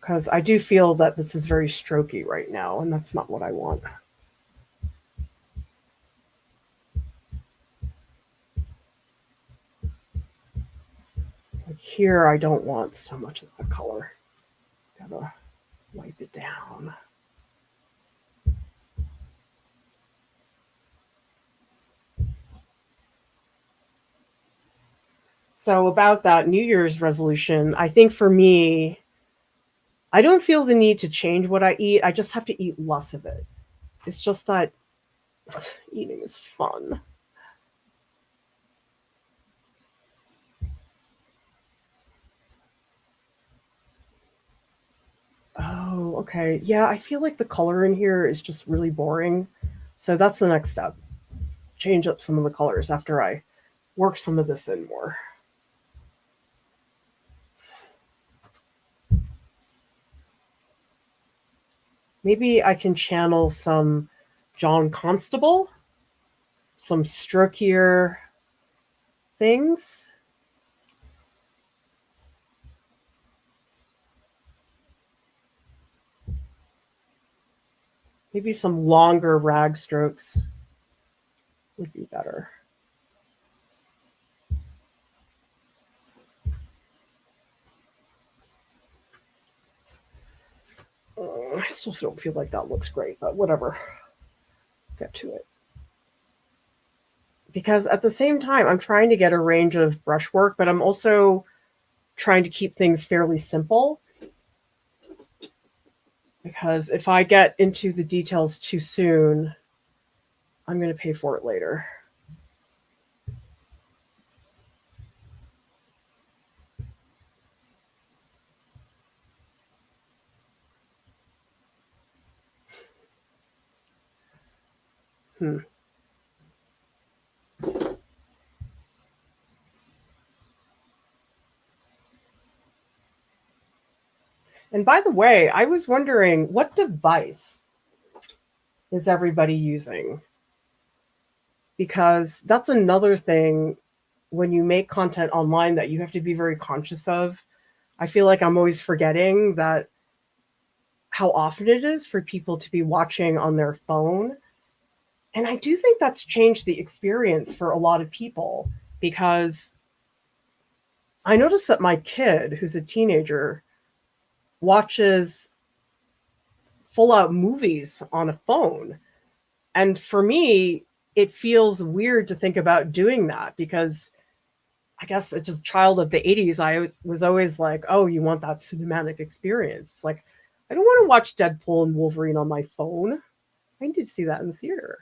Because I do feel that this is very strokey right now, and that's not what I want. Like here, I don't want so much of the color. Gotta wipe it down. So about that New Year's resolution, I think for me, I don't feel the need to change what I eat. I just have to eat less of it. It's just that eating is fun. Oh, okay. Yeah, I feel like the color in here is just really boring. So that's the next step. Change up some of the colors after I work some of this in more. Maybe I can channel some John Constable, some strokier things. Maybe some longer rag strokes would be better. I still don't feel like that looks great, but whatever. Get to it. because at the same time, I'm trying to get a range of brushwork, but I'm also trying to keep things fairly simple. Because if I get into the details too soon, I'm going to pay for it later. And by the way, I was wondering, what device is everybody using? Because that's another thing when you make content online that you have to be very conscious of. I feel like I'm always forgetting that how often it is for people to be watching on their phone. And I do think that's changed the experience for a lot of people, because I noticed that my kid, who's a teenager, watches full out movies on a phone. And for me, it feels weird to think about doing that, because I guess it's just a child of the 80s. I was always like, oh, you want that cinematic experience. It's like, I don't want to watch Deadpool and Wolverine on my phone. I need to see that in the theater.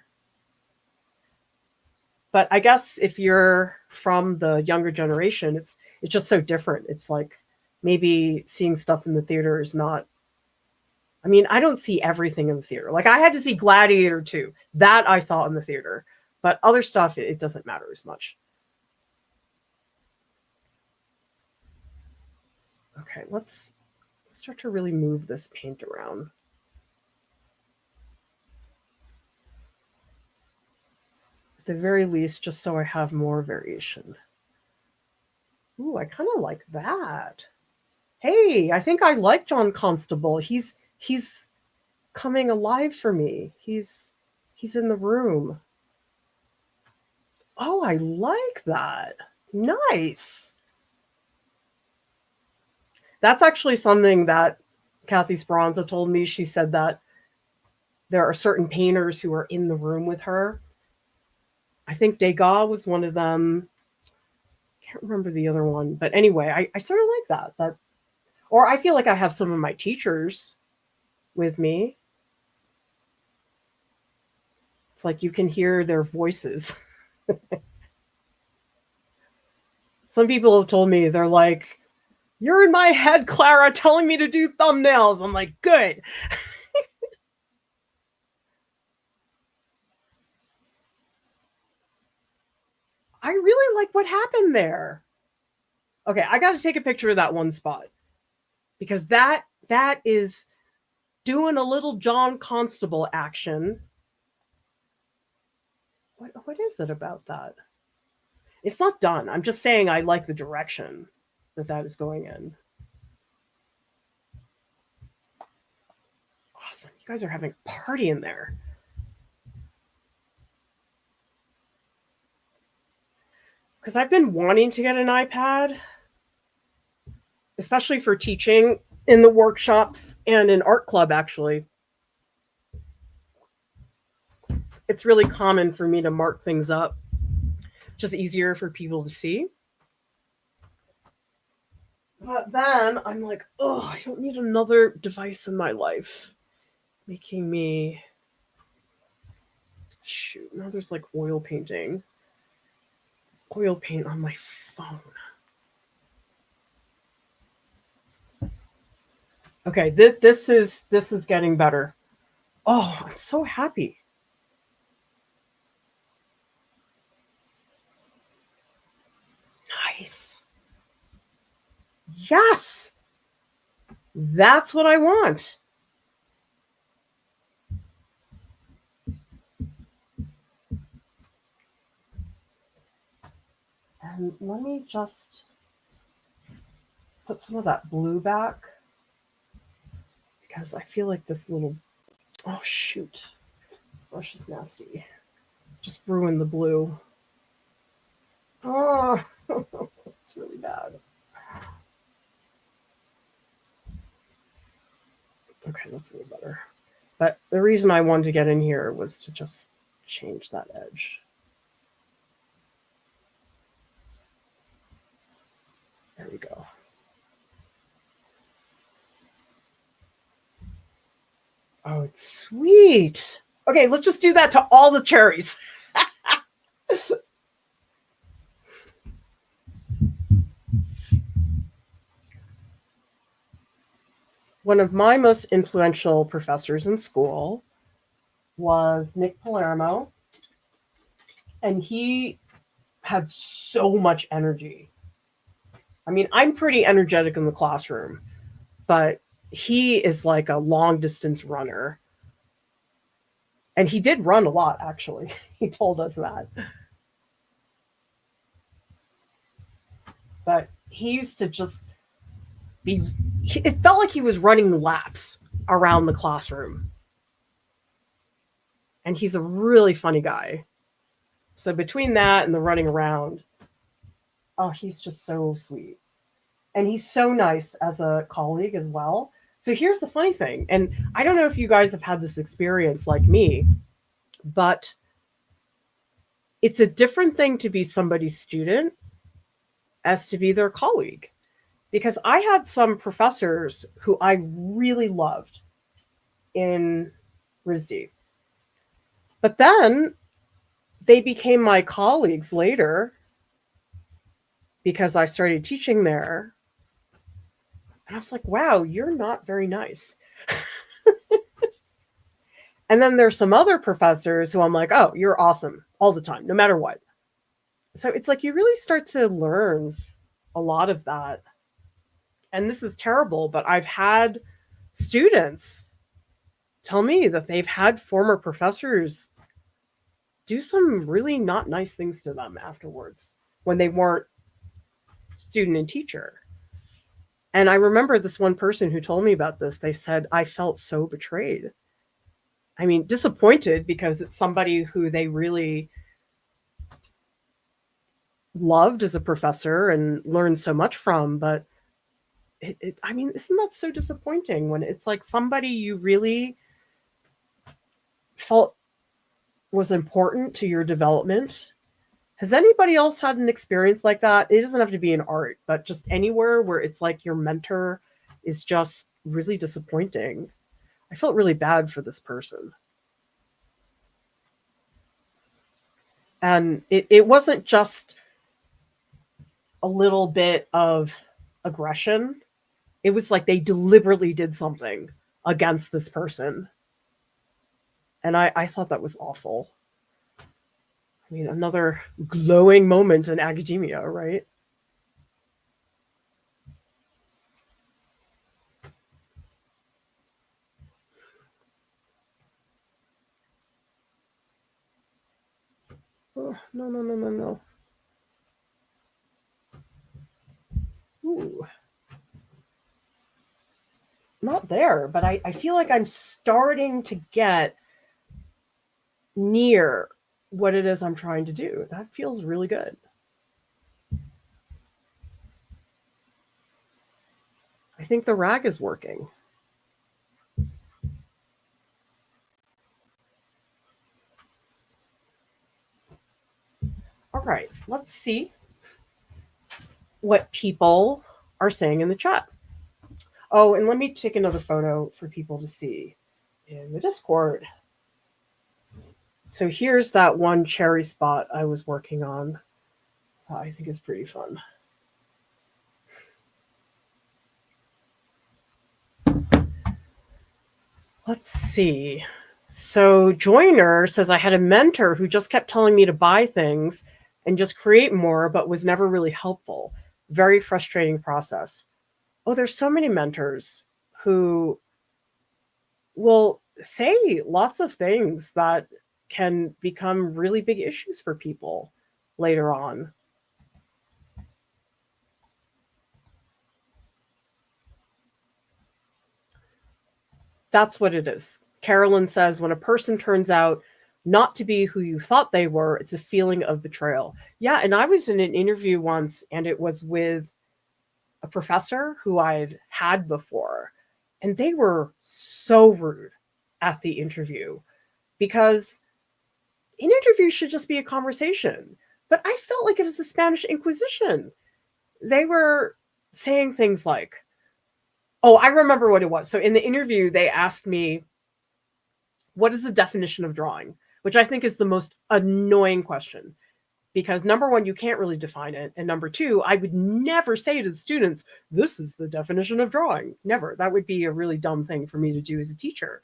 But I guess if you're from the younger generation, it's just so different. It's like maybe seeing stuff in the theater is not. I mean, I don't see everything in the theater. Like, I had to see Gladiator 2. That I saw in the theater. But other stuff, it doesn't matter as much. Okay, let's start to really move this paint around. At the very least, just so I have more variation. Ooh, I kind of like that. Hey, I think I like John Constable. He's coming alive for me. He's in the room. Oh, I like that. Nice. That's actually something that Kathy Speranza told me. She said that there are certain painters who are in the room with her. I think Degas was one of them. I can't remember the other one. But anyway, I sort of like that. Or I feel like I have some of my teachers with me. It's like you can hear their voices. Some people have told me, they're like, you're in my head, Clara, telling me to do thumbnails. I'm like, good. I really like what happened there. Okay, I got to take a picture of that one spot, because that is doing a little John Constable action. What is it about that? It's not done. I'm just saying I like the direction that is going in. Awesome. You guys are having a party in there. Because I've been wanting to get an iPad, especially for teaching in the workshops and in art club, actually. It's really common for me to mark things up, just easier for people to see. But then I'm like, oh, I don't need another device in my life making me. Shoot, now there's like oil painting. Oil paint on my phone. Okay, this is getting better. Oh, I'm so happy. Nice. Yes. That's what I want. And let me just put some of that blue back, because I feel like this little, oh shoot, brush is nasty. Just ruined the blue. Oh, it's really bad. Okay, that's a little better. But the reason I wanted to get in here was to just change that edge. Oh, it's sweet. Okay, let's just do that to all the cherries. One of my most influential professors in school was Nick Palermo, and he had so much energy. I mean, I'm pretty energetic in the classroom, but he is like a long distance runner. And he did run a lot, actually. He told us that. But he used to just it felt like he was running laps around the classroom. And he's a really funny guy. So between that and the running around, oh, he's just so sweet. And he's so nice as a colleague as well. So here's the funny thing. And I don't know if you guys have had this experience like me, but it's a different thing to be somebody's student as to be their colleague. Because I had some professors who I really loved in RISD. But then they became my colleagues later because I started teaching there. And I was like, wow, you're not very nice. And then there's some other professors who I'm like, oh, you're awesome all the time, no matter what. So it's like you really start to learn a lot of that. And this is terrible, but I've had students tell me that they've had former professors do some really not nice things to them afterwards when they weren't student and teacher. And I remember this one person who told me about this. They said, I felt so betrayed. I mean, disappointed because it's somebody who they really loved as a professor and learned so much from. But I mean, isn't that so disappointing when it's like somebody you really felt was important to your development? Has anybody else had an experience like that? It doesn't have to be in art, but just anywhere where it's like your mentor is just really disappointing. I felt really bad for this person. And it wasn't just a little bit of aggression. It was like they deliberately did something against this person. And I thought that was awful. I mean, another glowing moment in academia, right? Oh, no, no, no, no, no. Ooh. Not there, but I feel like I'm starting to get near what it is I'm trying to do. That feels really good. I think the rag is working. All right, let's see what people are saying in the chat. Oh, and let me take another photo for people to see in the Discord. So here's that one cherry spot I was working on. I think it's pretty fun. Let's see. So Joiner says, I had a mentor who just kept telling me to buy things and just create more, but was never really helpful. Very frustrating process. Oh, there's so many mentors who will say lots of things that can become really big issues for people later on. That's what it is. Carolyn says, when a person turns out not to be who you thought they were, it's a feeling of betrayal. Yeah, and I was in an interview once, and it was with a professor who I'd had before, and they were so rude at the interview because an interview should just be a conversation. But I felt like it was the Spanish Inquisition. They were saying things like, oh, I remember what it was. So in the interview, they asked me what is the definition of drawing? Which I think is the most annoying question. Because number one, you can't really define it. And number two, I would never say to the students, this is the definition of drawing. Never. That would be a really dumb thing for me to do as a teacher.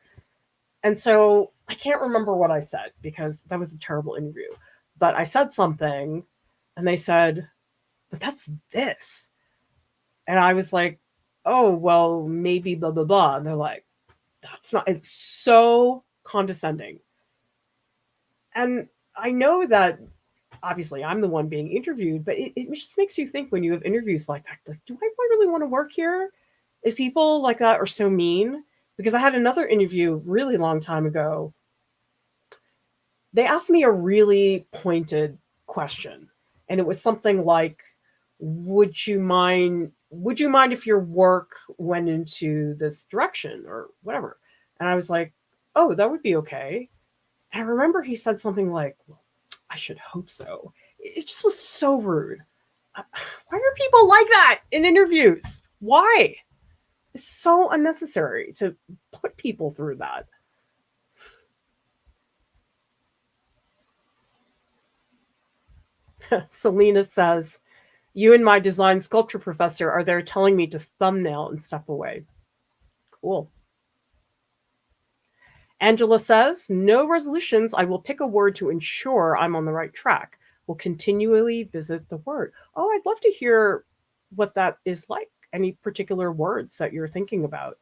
And so I can't remember what I said because that was a terrible interview. But I said something and they said, but that's this. And I was like, oh, well, maybe blah, blah, blah. And they're like, that's not, it's so condescending. And I know that obviously I'm the one being interviewed, but it just makes you think when you have interviews like that, like, do I really want to work here? If people like that are so mean, because I had another interview really long time ago. They asked me a really pointed question. And it was something like, would you mind if your work went into this direction or whatever? And I was like, oh, that would be okay. And I remember he said something like, well, I should hope so. It just was so rude. Why are people like that in interviews? Why? It's so unnecessary to put people through that. Selena says, you and my design sculpture professor are there telling me to thumbnail and step away. Cool. Angela says, no resolutions. I will pick a word to ensure I'm on the right track. Will continually visit the word. Oh, I'd love to hear what that is like. Any particular words that you're thinking about?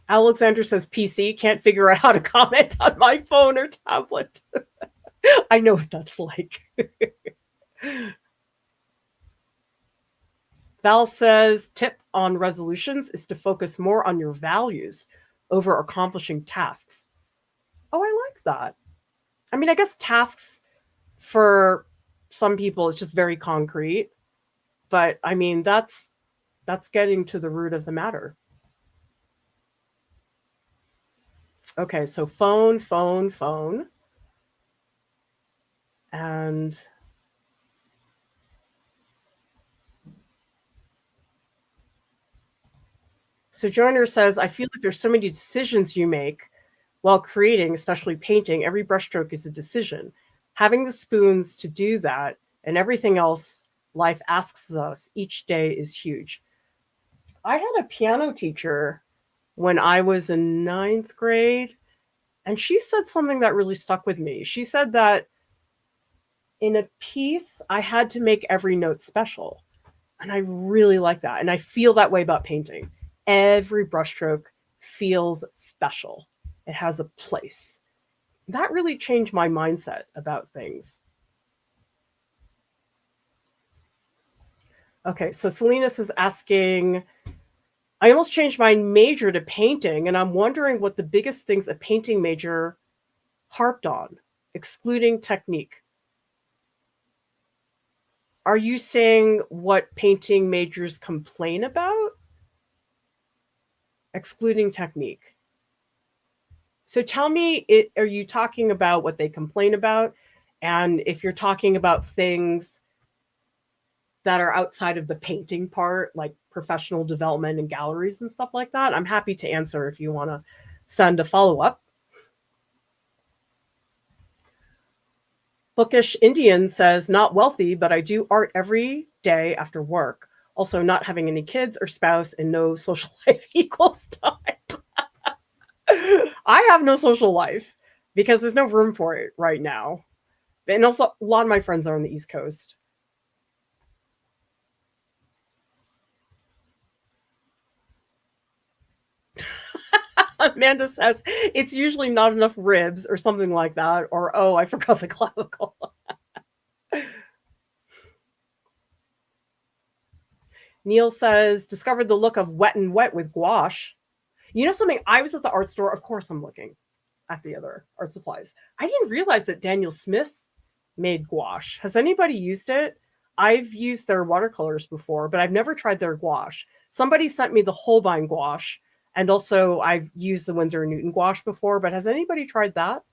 Alexander says, PC, can't figure out how to comment on my phone or tablet. I know what that's like. Val says, tip on resolutions is to focus more on your values over accomplishing tasks. Oh, I like that. I mean, I guess tasks for some people it's just very concrete, but I mean that's getting to the root of the matter. Okay, so phone. And Sojourner says, I feel like there's so many decisions you make while creating, especially painting. Every brushstroke is a decision. Having the spoons to do that and everything else life asks us each day is huge. I had a piano teacher when I was in 9th grade, and she said something that really stuck with me. She said that in a piece, I had to make every note special. And I really like that. And I feel that way about painting. Every brushstroke feels special. It has a place. That really changed my mindset about things. Okay, so Salinas is asking, I almost changed my major to painting, and I'm wondering what the biggest things a painting major harped on, excluding technique. Are you saying what painting majors complain about? Excluding technique. So tell me, are you talking about what they complain about? And if you're talking about things that are outside of the painting part, like professional development and galleries and stuff like that, I'm happy to answer if you want to send a follow-up. Bookish Indian says, not wealthy, but I do art every day after work. Also, not having any kids or spouse and no social life equals time. I have no social life because there's no room for it right now. And also, a lot of my friends are on the East Coast. Amanda says, it's usually not enough ribs or something like that. Or, oh, I forgot the clavicle. Neil says, discovered the look of wet and wet with gouache. You know something? I was at the art store. Of course, I'm looking at the other art supplies. I didn't realize that Daniel Smith made gouache. Has anybody used it? I've used their watercolors before, but I've never tried their gouache. Somebody sent me the Holbein gouache, and also I've used the Winsor & Newton gouache before, but has anybody tried that?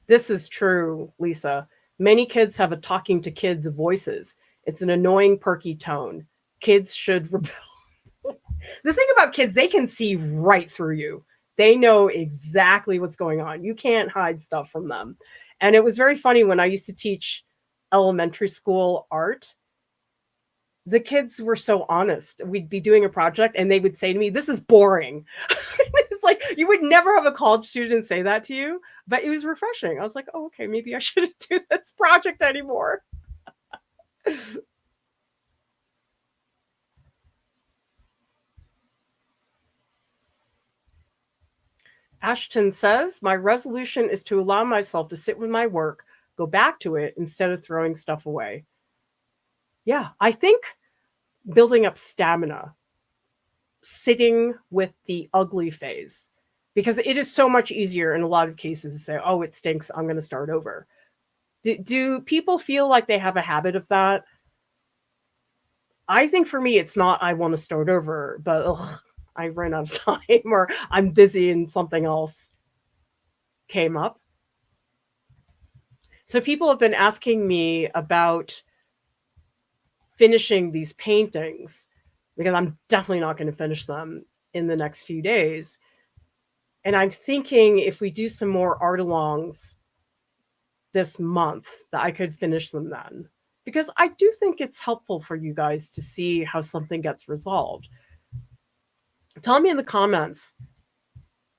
This is true, Lisa. Many kids have a talking to kids voices. It's an annoying, perky tone. Kids should rebel. The thing about kids, they can see right through you. They know exactly what's going on. You can't hide stuff from them. And it was very funny when I used to teach elementary school art. The kids were so honest. We'd be doing a project and they would say to me, "This is boring." It's like you would never have a college student say that to you, but it was refreshing. I was like, "Oh, okay, maybe I shouldn't do this project anymore." Ashton says, "My resolution is to allow myself to sit with my work, go back to it instead of throwing stuff away." Yeah, I think building up stamina, sitting with the ugly phase, because it is so much easier in a lot of cases to say, "Oh, it stinks. I'm going to start over." Do people feel like they have a habit of that? I think for me, it's not, I want to start over, but ugh, I ran out of time or I'm busy and something else came up. So people have been asking me about finishing these paintings because I'm definitely not going to finish them in the next few days. And I'm thinking if we do some more art alongs this month, that I could finish them then. Because I do think it's helpful for you guys to see how something gets resolved. Tell me in the comments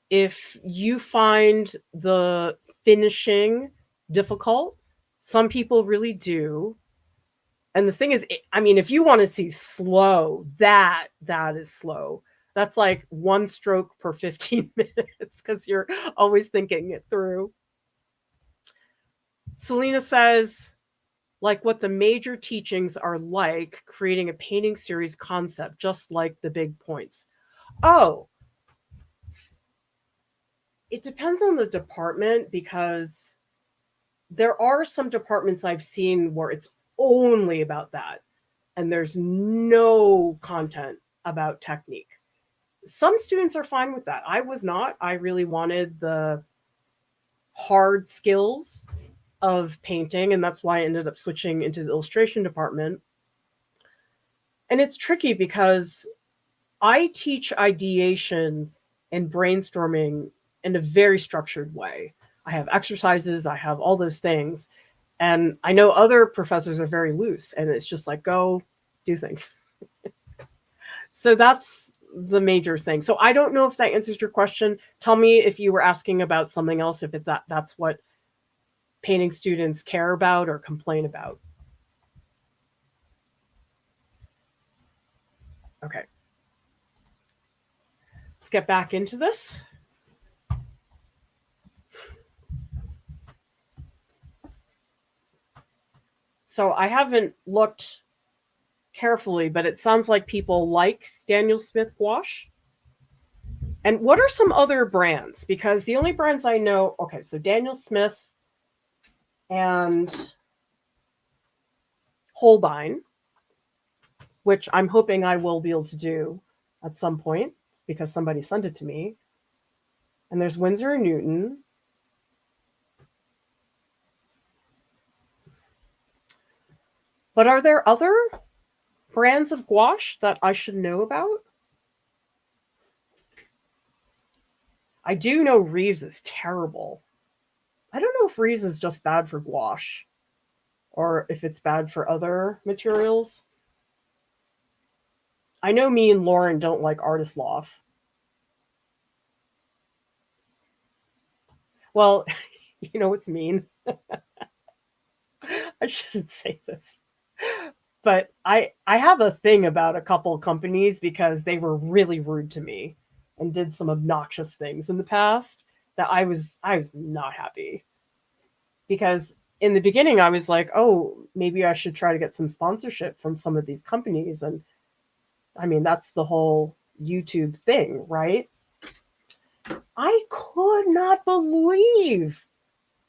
if you find the finishing difficult. Some people really do. And the thing is, I mean, if you want to see slow, that is slow. That's like one stroke per 15 minutes because you're always thinking it through. Selena says, like what the major teachings are like, creating a painting series concept, just like the big points. Oh, it depends on the department because there are some departments I've seen where it's only about that and there's no content about technique. Some students are fine with that. I was not. I really wanted the hard skills of painting, and that's why I ended up switching into the illustration department. And it's tricky because I teach ideation and brainstorming in a very structured way. I have exercises, I have all those things. And I know other professors are very loose and it's just like, go do things. So that's the major thing. So I don't know if that answers your question. Tell me if you were asking about something else, if that's what painting students care about or complain about. Okay. Let's get back into this. So I haven't looked carefully, but it sounds like people like Daniel Smith gouache. And what are some other brands? Because the only brands I know, okay, so Daniel Smith and Holbein, which I'm hoping I will be able to do at some point because somebody sent it to me. And there's Winsor and Newton. But are there other brands of gouache that I should know about? I do know Reeves is terrible. I don't know if Reeves is just bad for gouache or if it's bad for other materials. I know me and Lauren don't like Artist Loft. Well, you know what's mean? I shouldn't say this. But I have a thing about a couple companies because they were really rude to me and did some obnoxious things in the past that I was not happy. Because in the beginning I was like, "Oh, maybe I should try to get some sponsorship from some of these companies." And I mean, that's the whole YouTube thing, right? I could not believe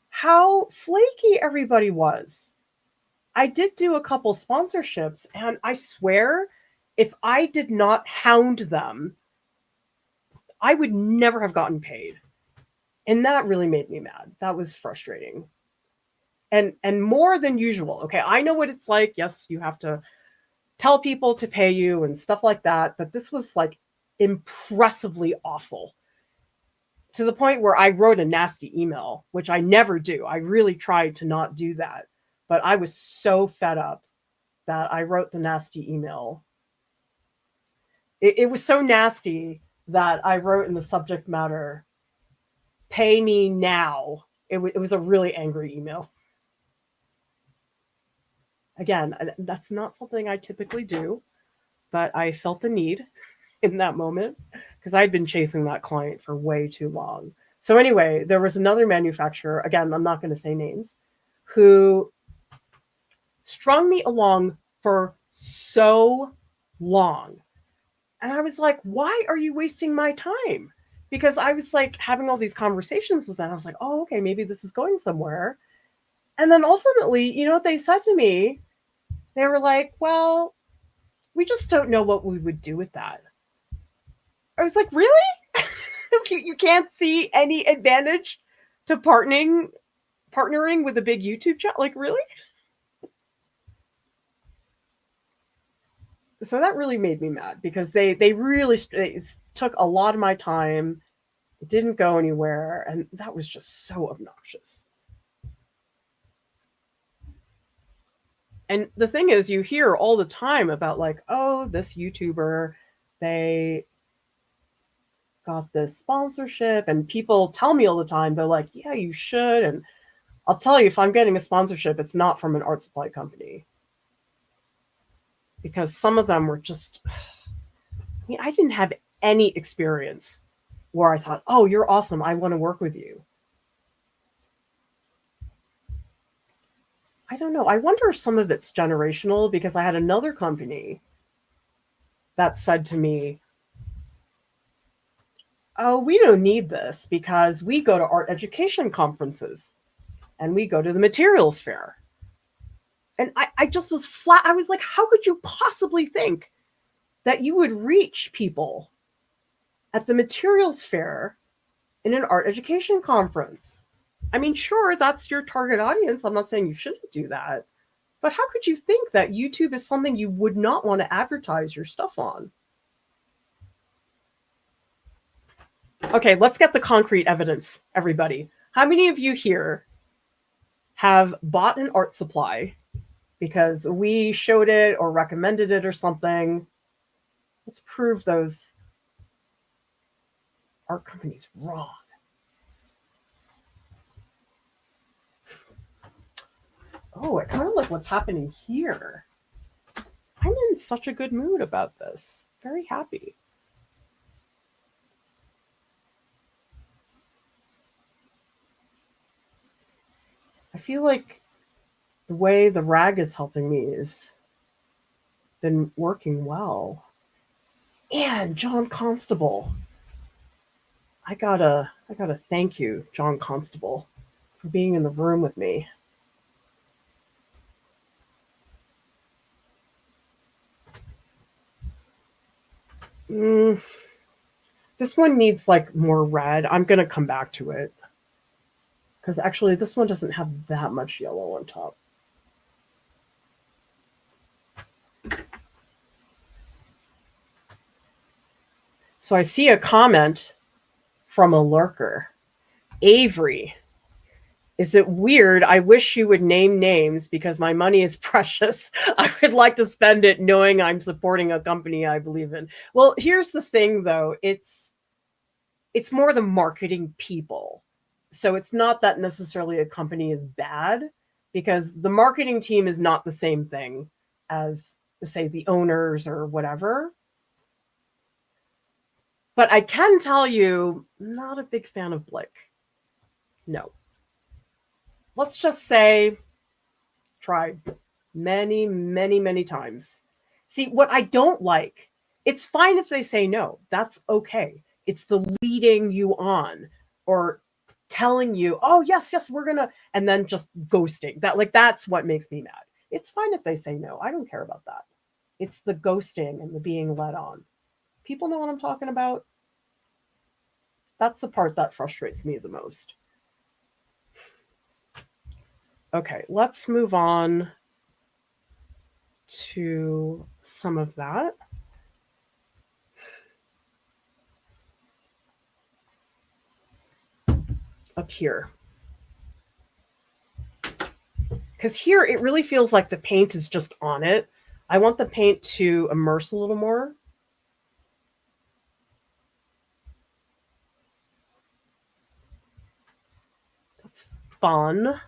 how flaky everybody was. I did do a couple sponsorships, and I swear, if I did not hound them, I would never have gotten paid. And that really made me mad. That was frustrating. And more than usual. Okay, I know what it's like. Yes, you have to tell people to pay you and stuff like that, but this was like impressively awful, to the point where I wrote a nasty email, which I never do. I really tried to not do that, but I was so fed up that I wrote the nasty email. It was so nasty that I wrote in the subject matter, "Pay me now." It was a really angry email. Again, that's not something I typically do, but I felt the need in that moment because I'd been chasing that client for way too long. So anyway, there was another manufacturer, again, I'm not going to say names, who strung me along for so long. And I was like, why are you wasting my time? Because I was like having all these conversations with them. I was like, oh, okay, maybe this is going somewhere. And then ultimately, you know what they said to me? They were like, well, we just don't know what we would do with that. I was like, really? You can't see any advantage to partnering with a big YouTube channel? Like, really? So that really made me mad because they really took a lot of my time. It didn't go anywhere, and that was just so obnoxious. And the thing is, you hear all the time about like, oh, this YouTuber, they got this sponsorship, and people tell me all the time, they're like, yeah, you should. And I'll tell you, if I'm getting a sponsorship, it's not from an art supply company. Because some of them were just, I mean, I didn't have any experience where I thought, oh, you're awesome, I want to work with you. I don't know. I wonder if some of it's generational because I had another company that said to me, oh, we don't need this because we go to art education conferences and we go to the materials fair. And I just was flat. I was like, how could you possibly think that you would reach people at the materials fair in an art education conference? I mean, sure, that's your target audience. I'm not saying you shouldn't do that. But how could you think that YouTube is something you would not want to advertise your stuff on? Okay, let's get the concrete evidence, everybody. How many of you here have bought an art supply because we showed it or recommended it or something? Let's prove those art companies wrong. Oh, I kind of like what's happening here. I'm in such a good mood about this. Very happy. I feel like the way the rag is helping me is been working well. And John Constable. I gotta thank you, John Constable, for being in the room with me. This one needs like more red. I'm gonna come back to it. Because actually this one doesn't have that much yellow on top. So I see a comment from a lurker. Avery, is it weird? I wish you would name names because my money is precious. I would like to spend it knowing I'm supporting a company I believe in. Well, here's the thing though. It's more the marketing people. So it's not that necessarily a company is bad because the marketing team is not the same thing as, say, the owners or whatever. But I can tell you, not a big fan of Blick. No. Let's just say, tried many, many, many times. See, what I don't like, it's fine if they say no. That's okay. It's the leading you on or telling you, oh, yes, yes, we're going to, and then just ghosting. That's what makes me mad. It's fine if they say no. I don't care about that. It's the ghosting and the being led on. People know what I'm talking about. That's the part that frustrates me the most. Okay, let's move on to some of that. up here. Because here it really feels like the paint is just on it. I want the paint to immerse a little more. That's fun.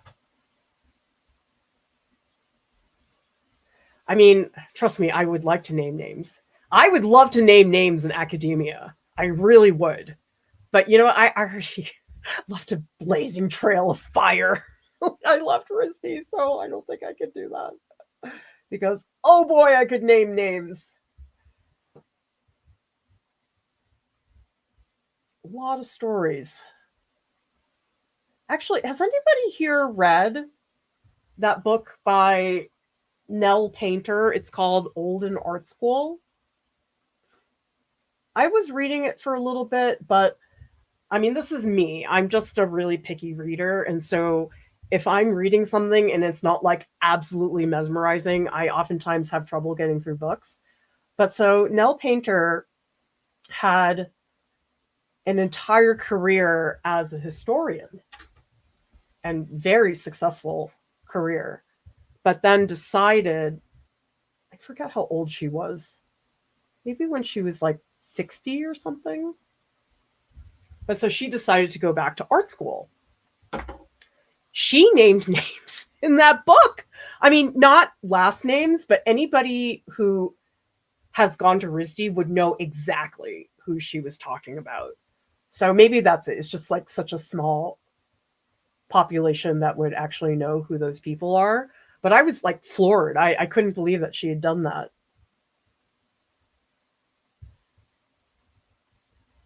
I mean, trust me, I would like to name names. I would love to name names in academia. I really would. But you know, I already left a blazing trail of fire. I left RISD, so I don't think I could do that. Because, oh boy, I could name names. A lot of stories. Actually, has anybody here read that book by Nell Painter? It's called Old in Art School. I was reading it for a little bit, but I mean, this is me. I'm just a really picky reader. And so if I'm reading something and it's not like absolutely mesmerizing, I oftentimes have trouble getting through books. But so Nell Painter had an entire career as a historian and very successful career, but then decided, I forget how old she was, maybe when she was like 60 or something. But so she decided to go back to art school. She named names in that book. I mean, not last names, but anybody who has gone to RISD would know exactly who she was talking about. So maybe that's it. It's just like such a small population that would actually know who those people are. But I was like floored. I couldn't believe that she had done that.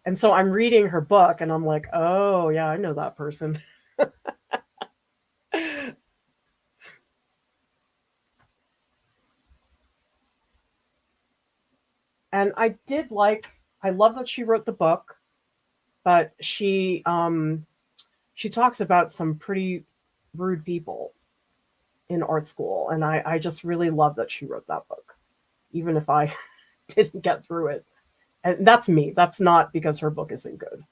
And so I'm reading her book and I'm like, oh, yeah, I know that person. And I love that she wrote the book, but she talks about some pretty rude people in art school. And I just really love that she wrote that book, even if I didn't get through it. And that's me. That's not because her book isn't good.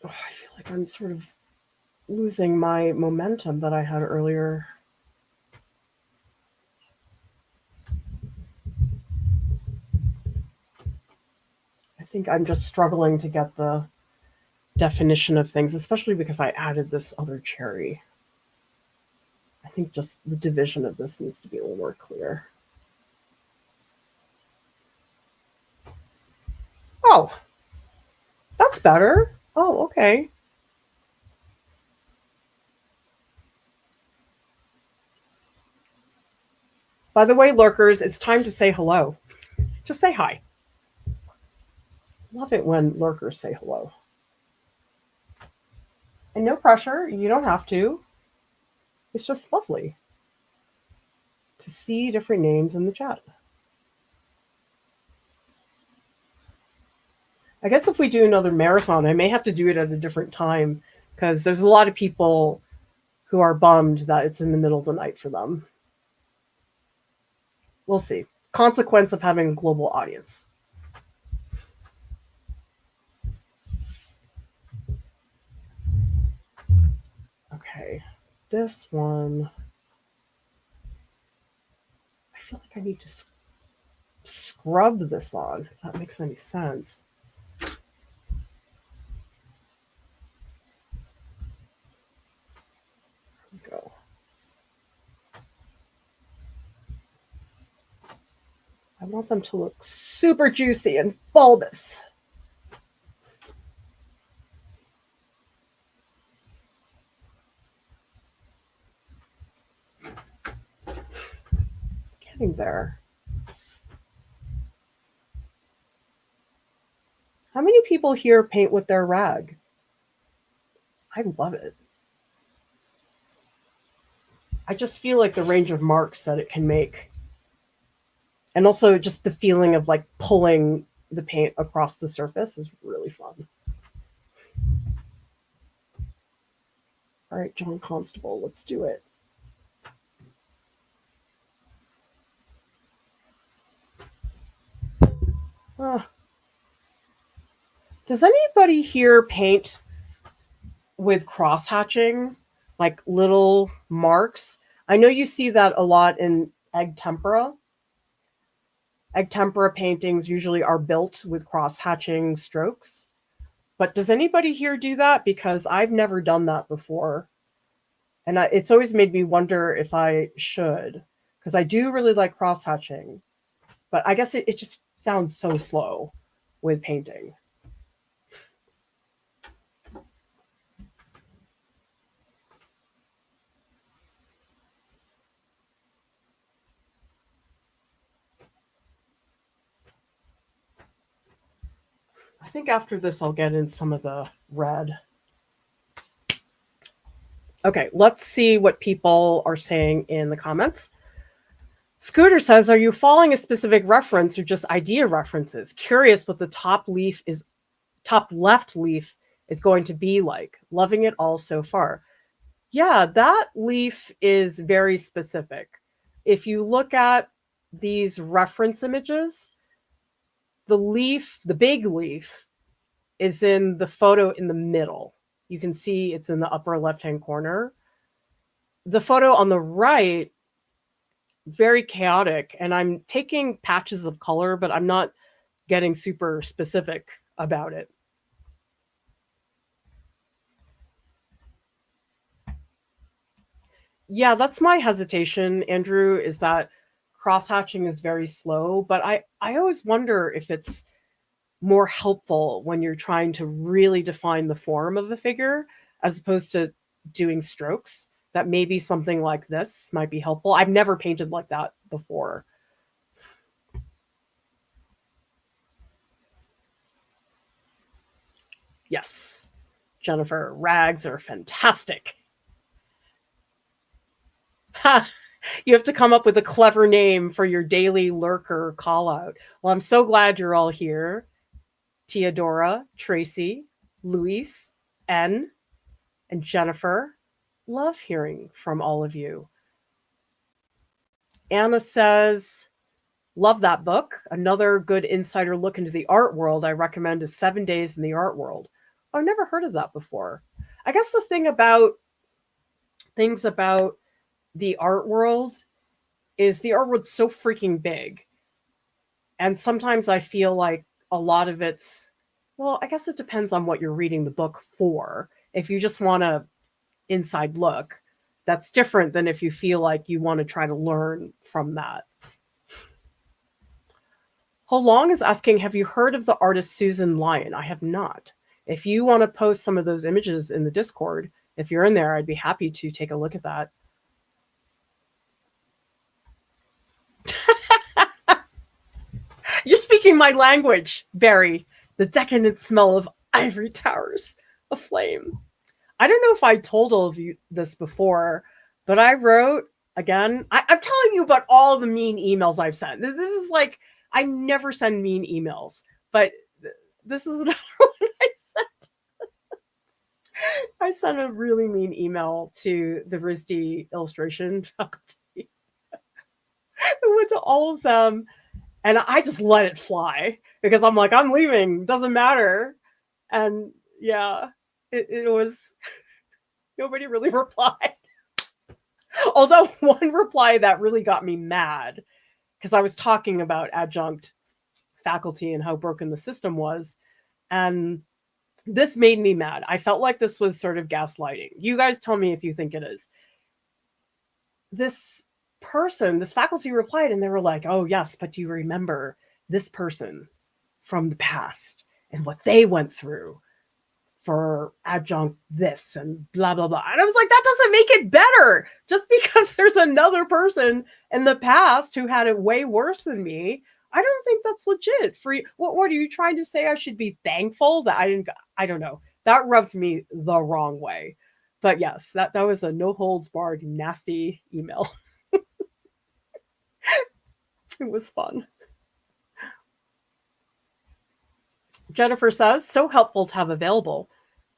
Oh, I feel like I'm sort of losing my momentum that I had earlier. I think I'm just struggling to get the definition of things, especially because I added this other cherry. I think just the division of this needs to be a little more clear. Oh, that's better. Oh, okay. By the way, lurkers, it's time to say hello. Just say hi. Love it when lurkers say hello. And no pressure. You don't have to. It's just lovely to see different names in the chat. I guess if we do another marathon, I may have to do it at a different time because there's a lot of people who are bummed that it's in the middle of the night for them. We'll see. Consequence of having a global audience. Okay, this one. I feel like I need to scrub this on, if that makes any sense. Go. I want them to look super juicy and bulbous. Getting there. How many people here paint with their rag? I love it. I just feel like the range of marks that it can make. And also just the feeling of like pulling the paint across the surface is really fun. All right, John Constable, let's do it. Uh, does anybody here paint with cross hatching, like little marks? I know you see that a lot in egg tempera. Egg tempera paintings usually are built with cross hatching strokes. But does anybody here do that? Because I've never done that before. And it's always made me wonder if I should, because I do really like cross hatching. But I guess it just sounds so slow with painting. I think after this, I'll get in some of the red. Okay, let's see what people are saying in the comments. Scooter says, are you following a specific reference or just idea references? Curious what the top left leaf is going to be like. Loving it all so far. Yeah, that leaf is very specific. If you look at these reference images, the big leaf, is in the photo in the middle. You can see it's in the upper left-hand corner. The photo on the right, very chaotic, and I'm taking patches of color, but I'm not getting super specific about it. Yeah, that's my hesitation, Andrew, is that cross-hatching is very slow, but I always wonder if it's more helpful when you're trying to really define the form of the figure as opposed to doing strokes. That maybe something like this might be helpful. I've never painted like that before. Yes, Jennifer, rags are fantastic. You have to come up with a clever name for your daily lurker call out. Well, I'm so glad you're all here. Teodora, Tracy, Luis, N, and Jennifer. Love hearing from all of you. Anna says, love that book. Another good insider look into the art world I recommend is 7 Days in the Art World. I've never heard of that before. I guess the things about the art world is the art world's so freaking big. And sometimes I feel like a lot of it's, well, I guess it depends on what you're reading the book for. If you just want a inside look, that's different than if you feel like you want to try to learn from that. How Long is asking, have you heard of the artist Susan Lyon? I have not. If you want to post some of those images in the Discord, if you're in there, I'd be happy to take a look at that. You're speaking my language, Barry. The decadent smell of ivory towers aflame. I don't know if I told all of you this before, but I wrote, again, I'm telling you about all the mean emails I've sent. This is like, I never send mean emails, but this is another one I sent. I sent a really mean email to the RISD illustration faculty. I went to all of them, and I just let it fly because I'm like, I'm leaving, doesn't matter. And yeah, it was, nobody really replied. Although one reply that really got me mad, because I was talking about adjunct faculty and how broken the system was. And this made me mad. I felt like this was sort of gaslighting. You guys tell me if you think it is. This faculty replied, and they were like, oh, yes, but do you remember this person from the past and what they went through for adjunct this and blah, blah, blah. And I was like, that doesn't make it better. Just because there's another person in the past who had it way worse than me, I don't think that's legit. What are you trying to say? I should be thankful that I don't know. That rubbed me the wrong way. But yes, that was a no holds barred, nasty email. It was fun. Jennifer says, so helpful to have available.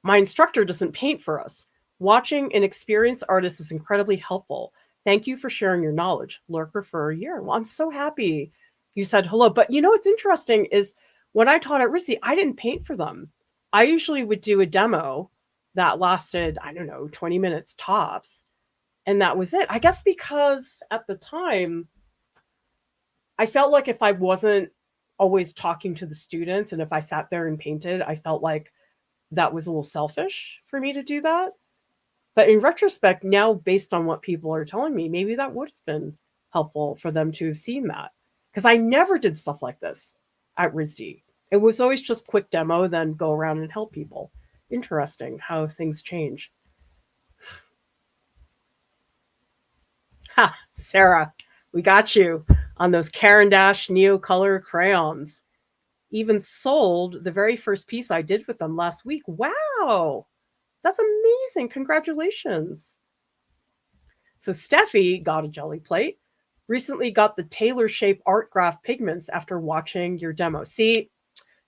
My instructor doesn't paint for us. Watching an experienced artist is incredibly helpful. Thank you for sharing your knowledge. Lurker for a year. Well, I'm so happy you said hello. But you know what's interesting is When I taught at RISD, I didn't paint for them. I usually would do a demo that lasted, I don't know, 20 minutes tops. And that was it. I guess because at the time, I felt like if I wasn't always talking to the students and if I sat there and painted, I felt like that was a little selfish for me to do that. But in retrospect, now based on what people are telling me, maybe that would have been helpful for them to have seen that. Because I never did stuff like this at RISD. It was always just quick demo, then go around and help people. Interesting how things change. Ha, Sarah, we got you on those Caran d'Ache Neo Color crayons. Even sold the very first piece I did with them last week. Wow, that's amazing. Congratulations. So Steffi got a jelly plate. Recently got the Taylor Shape Art Graph pigments after watching your demo. See,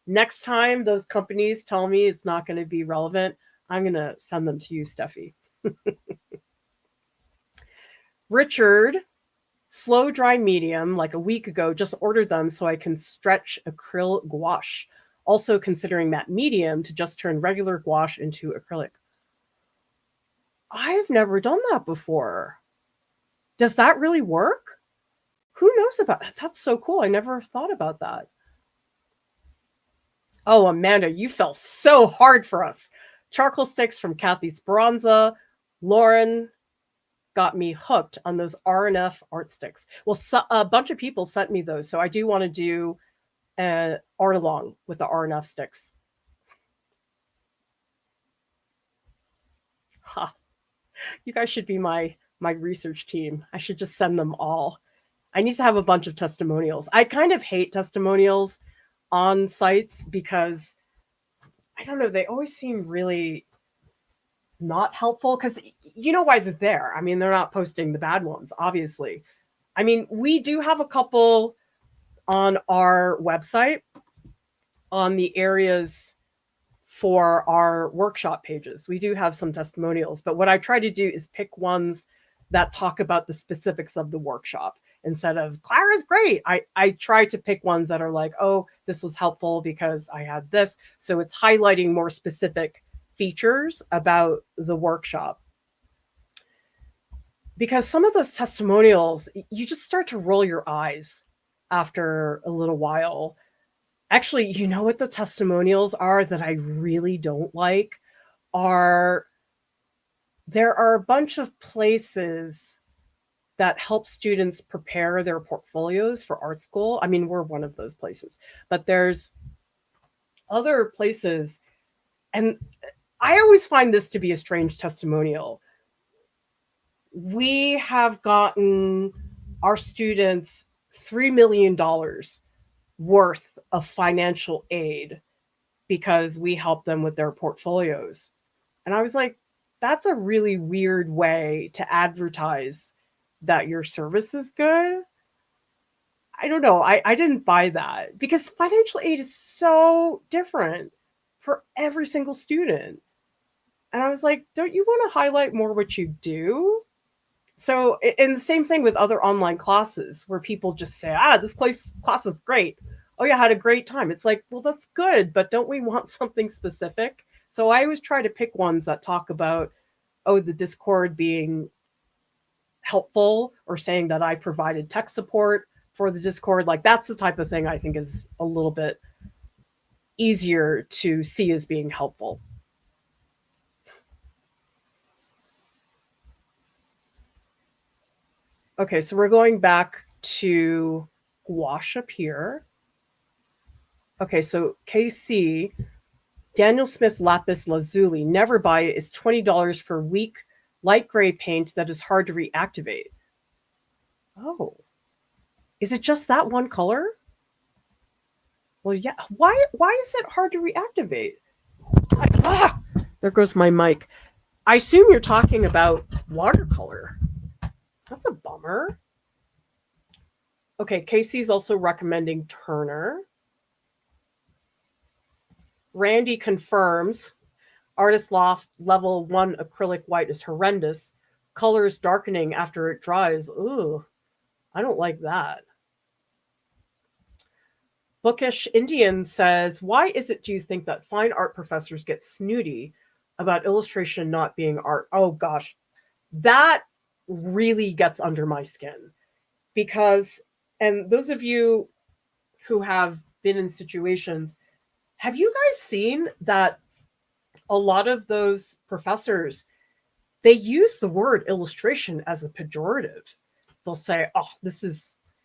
next time those companies tell me it's not going to be relevant, I'm going to send them to you, Steffi. Richard, slow dry medium, like a week ago, just ordered them so I can stretch acrylic gouache. Also considering that medium to just turn regular gouache into acrylic. I've never done that before. Does that really work? Who knows about that? That's so cool. I never thought about that. Oh, Amanda, you fell so hard for us. Charcoal sticks from Kathy Speranza. Lauren got me hooked on those R&F art sticks. Well, a bunch of people sent me those, so I do want to do an art along with the R&F sticks. Huh. You guys should be my research team. I should just send them all. I need to have a bunch of testimonials. I kind of hate testimonials on sites because I don't know, they always seem really not helpful because you know why they're there. I mean, they're not posting the bad ones, obviously. I mean, we do have a couple on our website on the areas for our workshop pages. We do have some testimonials, but what I try to do is pick ones that talk about the specifics of the workshop instead of Clara's great. I try to pick ones that are like, oh, this was helpful because I had this. So it's highlighting more specific features about the workshop. Because some of those testimonials, you just start to roll your eyes after a little while. Actually, you know what the testimonials are that I really don't like? There are a bunch of places that help students prepare their portfolios for art school. I mean, we're one of those places, but there's other places, and I always find this to be a strange testimonial. We have gotten our students $3 million worth of financial aid because we help them with their portfolios. And I was like, that's a really weird way to advertise that your service is good. I don't know. I didn't buy that because financial aid is so different for every single student. And I was like, don't you want to highlight more what you do? So, and the same thing with other online classes where people just say, this class is great. Oh, yeah, I had a great time. It's like, well, that's good, but don't we want something specific? So I always try to pick ones that talk about, oh, the Discord being helpful or saying that I provided tech support for the Discord. Like that's the type of thing I think is a little bit easier to see as being helpful. Okay, so we're going back to gouache up here. Okay, so KC, Daniel Smith Lapis Lazuli, never buy it, is $20 for weak light gray paint that is hard to reactivate. Oh, is it just that one color? Well, yeah. Why is it hard to reactivate? There goes my mic. I assume you're talking about watercolor. That's a bummer. Okay, Casey's also recommending Turner. Randy confirms Artist Loft level 1 acrylic white is horrendous. Color is darkening after it dries. Ooh, I don't like that. Bookish Indian says, why is it, do you think, that fine art professors get snooty about illustration not being art? Oh gosh, that really gets under my skin because, and those of you who have been in situations, have you guys seen that a lot of those professors, they use the word illustration as a pejorative. They'll say, "Oh, this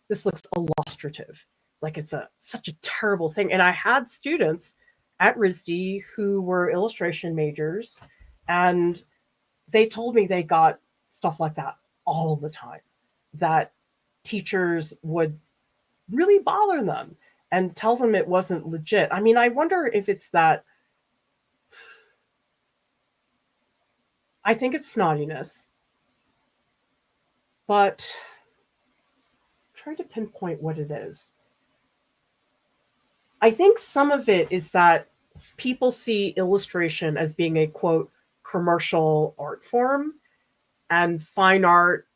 looks illustrative," like it's a such a terrible thing. And I had students at RISD who were illustration majors, and they told me they got stuff like that all the time. That teachers would really bother them and tell them it wasn't legit. I mean, I wonder if it's that. I think it's snottiness, but try to pinpoint what it is. I think some of it is that people see illustration as being a quote commercial art form, and fine art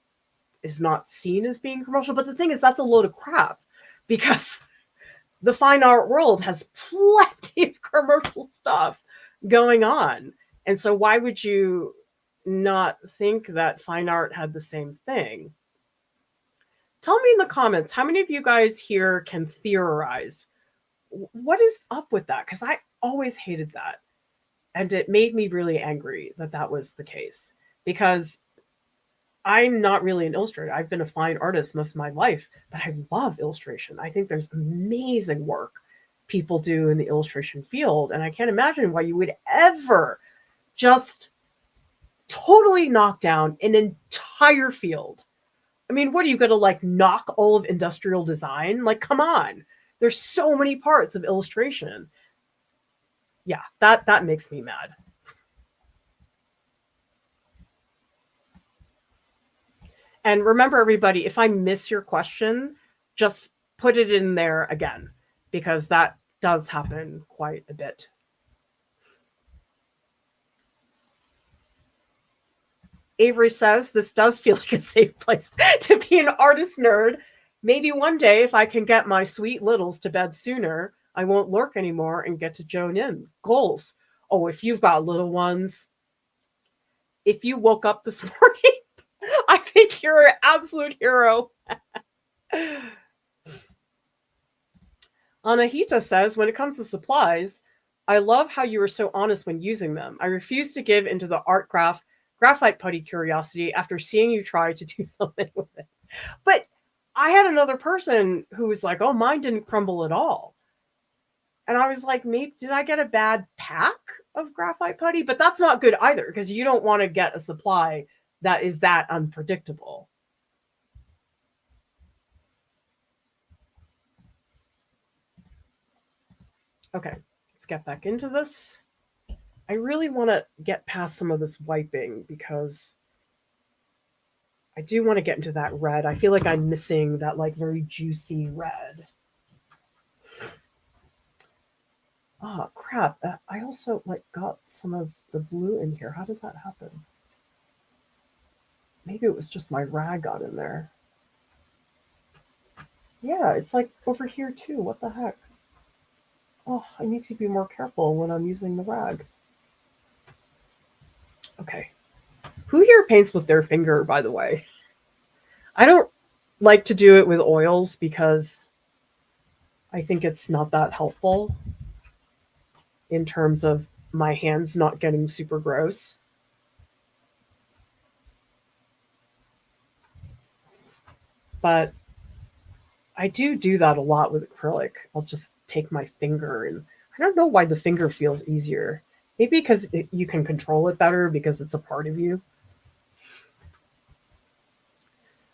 is not seen as being commercial. But the thing is, that's a load of crap because the fine art world has plenty of commercial stuff going on. And so, why would you not think that fine art had the same thing? Tell me in the comments, how many of you guys here can theorize? What is up with that? Because I always hated that. And it made me really angry that that was the case. Because I'm not really an illustrator. I've been a fine artist most of my life, but I love illustration. I think there's amazing work people do in the illustration field. And I can't imagine why you would ever just totally knock down an entire field. I mean, what are you going to like knock all of industrial design? Like, come on. There's so many parts of illustration. Yeah, that makes me mad. And remember, everybody, if I miss your question, just put it in there again, because that does happen quite a bit. Avery says, this does feel like a safe place to be an artist nerd. Maybe one day, if I can get my sweet littles to bed sooner, I won't lurk anymore and get to join in. Goals. Oh, if you've got little ones, if you woke up this morning, I think you're an absolute hero. Anahita says, when it comes to supplies, I love how you were so honest when using them. I refuse to give into the graphite putty curiosity after seeing you try to do something with it. But I had another person who was like, oh, mine didn't crumble at all. And I was like, maybe did I get a bad pack of graphite putty? But that's not good either, because you don't want to get a supply that is that unpredictable. Okay, let's get back into this. I really want to get past some of this wiping because I do want to get into that red. I feel like I'm missing that like very juicy red. Oh, crap. I also like got some of the blue in here. How did that happen? Maybe it was just my rag got in there. Yeah, it's like over here too. What the heck? Oh, I need to be more careful when I'm using the rag. Okay. Who here paints with their finger, by the way? I don't like to do it with oils because I think it's not that helpful in terms of my hands not getting super gross. But I do that a lot with acrylic. I'll just take my finger, and I don't know why the finger feels easier. Maybe because you can control it better because it's a part of you.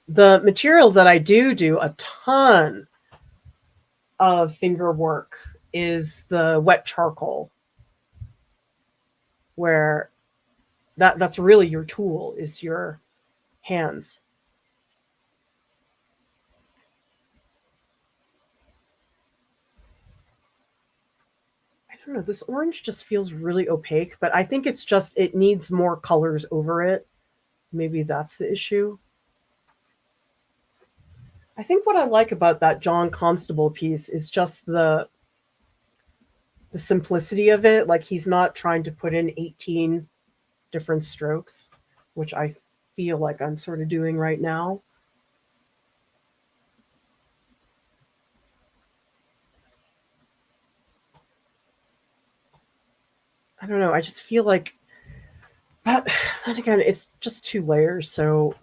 The material that I do a ton of finger work is the wet charcoal, where that's really your tool, is your hands. I don't know, this orange just feels really opaque, but I think it's just it needs more colors over it. Maybe that's the issue. I think what I like about that John Constable piece is just the simplicity of it. Like he's not trying to put in 18 different strokes, which I feel like I'm sort of doing right now. I don't know. I just feel like, but then again, it's just 2 layers, so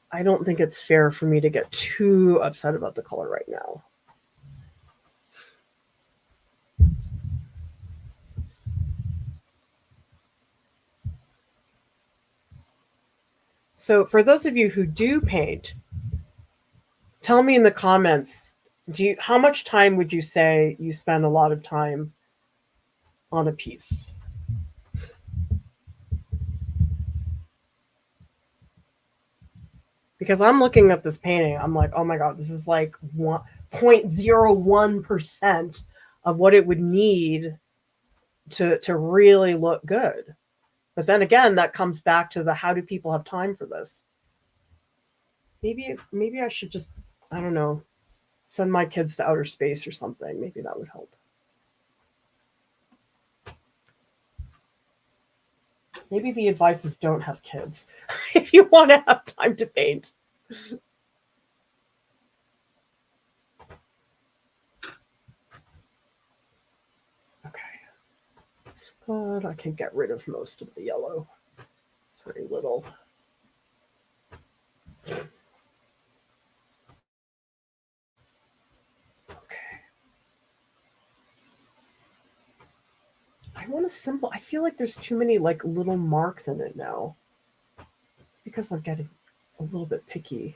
I don't think it's fair for me to get too upset about the color right now. So for those of you who do paint, tell me in the comments, how much time would you say you spend a lot of time on a piece? Because I'm looking at this painting, I'm like, oh my god, this is like 0.01% of what it would need to really look good. But then again, that comes back to the how do people have time for this? Maybe I should just, I don't know, send my kids to outer space or something. Maybe that would help. Maybe the advice is don't have kids if you want to have time to paint. Okay. It's good. I can get rid of most of the yellow. It's very little. Okay. I want a simple. I feel like there's too many like little marks in it now. Because I'm getting a little bit picky.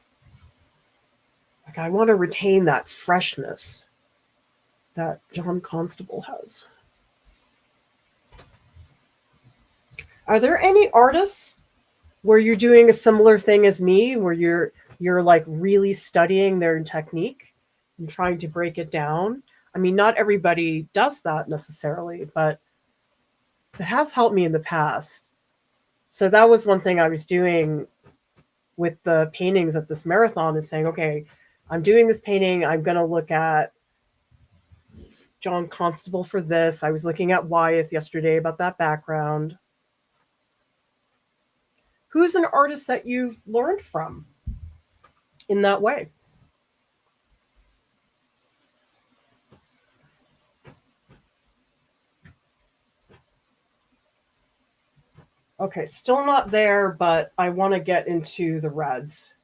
Like I want to retain that freshness that John Constable has. Are there any artists where you're doing a similar thing as me, where you're like really studying their technique and trying to break it down? I mean, not everybody does that necessarily, but it has helped me in the past. So that was one thing I was doing with the paintings at this marathon, is saying, okay, I'm doing this painting. I'm going to look at John Constable for this. I was looking at Wyeth yesterday about that background. Who's an artist that you've learned from in that way? Okay, still not there, but I want to get into the reds.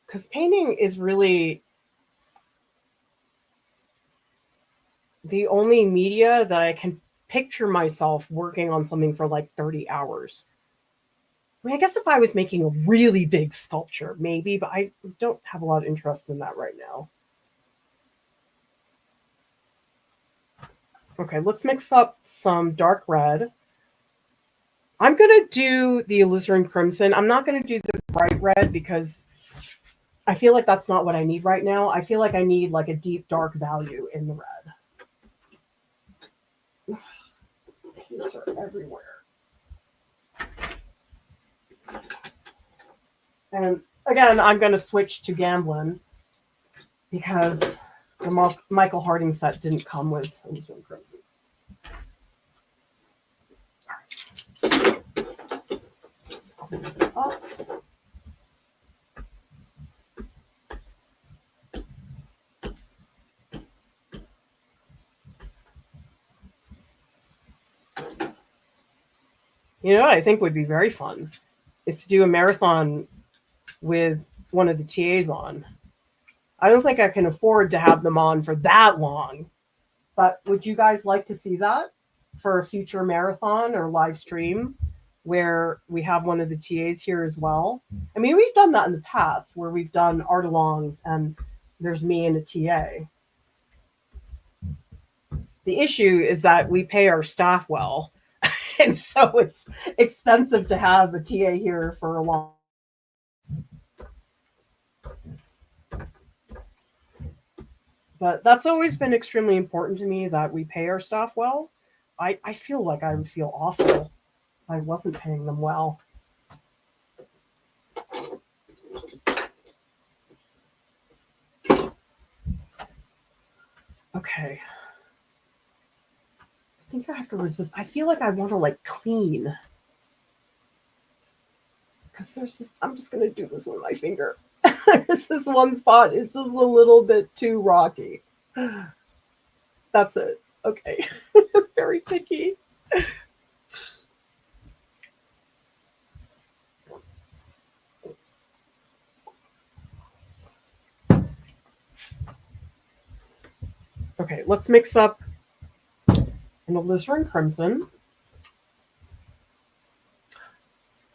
Because painting is really the only media that I can picture myself working on something for like 30 hours. I mean, I guess if I was making a really big sculpture, maybe, but I don't have a lot of interest in that right now. Okay, let's mix up some dark red. I'm going to do the alizarin crimson. I'm not going to do the bright red because I feel like that's not what I need right now. I feel like I need like a deep dark value in the red. These are everywhere. And again, I'm going to switch to Gamblin because the Michael Harding set didn't come with alizarin crimson. Let's clean this up. You know what I think would be very fun is to do a marathon with one of the TAs on. I don't think I can afford to have them on for that long, but would you guys like to see that for a future marathon or live stream where we have one of the TAs here as well? I mean, we've done that in the past where we've done art alongs and there's me and a TA. The issue is that we pay our staff well, and so it's expensive to have a TA here for a long. But that's always been extremely important to me that we pay our staff well. I feel like I would feel awful I wasn't paying them well. Okay. I think I have to resist. I feel like I want to like clean. Because there's this, I'm just going to do this with my finger. There's this one spot, it's just a little bit too rocky. That's it. Okay. Very picky. Okay, let's mix up an alizarin crimson.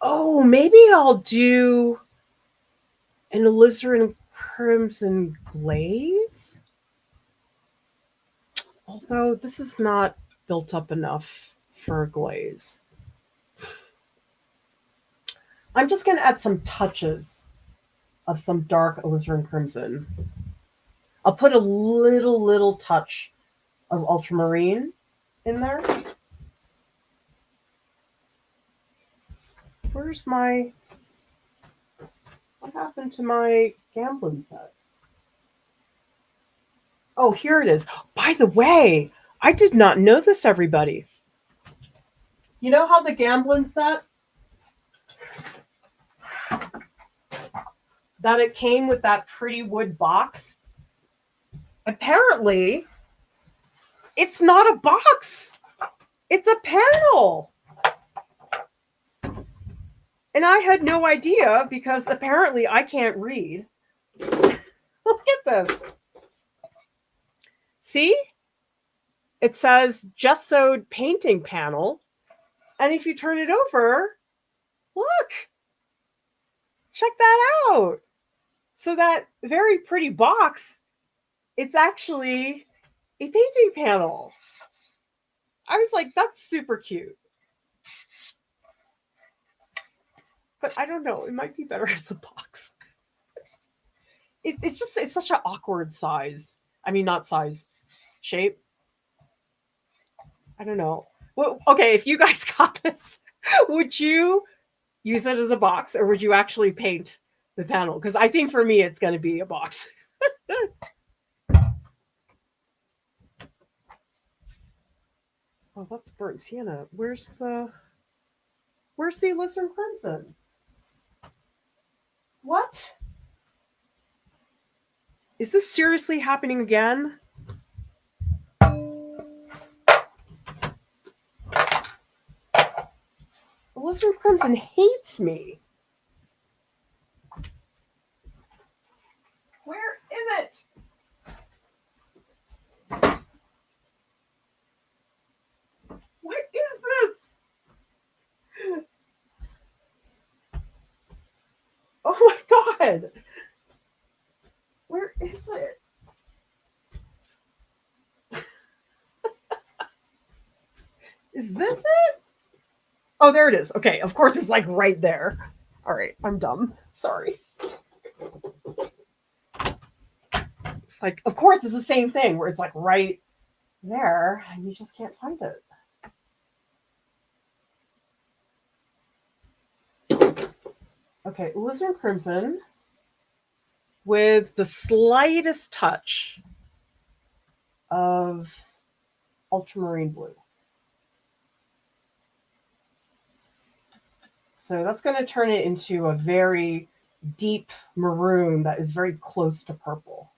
Oh, maybe I'll do an alizarin crimson glaze. Although this is not built up enough for a glaze. I'm just going to add some touches of some dark alizarin crimson. I'll put a little touch of ultramarine in there. Where's my... What happened to my gambling set? Oh, here it is. By the way, I did not know this, everybody. You know how the gambling set, that it came with that pretty wood box? Apparently, it's not a box. It's a panel. And I had no idea because apparently I can't read. Look at this. See? It says just sewed painting panel. And if you turn it over, look. Check that out. So that very pretty box, it's actually a painting panel. I was like, that's super cute. But I don't know. It might be better as a box. It's such an awkward size. I mean, not size, shape. I don't know. Well, okay, if you guys got this, would you use it as a box or would you actually paint the panel? Because I think for me, it's going to be a box. Oh, that's burnt sienna. Where's the alizarin crimson? What? Is this seriously happening again? Alizarin crimson hates me. Where is it? What is this? Oh my God. Where is it? Is this it? Oh, there it is. Okay, of course it's like right there. All right, I'm dumb. Sorry. It's like, of course it's the same thing where it's like right there and you just can't find it. Okay, alizarin crimson with the slightest touch of ultramarine blue. So that's going to turn it into a very deep maroon that is very close to purple.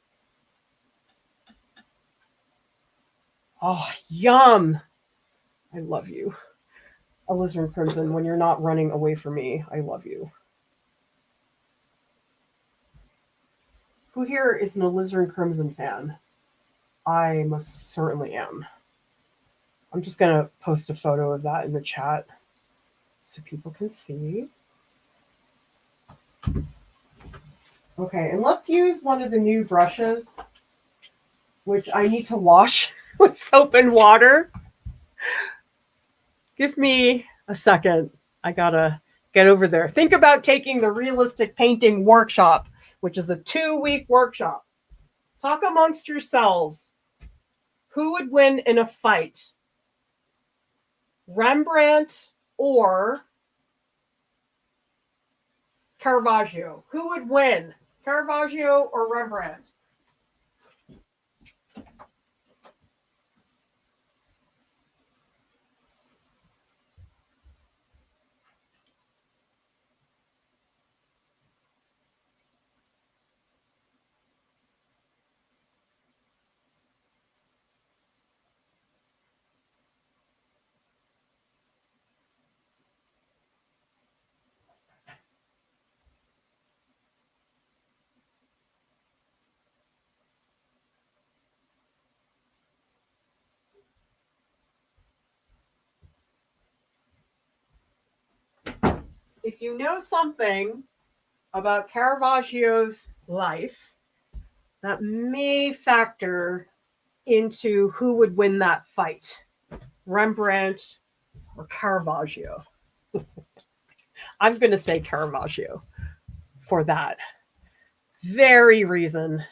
Oh, yum. I love you. Alizarin crimson, when you're not running away from me, I love you. Who here is an alizarin crimson fan? I most certainly am. I'm just going to post a photo of that in the chat so people can see. Okay, and let's use one of the new brushes, which I need to wash with soap and water. Give me a second. I gotta get over there. Think about taking the realistic painting workshop, which is a 2-week workshop. Talk amongst yourselves. Who would win in a fight? Rembrandt or Caravaggio? Who would win, Caravaggio or Rembrandt? If you know something about Caravaggio's life, that may factor into who would win that fight, Rembrandt or Caravaggio. I'm going to say Caravaggio for that very reason.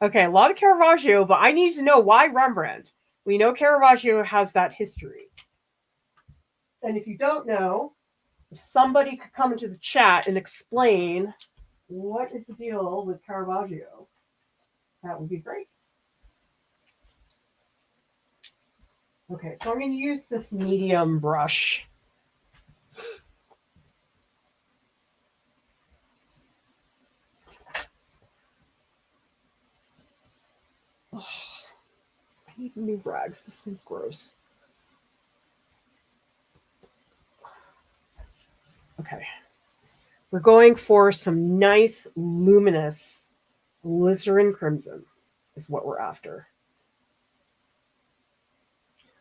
Okay, a lot of Caravaggio, but I need to know why Rembrandt. We know Caravaggio has that history. And if you don't know, if somebody could come into the chat and explain what is the deal with Caravaggio, that would be great. Okay, so I'm going to use this medium brush. Oh, I need new rags. This one's gross. Okay. We're going for some nice, luminous alizarin crimson is what we're after.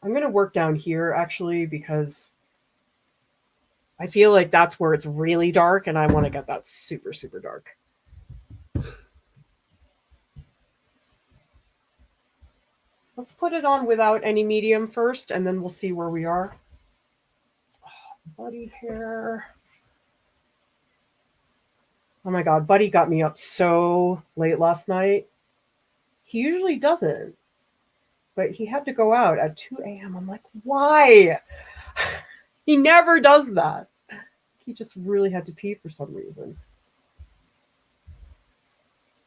I'm going to work down here, actually, because I feel like that's where it's really dark, and I want to get that super, super dark. Let's put it on without any medium first, and then we'll see where we are. Oh, Buddy hair. Oh my God, Buddy got me up so late last night. He usually doesn't, but he had to go out at 2 a.m. I'm like, why? He never does that. He just really had to pee for some reason.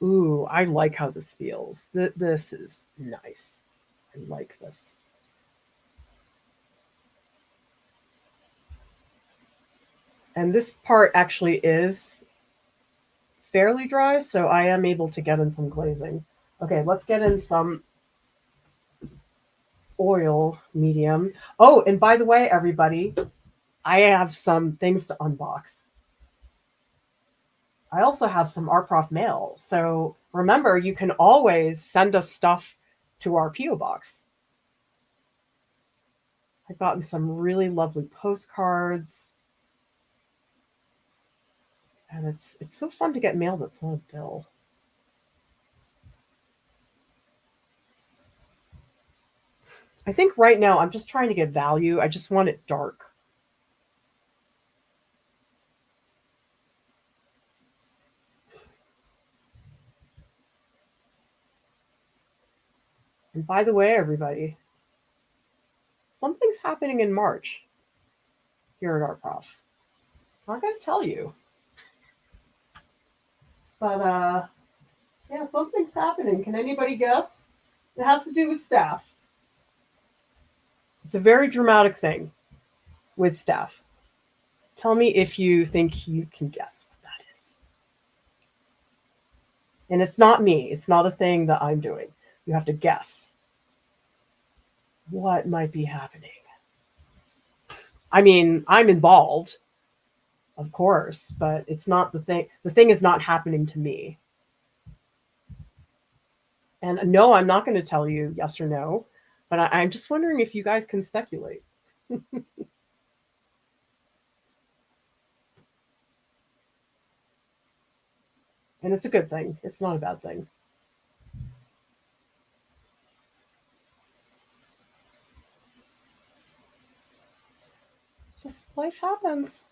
Ooh, I like how this feels. This is nice. I like this. And this part actually is fairly dry, so I am able to get in some glazing. Okay, let's get in some oil medium. Oh, and by the way, everybody, I have some things to unbox. I also have some Art Prof mail. So remember, you can always send us stuff to our P.O. box. I've gotten some really lovely postcards. And it's so fun to get mail that's not a bill. I think right now I'm just trying to get value. I just want it dark. And by the way, everybody, something's happening in March here at Art Prof. I'm not going to tell you. But, yeah, something's happening. Can anybody guess? It has to do with staff. It's a very dramatic thing with staff. Tell me if you think you can guess what that is. And it's not me. It's not a thing that I'm doing. You have to guess what might be happening. I mean, I'm involved, of course, but it's not the thing. The thing is not happening to me. And no, I'm not going to tell you yes or no, but I'm just wondering if you guys can speculate. And it's a good thing. It's not a bad thing. Just life happens.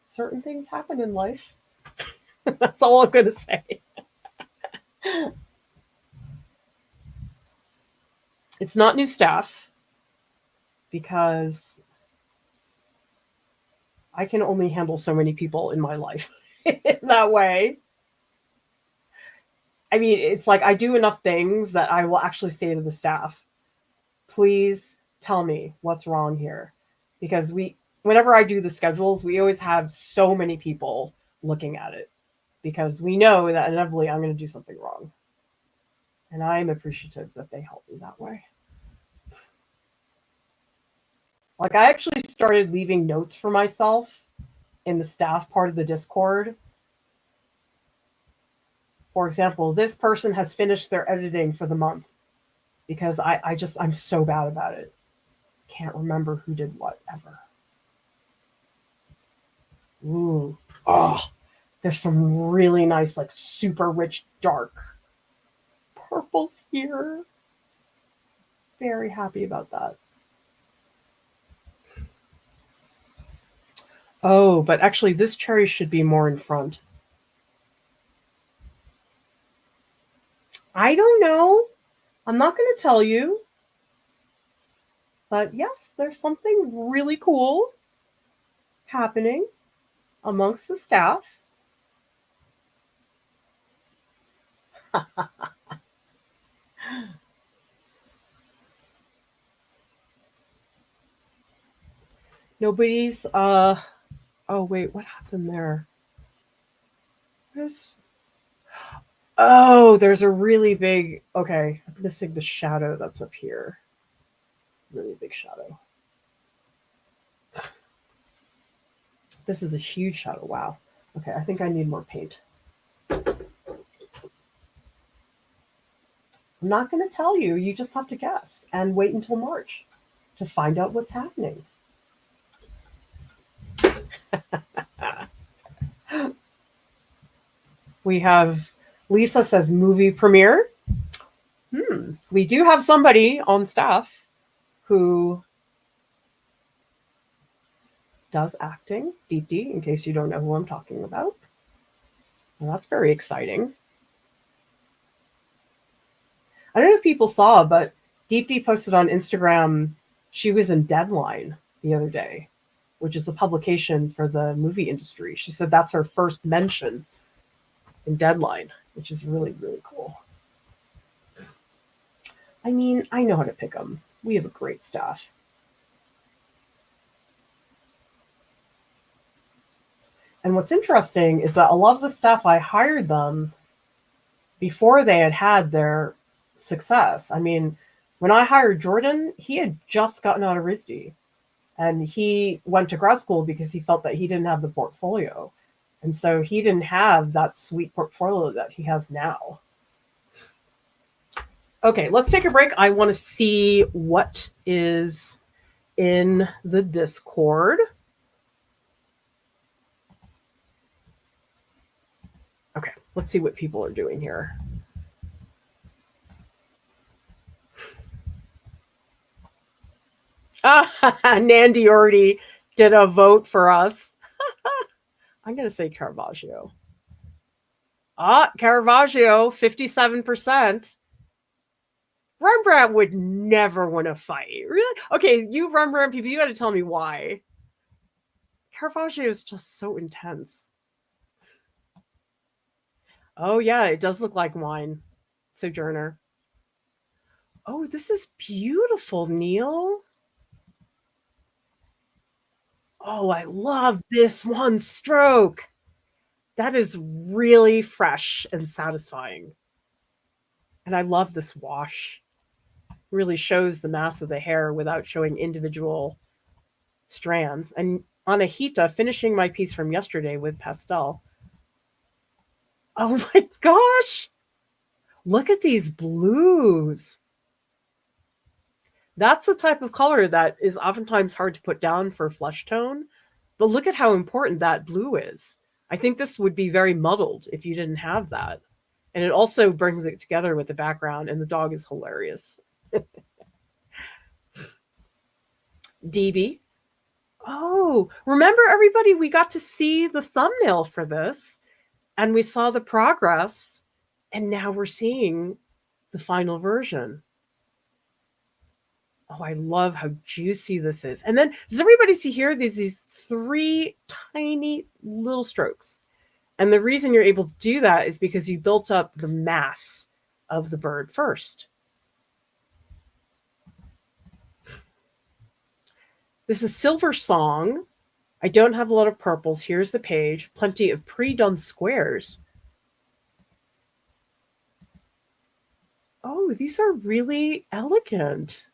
Certain things happen in life. That's all I'm going to say. It's not new staff because I can only handle so many people in my life in that way. I mean, it's like I do enough things that I will actually say to the staff, please tell me what's wrong here. Because whenever I do the schedules, we always have so many people looking at it because we know that inevitably I'm going to do something wrong. And I'm appreciative that they help me that way. Like, I actually started leaving notes for myself in the staff part of the Discord. For example, this person has finished their editing for the month because I'm so bad about it. Can't remember who did what ever. Ooh. Oh, there's some really nice, like super rich, dark purples here. Very happy about that. Oh, but actually this cherry should be more in front. I don't know. I'm not going to tell you. But yes, there's something really cool happening amongst the staff. Nobody's oh wait, what happened there? Oh, there's a really big, okay, I'm missing the shadow that's up here. Really big shadow. This is a huge shadow. Wow. Okay, I think I need more paint. I'm not going to tell you. You just have to guess and wait until March to find out what's happening. We have Lisa says movie premiere. We do have somebody on staff who does acting, Deepti, in case you don't know who I'm talking about. Well, that's very exciting. I don't know if people saw, but Deepti posted on Instagram she was in Deadline the other day, which is a publication for the movie industry. She said that's her first mention in Deadline, which is really, really cool. I mean, I know how to pick them. We have a great staff. And what's interesting is that a lot of the staff, I hired them before they had their success. I mean, when I hired Jordan, he had just gotten out of RISD. And he went to grad school because he felt that he didn't have the portfolio. And so he didn't have that sweet portfolio that he has now. Okay, let's take a break. I want to see what is in the Discord. Okay, let's see what people are doing here. Nandi already did a vote for us. I'm going to say Caravaggio. Caravaggio, 57%. Rembrandt would never win a fight. Really? Okay, you Rembrandt people, you got to tell me why. Caravaggio is just so intense. Oh, yeah, it does look like wine. Sojourner. Oh, this is beautiful, Neil. Oh, I love this one stroke. That is really fresh and satisfying. And I love this wash. Really shows the mass of the hair without showing individual strands. And Anahita finishing my piece from yesterday with pastel. Oh my gosh! Look at these blues. That's the type of color that is oftentimes hard to put down for flesh tone. But look at how important that blue is. I think this would be very muddled if you didn't have that. And it also brings it together with the background, and the dog is hilarious. DB. Oh, remember everybody, we got to see the thumbnail for this, and we saw the progress, and now we're seeing the final version. Oh, I love how juicy this is. And then does everybody see here? There's these 3 tiny little strokes. And the reason you're able to do that is because you built up the mass of the bird first. This is Silver Song. I don't have a lot of purples. Here's the page. Plenty of pre-done squares. Oh, these are really elegant.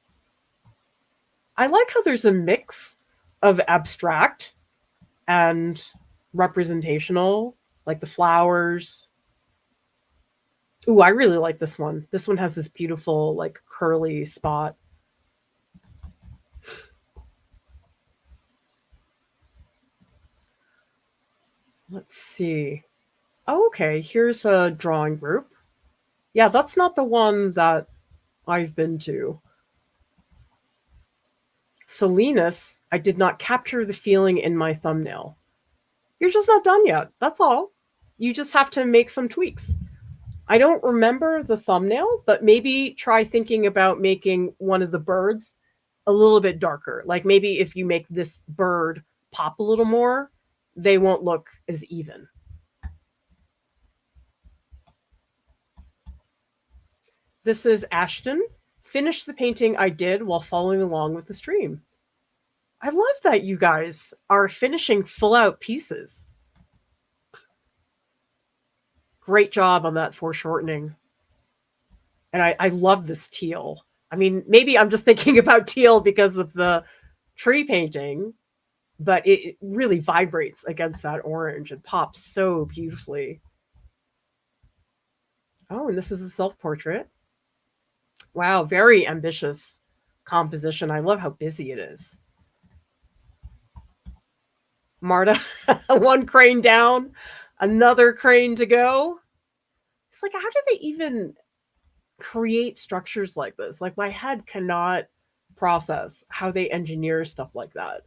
I like how there's a mix of abstract and representational, like the flowers. Ooh, I really like this one. This one has this beautiful, like, curly spot. Let's see. Oh, okay, here's a drawing group. Yeah, that's not the one that I've been to. Salinas, I did not capture the feeling in my thumbnail. You're just not done yet. That's all. You just have to make some tweaks. I don't remember the thumbnail, but maybe try thinking about making one of the birds a little bit darker. Like maybe if you make this bird pop a little more, they won't look as even. This is Ashton. Finished the painting I did while following along with the stream. I love that you guys are finishing full out pieces. Great job on that foreshortening. And I love this teal. I mean, maybe I'm just thinking about teal because of the tree painting, but it really vibrates against that orange and pops so beautifully. Oh, and this is a self-portrait. Wow, very ambitious composition. I love how busy it is. Marta, one crane down, another crane to go. It's like, how do they even create structures like this? Like, my head cannot process how they engineer stuff like that.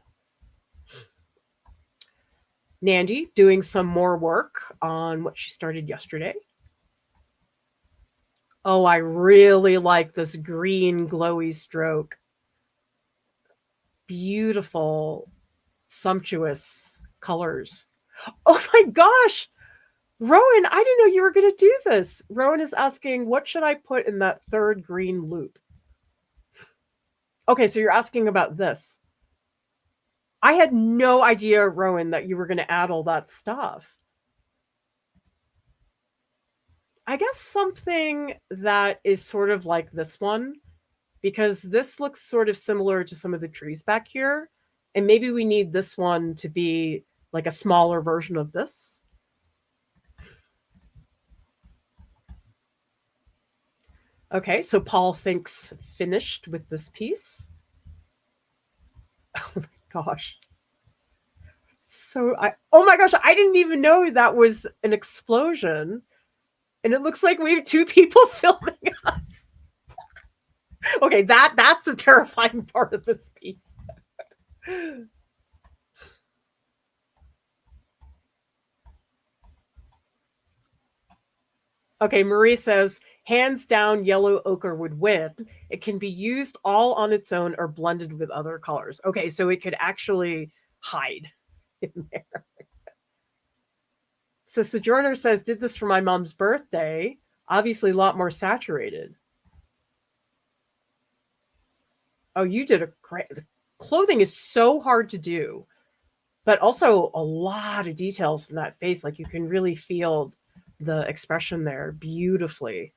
Nandy doing some more work on what she started yesterday. Oh, I really like this green glowy stroke. Beautiful, sumptuous colors. Oh my gosh! Rowan, I didn't know you were going to do this. Rowan is asking, what should I put in that third green loop? Okay, so you're asking about this. I had no idea, Rowan, that you were going to add all that stuff. I guess something that is sort of like this one, because this looks sort of similar to some of the trees back here. And maybe we need this one to be like a smaller version of this. Okay, so Paul thinks finished with this piece. Oh my gosh. Oh my gosh, I didn't even know that was an explosion. And it looks like we have 2 people filming us. Okay, that's the terrifying part of this piece. Okay, Marie says, hands down, yellow ochre would win. It can be used all on its own or blended with other colors. Okay, so it could actually hide in there. So Sojourner says, did this for my mom's birthday. Obviously a lot more saturated. Oh, you did a great... The clothing is so hard to do, but also a lot of details in that face. Like you can really feel the expression there beautifully.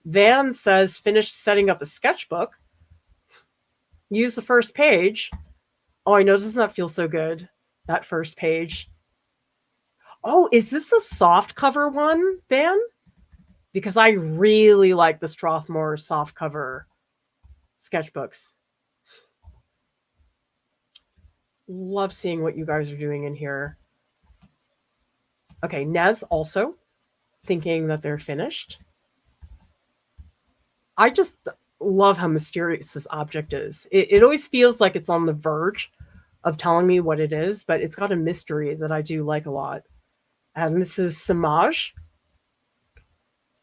Van says, finished setting up a sketchbook. Use the first page. Oh, I know, doesn't that feel so good? That first page. Oh, is this a soft cover one, Van? Because I really like the Strathmore soft cover sketchbooks. Love seeing what you guys are doing in here. Okay, Nez also thinking that they're finished. I just love how mysterious this object is. It always feels like it's on the verge of telling me what it is, but it's got a mystery that I do like a lot. And this is Samaj.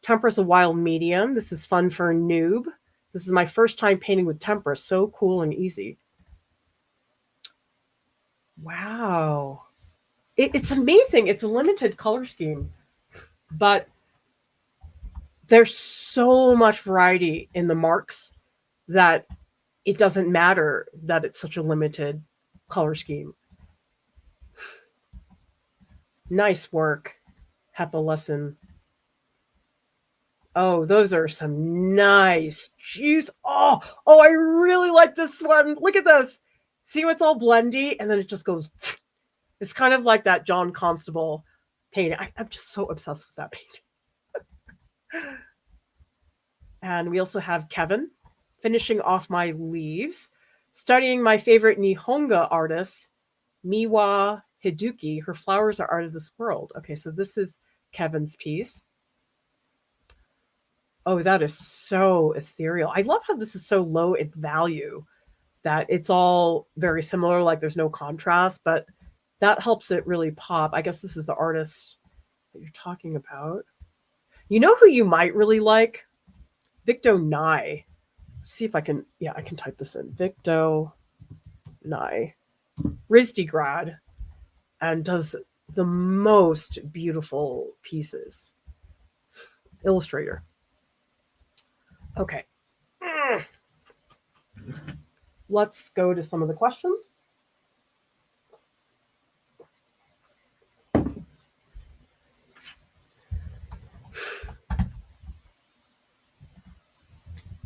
Temper's a wild medium. This is fun for a noob. This is my first time painting with tempera. So cool and easy. Wow. It's amazing. It's a limited color scheme, but there's so much variety in the marks that it doesn't matter that it's such a limited color scheme. Nice work, Hepa Lesson. Oh, those are some nice juice. Oh, I really like this one. Look at this. See, it's all blendy, and then it just goes. It's kind of like that John Constable painting. I'm just so obsessed with that painting. And we also have Kevin finishing off my leaves, studying my favorite Nihonga artist, Miwa Hiduki. Her flowers are art of this world. Okay, so this is Kevin's piece. Oh, that is so ethereal. I love how this is so low in value, that it's all very similar, like there's no contrast, but that helps it really pop. I guess this is the artist that you're talking about. You know who you might really like? Victo Nye. See if I can, yeah, I can type this in. Victo Nye. RISD grad, and does the most beautiful pieces. Illustrator. Okay. Let's go to some of the questions.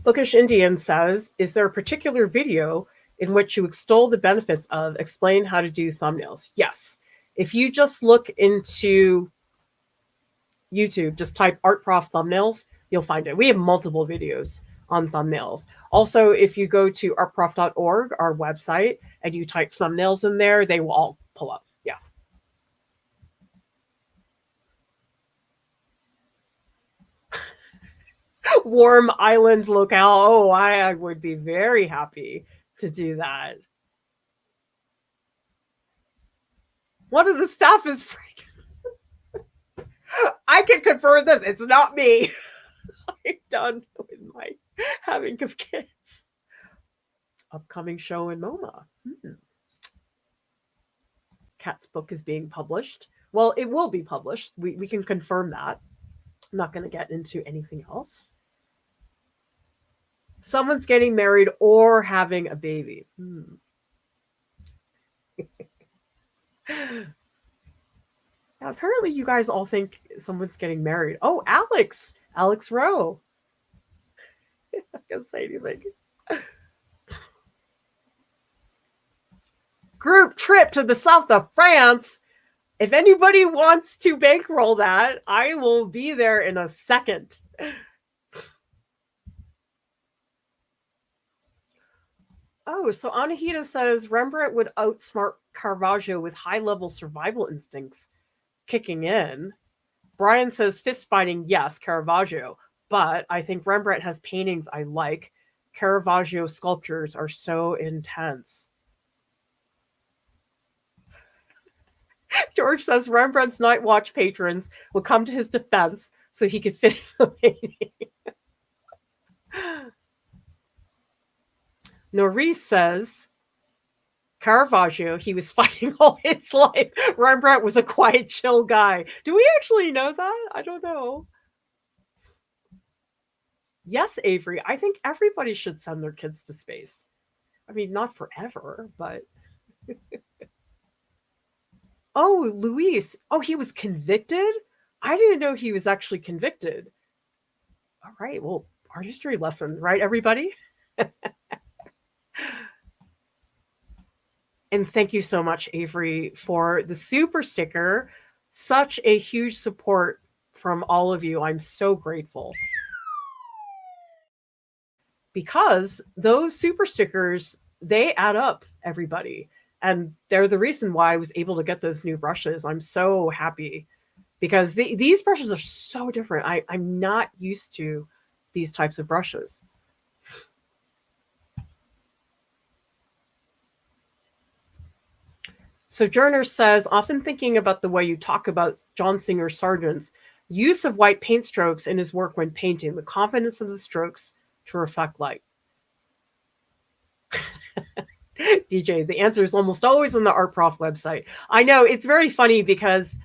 Bookish Indian says, is there a particular video in which you extol the benefits of, explain how to do thumbnails? Yes. If you just look into YouTube, just type Art Prof thumbnails, you'll find it. We have multiple videos on thumbnails. Also, if you go to artprof.org, our website, and you type thumbnails in there, they will all pull up. Yeah. Warm island locale. Oh, I would be very happy to do that. One of the staff is I can confirm this. It's not me. I'm done with my having of kids. Upcoming show in MoMA. Kat's book is being published. Well, it will be published. We can confirm that. I'm not going to get into anything else. Someone's getting married or having a baby. Now, apparently you guys all think someone's getting married. Oh, Alex Rowe. I'm not going to say anything. Group trip to the south of France. If anybody wants to bankroll that, I will be there in a second. Oh, so Anahita says Rembrandt would outsmart Caravaggio with high-level survival instincts kicking in. Brian says fist fighting, yes, Caravaggio, but I think Rembrandt has paintings I like. Caravaggio sculptures are so intense. George says Rembrandt's night watch patrons will come to his defense so he could finish the painting. Norris says Caravaggio, he was fighting all his life. Rembrandt was a quiet, chill guy. Do we actually know that? I don't know. Yes, Avery, I think everybody should send their kids to space. I mean, not forever, but... Oh, Luis. Oh, he was convicted? I didn't know he was actually convicted. All right, well, art history lesson, right, everybody? And thank you so much, Avery, for the super sticker. Such a huge support from all of you. I'm so grateful. Because those super stickers, they add up, everybody. And they're the reason why I was able to get those new brushes. I'm so happy because these brushes are so different. I'm not used to these types of brushes. So Journer says, often thinking about the way you talk about John Singer Sargent's use of white paint strokes in his work when painting, the confidence of the strokes, to reflect light? DJ, the answer is almost always on the Art Prof website. I know it's very funny because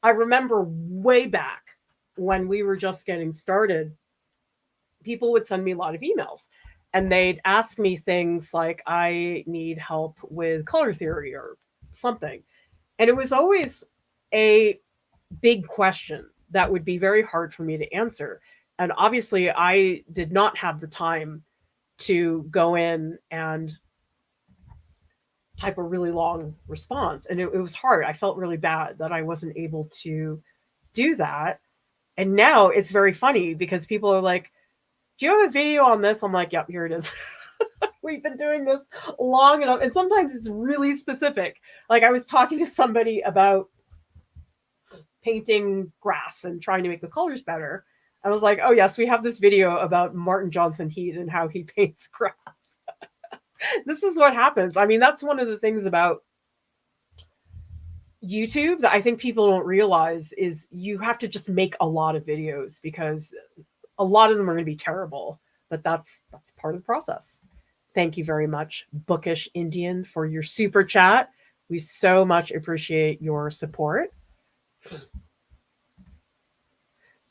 I remember way back when we were just getting started, people would send me a lot of emails and they'd ask me things like, I need help with color theory or something. And it was always a big question that would be very hard for me to answer. And obviously, I did not have the time to go in and type a really long response. And it was hard. I felt really bad that I wasn't able to do that. And now it's very funny because people are like, do you have a video on this? I'm like, yep, here it is. We've been doing this long enough. And sometimes it's really specific. Like I was talking to somebody about painting grass and trying to make the colors better. I was like, oh, yes, we have this video about Martin Johnson Heat and how he paints grass. This is what happens. I mean, that's one of the things about YouTube that I think people don't realize is you have to just make a lot of videos because a lot of them are going to be terrible, but that's part of the process. Thank you very much, Bookish Indian, for your super chat. We so much appreciate your support.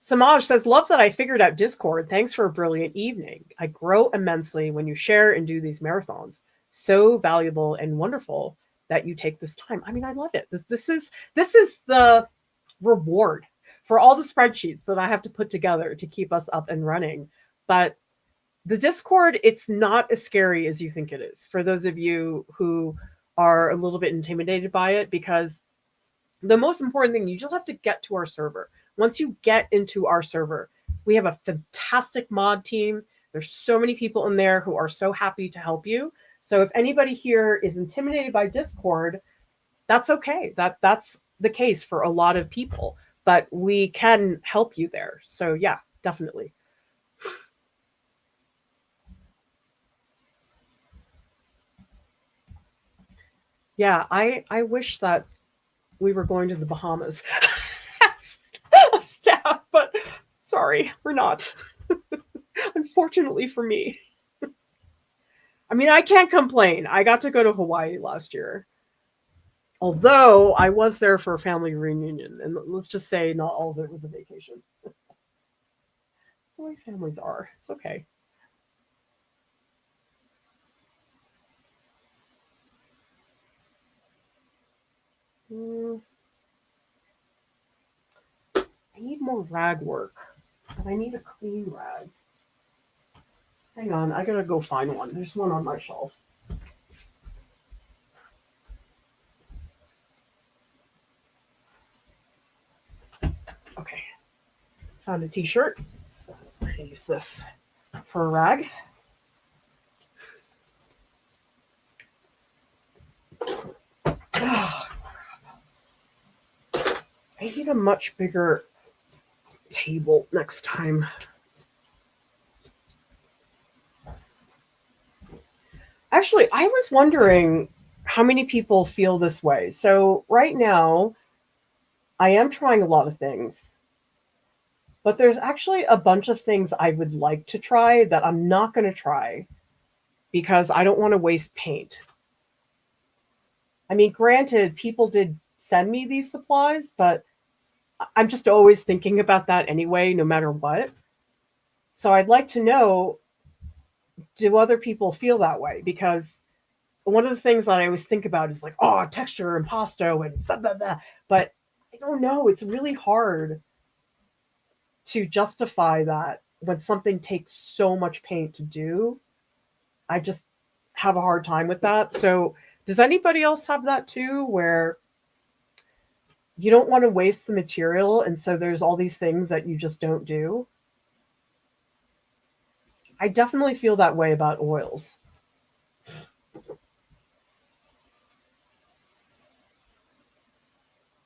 Samaj says, love that I figured out Discord. Thanks for a brilliant evening. I grow immensely when you share and do these marathons. So valuable and wonderful that you take this time. I mean, I love it. This is the reward for all the spreadsheets that I have to put together to keep us up and running. But the Discord, it's not as scary as you think it is. For those of you who are a little bit intimidated by it, because the most important thing, you just have to get to our server. Once you get into our server, we have a fantastic mod team. There's so many people in there who are so happy to help you. So if anybody here is intimidated by Discord, that's okay. That's the case for a lot of people, but we can help you there. So yeah, definitely. Yeah, I wish that we were going to the Bahamas as a staff, but sorry, we're not. Unfortunately for me. I mean, I can't complain. I got to go to Hawaii last year. Although I was there for a family reunion, and let's just say not all of it was a vacation. The way families are. It's okay. I need more rag work, but I need a clean rag. Hang on, I gotta go find one. There's one on my shelf. Okay, found a t-shirt. I'm gonna use this for a rag. I need a much bigger table next time. Actually, I was wondering how many people feel this way. So right now, I am trying a lot of things, but there's actually a bunch of things I would like to try that I'm not going to try because I don't want to waste paint. I mean, granted, people did send me these supplies, but I'm just always thinking about that anyway, no matter what. So I'd like to know, do other people feel that way? Because one of the things that I always think about is like, oh, texture and impasto and blah, blah, blah. But I don't know. It's really hard to justify that when something takes so much paint to do. I just have a hard time with that. So does anybody else have that too, where you don't want to waste the material and so there's all these things that you just don't do? I definitely feel that way about oils.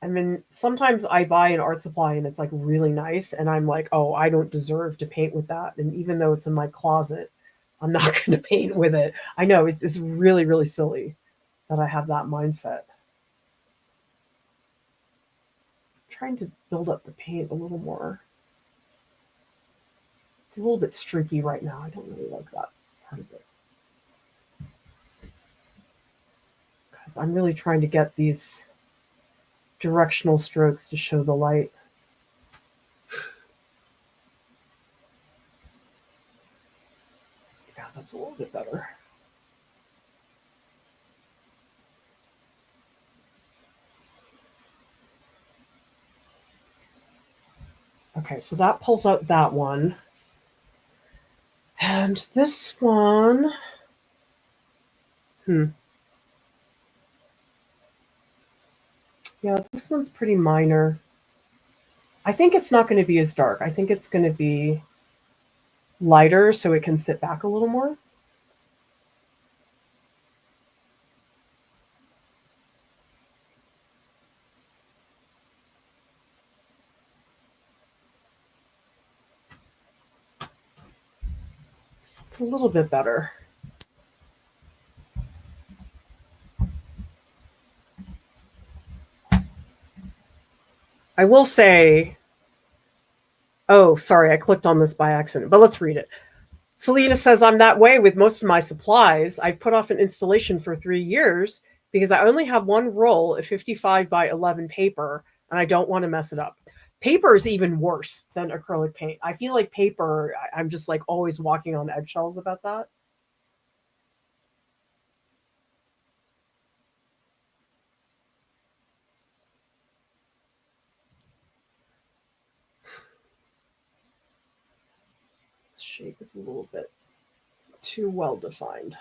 I mean, sometimes I buy an art supply and it's like really nice, and I'm like, oh, I don't deserve to paint with that. And even though it's in my closet, I'm not going to paint with it. I know it's really, really silly that I have that mindset. I'm trying to build up the paint a little more. It's a little bit streaky right now. I don't really like that part of it. Because I'm really trying to get these directional strokes to show the light. Yeah, that's a little bit better. Okay, so that pulls out that one. And this one, yeah, this one's pretty minor. I think it's not going to be as dark. I think it's going to be lighter so it can sit back a little more. It's a little bit better. I will say, oh, sorry, I clicked on this by accident, but let's read it. Selena says, I'm that way with most of my supplies. I've put off an installation for 3 years because I only have one roll of 55 by 11 paper and I don't want to mess it up. Paper is even worse than acrylic paint. I feel like paper, I'm just like always walking on eggshells about that. This shape is a little bit too well defined.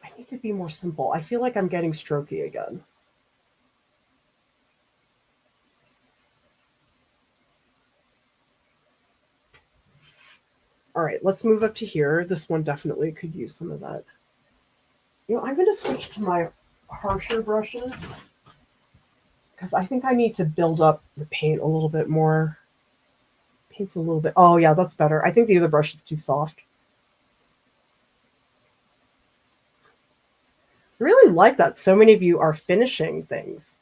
I need to be more simple. I feel like I'm getting strokey again. All right, let's move up to here. This one definitely could use some of that. You know, I'm going to switch to my harsher brushes because I think I need to build up the paint a little bit more. Paint's a little bit, oh yeah, that's better. I think the other brush is too soft. I really like that so many of you are finishing things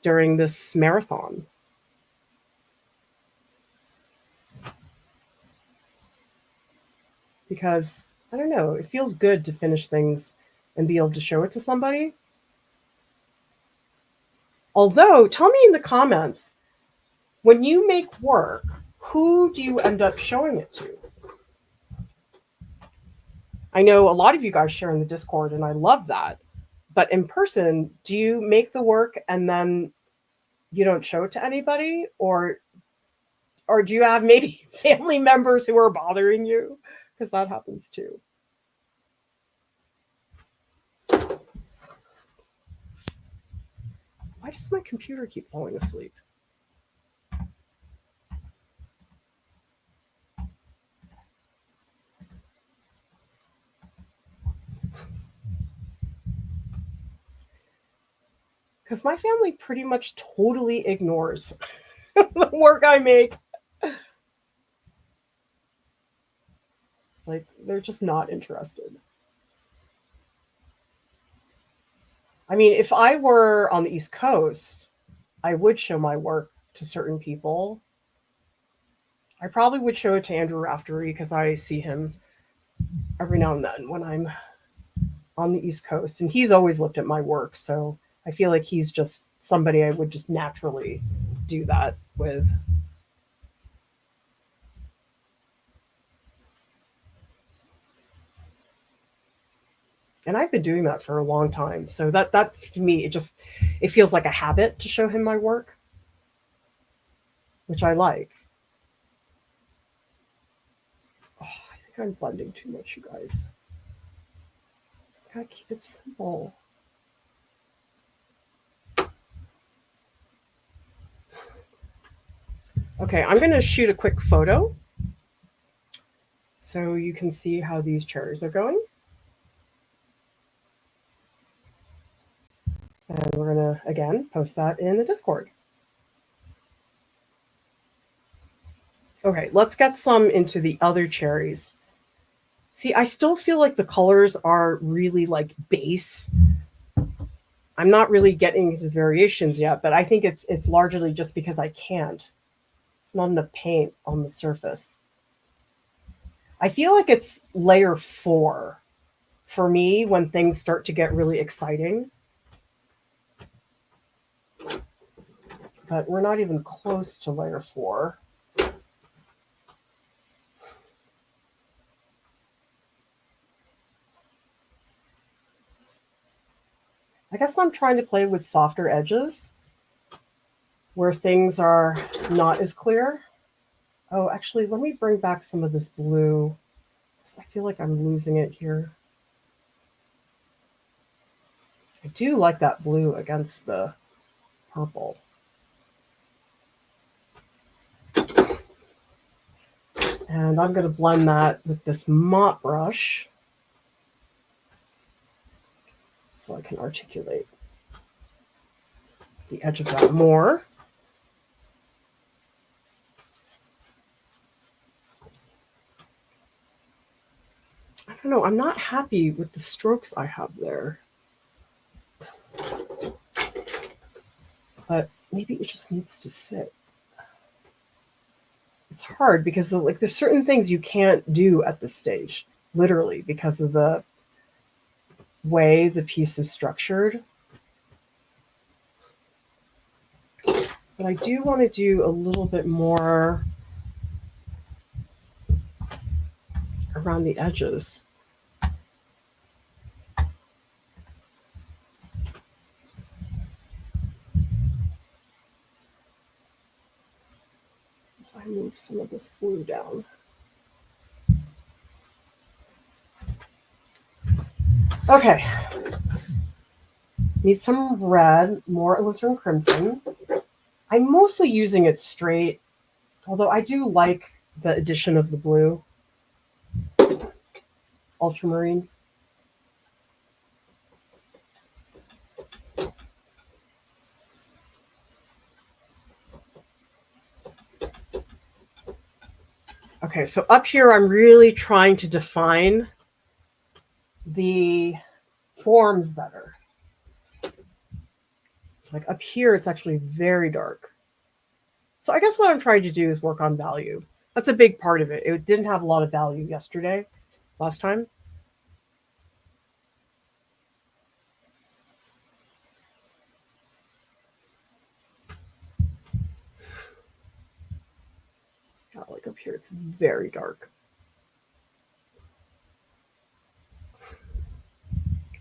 during this marathon. Because, I don't know, it feels good to finish things and be able to show it to somebody. Although, tell me in the comments, when you make work, who do you end up showing it to? I know a lot of you guys share in the Discord, and I love that. But in person, do you make the work and then you don't show it to anybody? Or do you have maybe family members who are bothering you? Because that happens too. Why does my computer keep falling asleep? Because my family pretty much totally ignores the work I make. Like, they're just not interested. I mean, if I were on the East Coast, I would show my work to certain people. I probably would show it to Andrew Raftery because I see him every now and then when I'm on the East Coast. And he's always looked at my work. So I feel like he's just somebody I would just naturally do that with. And I've been doing that for a long time. So that to me, it feels like a habit to show him my work, which I like. Oh, I think I'm blending too much, you guys. I gotta keep it simple. Okay, I'm gonna shoot a quick photo so you can see how these cherries are going. And we're gonna, again, post that in the Discord. Okay, let's get some into the other cherries. See, I still feel like the colors are really like base. I'm not really getting into variations yet, but I think it's largely just because I can't. It's not enough paint on the surface. I feel like it's layer 4 for me when things start to get really exciting. But we're not even close to layer 4. I guess I'm trying to play with softer edges where things are not as clear. Oh, actually, let me bring back some of this blue. I feel like I'm losing it here. I do like that blue against the purple. And I'm going to blend that with this mop brush so I can articulate the edge of that more. I don't know, I'm not happy with the strokes I have there. But maybe it just needs to sit. It's hard because there's certain things you can't do at this stage, literally, because of the way the piece is structured. But I do want to do a little bit more around the edges. I move some of this blue down. Okay. Need some red, more alizarin crimson. I'm mostly using it straight, although I do like the addition of the blue. Ultramarine. Okay, so up here I'm really trying to define the forms better. Like up here, it's actually very dark. So I guess what I'm trying to do is work on value. That's a big part of it. It didn't have a lot of value last time. Yeah, like up here, it's very dark.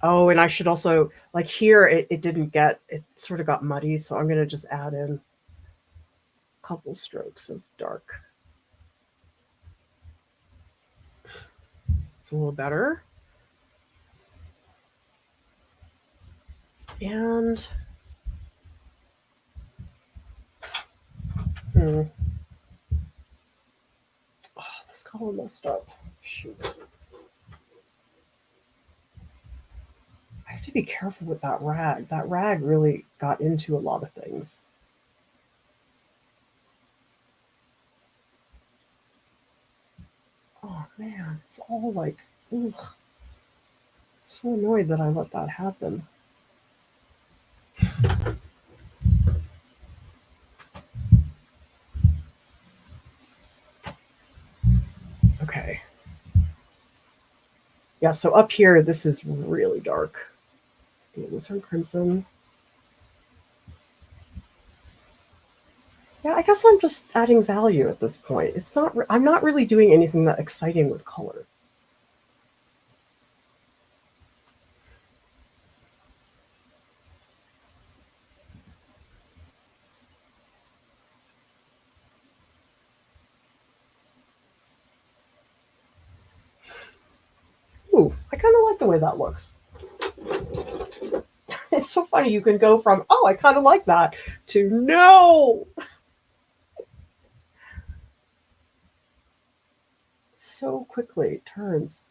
Oh, and I should also, like here, it didn't get, it sort of got muddy, so I'm going to just add in a couple strokes of dark. It's a little better. And, oh, this color messed up. Shoot. I have to be careful with that rag. That rag really got into a lot of things. Oh man, it's all like, ugh. So annoyed that I let that happen. Okay. Yeah, so up here, this is really dark. It was from crimson. Yeah, I guess I'm just adding value at this point. It's not. I'm not really doing anything that exciting with color. Ooh, I kind of like the way that looks. It's so funny. You can go from, oh, I kind of like that, to no. So quickly it turns.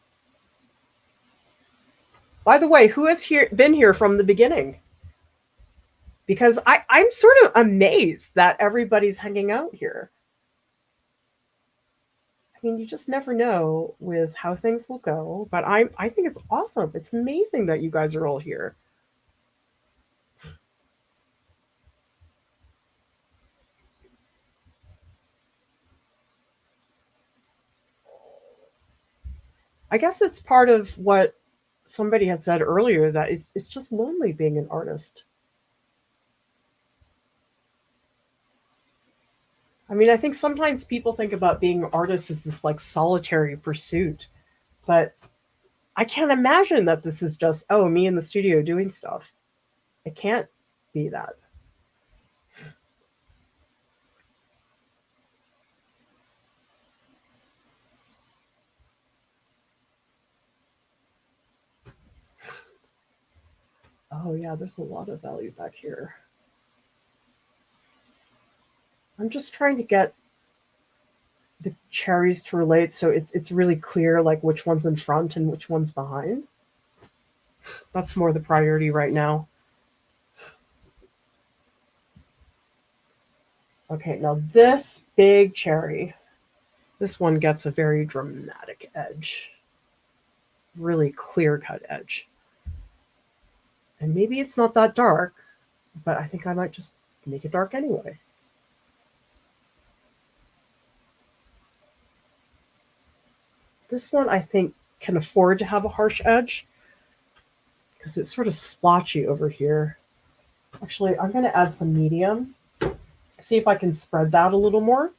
By the way, who has been here from the beginning? Because I'm sort of amazed that everybody's hanging out here. I mean, you just never know with how things will go, but I think it's awesome. It's amazing that you guys are all here. I guess it's part of what somebody had said earlier, that it's just lonely being an artist. I mean, I think sometimes people think about being an artist as this like solitary pursuit, but I can't imagine that this is just, oh, me in the studio doing stuff. It can't be that. Oh, yeah, there's a lot of value back here. I'm just trying to get the cherries to relate so it's really clear like which one's in front and which one's behind. That's more the priority right now. Okay, now this big cherry, this one gets a very dramatic edge, really clear cut edge. And maybe it's not that dark, but I think I might just make it dark anyway. This one I think can afford to have a harsh edge because it's sort of splotchy over here. Actually, I'm going to add some medium. See if I can spread that a little more.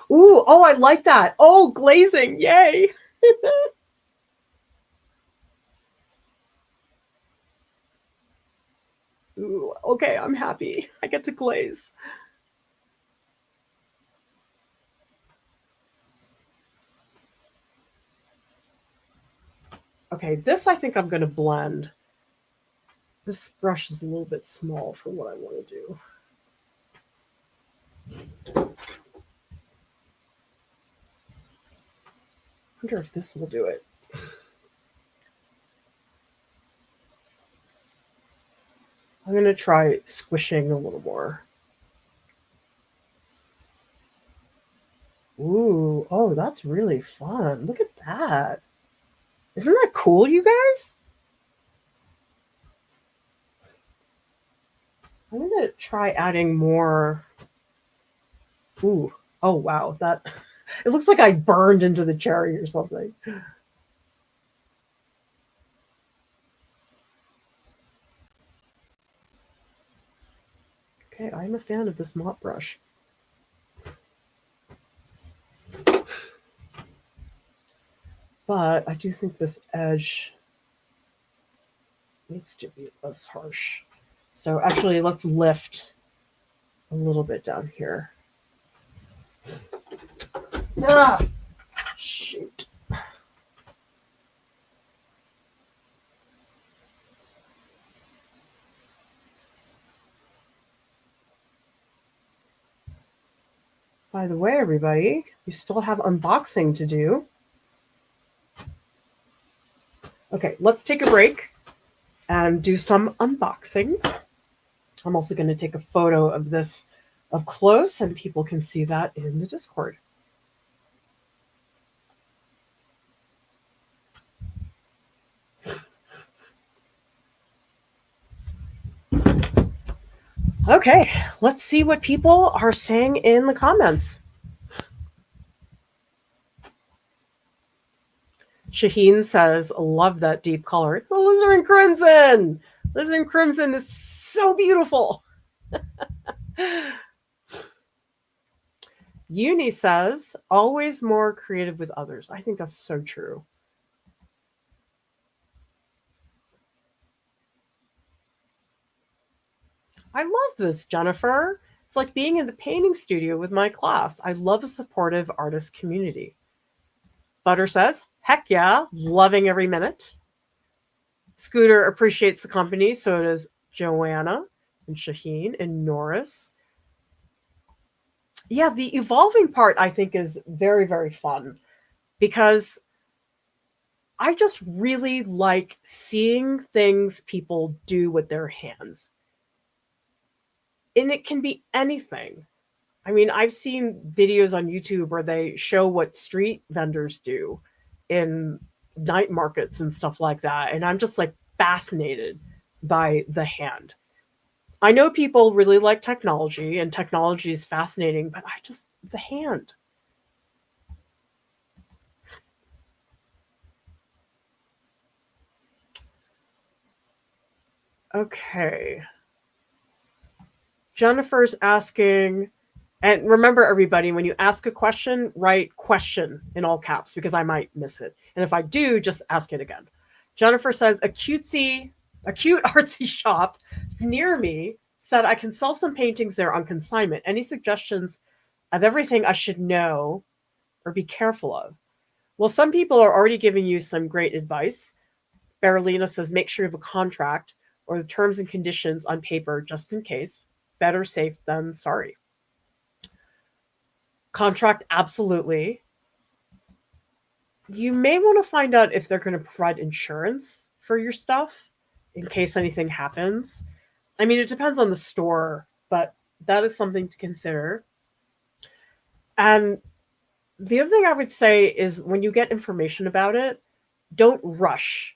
Ooh, oh, I like that. Oh, glazing, yay. Ooh, okay, I'm happy. I get to glaze. Okay, this I think I'm going to blend. This brush is a little bit small for what I want to do. I wonder if this will do it. I'm going to try squishing a little more. Ooh, oh, that's really fun. Look at that. Isn't that cool, you guys? I'm going to try adding more. Ooh, oh, wow. That it looks like I burned into the cherry or something. Okay, I'm a fan of this mop brush. But I do think this edge needs to be less harsh. So actually, let's lift a little bit down here. Ah, shoot. By the way, everybody, we still have unboxing to do. Okay, let's take a break and do some unboxing. I'm also going to take a photo of this up close, and people can see that in the Discord. Okay, let's see what people are saying in the comments. Shaheen says, love that deep color. The Alizarin Crimson! Alizarin Crimson is so beautiful. Uni says, always more creative with others. I think that's so true. I love this, Jennifer. It's like being in the painting studio with my class. I love a supportive artist community. Butter says, heck yeah, loving every minute. Scooter appreciates the company, so does Joanna and Shaheen and Norris. Yeah, the evolving part I think is very, very fun because I just really like seeing things people do with their hands. And it can be anything. I mean, I've seen videos on YouTube where they show what street vendors do in night markets and stuff like that. And I'm just like fascinated by the hand. I know people really like technology, and technology is fascinating, but the hand. Okay. Jennifer's asking, and remember everybody, when you ask a question, write question in all caps because I might miss it. And if I do, just ask it again. Jennifer says, a cute artsy shop near me said I can sell some paintings there on consignment. Any suggestions of everything I should know or be careful of? Well, some people are already giving you some great advice. Berlina says, make sure you have a contract or the terms and conditions on paper just in case. Better safe than sorry. Contract, absolutely. You may want to find out if they're going to provide insurance for your stuff in case anything happens. I mean, it depends on the store, but that is something to consider. And the other thing I would say is when you get information about it, don't rush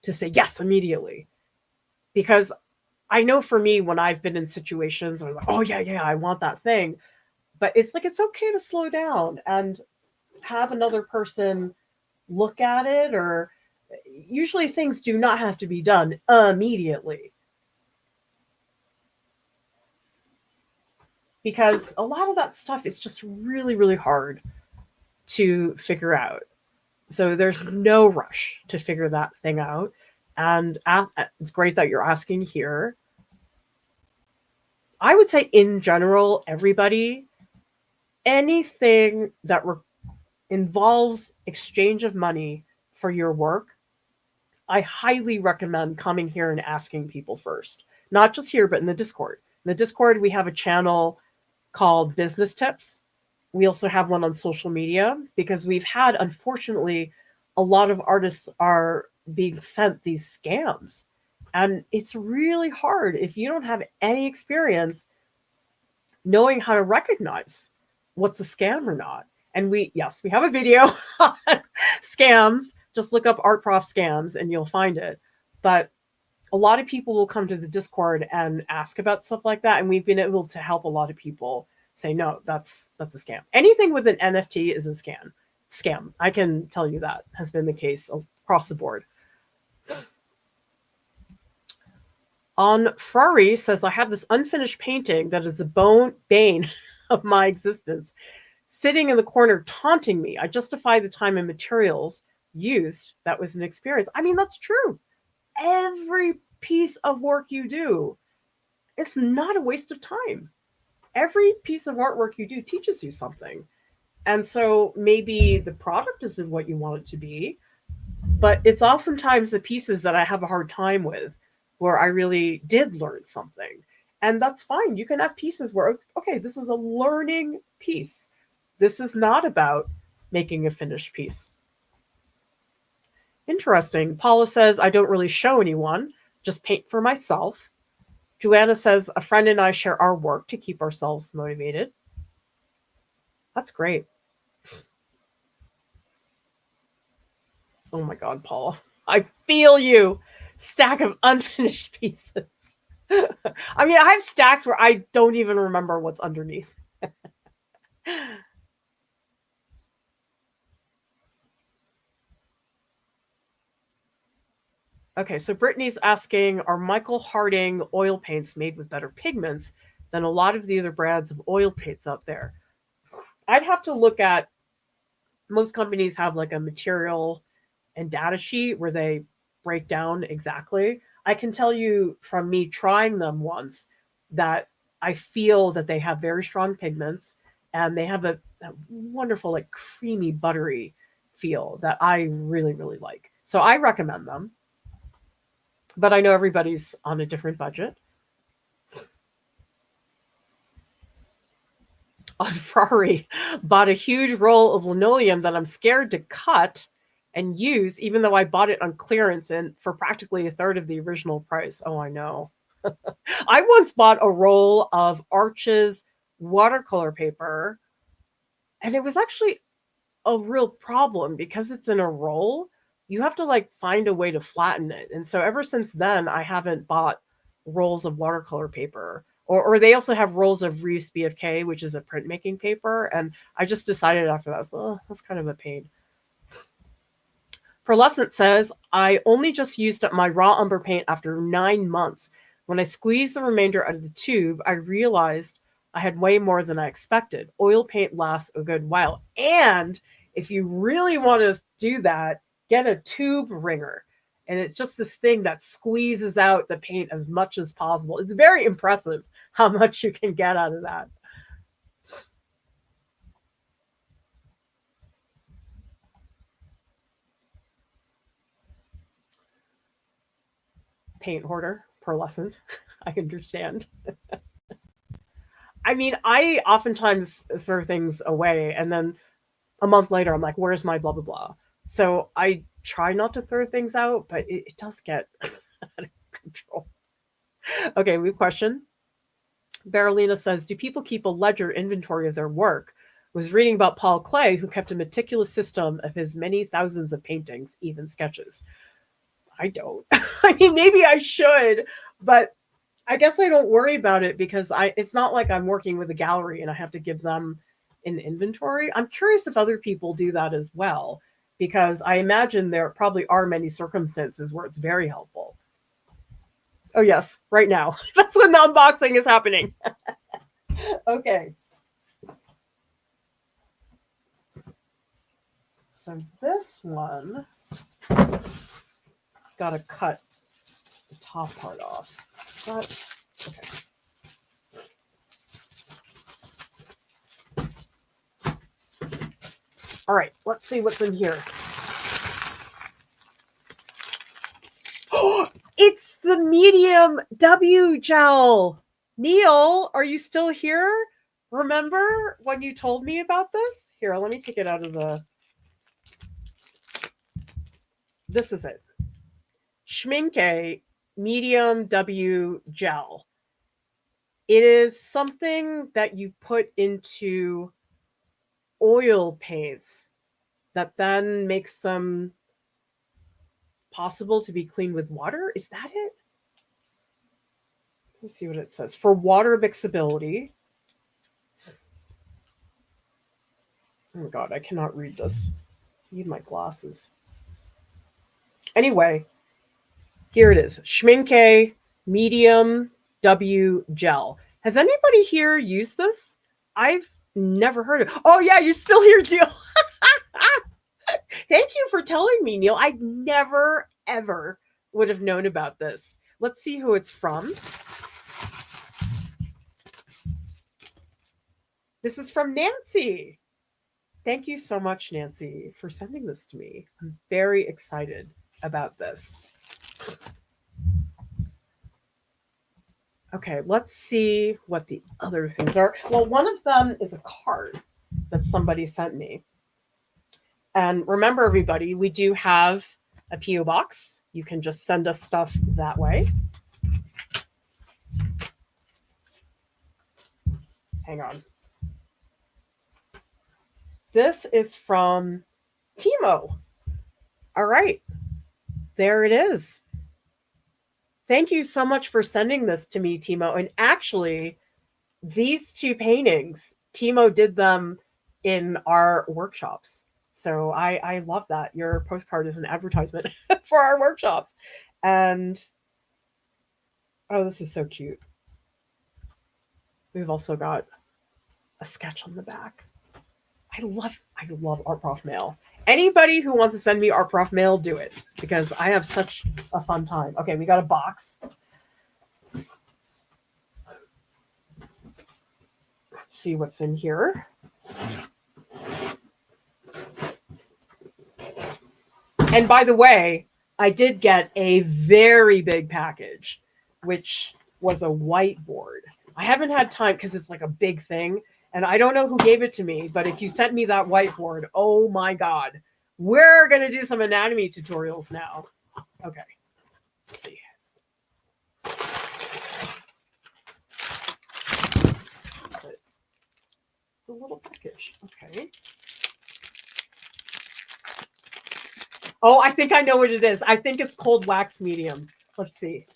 to say yes immediately. Because I know for me, when I've been in situations where I'm like, oh, yeah, I want that thing. But it's like, it's okay to slow down and have another person look at it, or usually things do not have to be done immediately. Because a lot of that stuff is just really, really hard to figure out. So there's no rush to figure that thing out. And it's great that you're asking here. I would say in general, everybody, anything that involves exchange of money for your work, I highly recommend coming here and asking people first. Not just here, but in the Discord. In the Discord, we have a channel called Business Tips. We also have one on social media because we've had, unfortunately, a lot of artists are being sent these scams. And it's really hard if you don't have any experience knowing how to recognize what's a scam or not. And we have a video on scams. Just look up Art Prof scams and you'll find it. But a lot of people will come to the Discord and ask about stuff like that. And we've been able to help a lot of people say, no, that's a scam. Anything with an NFT is a scam. I can tell you that has been the case across the board. On Ferrari says, I have this unfinished painting that is a bane of my existence, sitting in the corner taunting me. I justify the time and materials used. That was an experience. I mean, that's true. Every piece of work you do, it's not a waste of time. Every piece of artwork you do teaches you something. And so maybe the product isn't what you want it to be, but it's oftentimes the pieces that I have a hard time with where I really did learn something. And that's fine. You can have pieces where, okay, this is a learning piece. This is not about making a finished piece. Interesting. Paula says, I don't really show anyone, just paint for myself. Joanna says, a friend and I share our work to keep ourselves motivated. That's great. Oh my God, Paula. I feel you. Stack of unfinished pieces. I mean, I have stacks where I don't even remember what's underneath. Okay, so Brittany's asking, are Michael Harding oil paints made with better pigments than a lot of the other brands of oil paints out there? I'd have to look at, most companies have like a material and data sheet where they break down exactly. I can tell you from me trying them once that I feel that they have very strong pigments and they have a wonderful, like creamy, buttery feel that I really, really like. So I recommend them. But I know everybody's on a different budget. On Ferrari, bought a huge roll of linoleum that I'm scared to cut and use, even though I bought it on clearance and for practically a third of the original price. Oh, I know. I once bought a roll of Arches watercolor paper, and it was actually a real problem because it's in a roll. You have to like find a way to flatten it. And so ever since then, I haven't bought rolls of watercolor paper. Or they also have rolls of Reese BFK, which is a printmaking paper. And I just decided after that, oh, that's kind of a pain. Pearlescent says, I only just used up my raw umber paint after 9 months. When I squeezed the remainder out of the tube, I realized I had way more than I expected. Oil paint lasts a good while. And if you really want to do that, get a tube wringer. And it's just this thing that squeezes out the paint as much as possible. It's very impressive how much you can get out of that. Paint hoarder, pearlescent. I understand. I mean, I oftentimes throw things away and then a month later I'm like, where's my blah blah blah? So I try not to throw things out, but it does get out of control. Okay, we have a question. Barolina says, do people keep a ledger inventory of their work? Was reading about Paul Klee, who kept a meticulous system of his many thousands of paintings, even sketches. I don't. I mean, maybe I should, but I guess I don't worry about it because it's not like I'm working with a gallery and I have to give them an inventory. I'm curious if other people do that as well, because I imagine there probably are many circumstances where it's very helpful. Oh yes, right now. That's when the unboxing is happening. Okay. So this one, got to cut the top part off. But, okay. All right, let's see what's in here. Oh, it's the medium W gel. Neil, are you still here? Remember when you told me about this? Here, let me take it out of the... This is it. Schmincke medium W gel. It is something that you put into oil paints that then makes them possible to be cleaned with water. Is that it? Let me see what it says. For water mixability. Oh my god, I cannot read this. I need my glasses. Anyway, here it is. Schmincke medium W gel. Has anybody here used this? I've never heard of it. Oh yeah, you're still here, Neil. Thank you for telling me, Neil. I never, ever would have known about this. Let's see who it's from. This is from Nancy. Thank you so much, Nancy, for sending this to me. I'm very excited about this. Okay, let's see what the other things are. Well, one of them is a card that somebody sent me. And remember, everybody, we do have a P.O. box. You can just send us stuff that way. Hang on. This is from Timo. All right. There it is. Thank you so much for sending this to me, Timo. And actually, these two paintings, Timo did them in our workshops. So I love that. Your postcard is an advertisement for our workshops. And, oh, this is so cute. We've also got a sketch on the back. I love Art Prof mail. Anybody who wants to send me Art Prof mail, do it, because I have such a fun time. Okay, we got a box. Let's see what's in here. And by the way, I did get a very big package, which was a whiteboard. I haven't had time because it's like a big thing. And I don't know who gave it to me, but if you sent me that whiteboard, oh my God, we're going to do some anatomy tutorials now. Okay, let's see. It's a little package. Okay. Oh, I think I know what it is. I think it's cold wax medium. Let's see.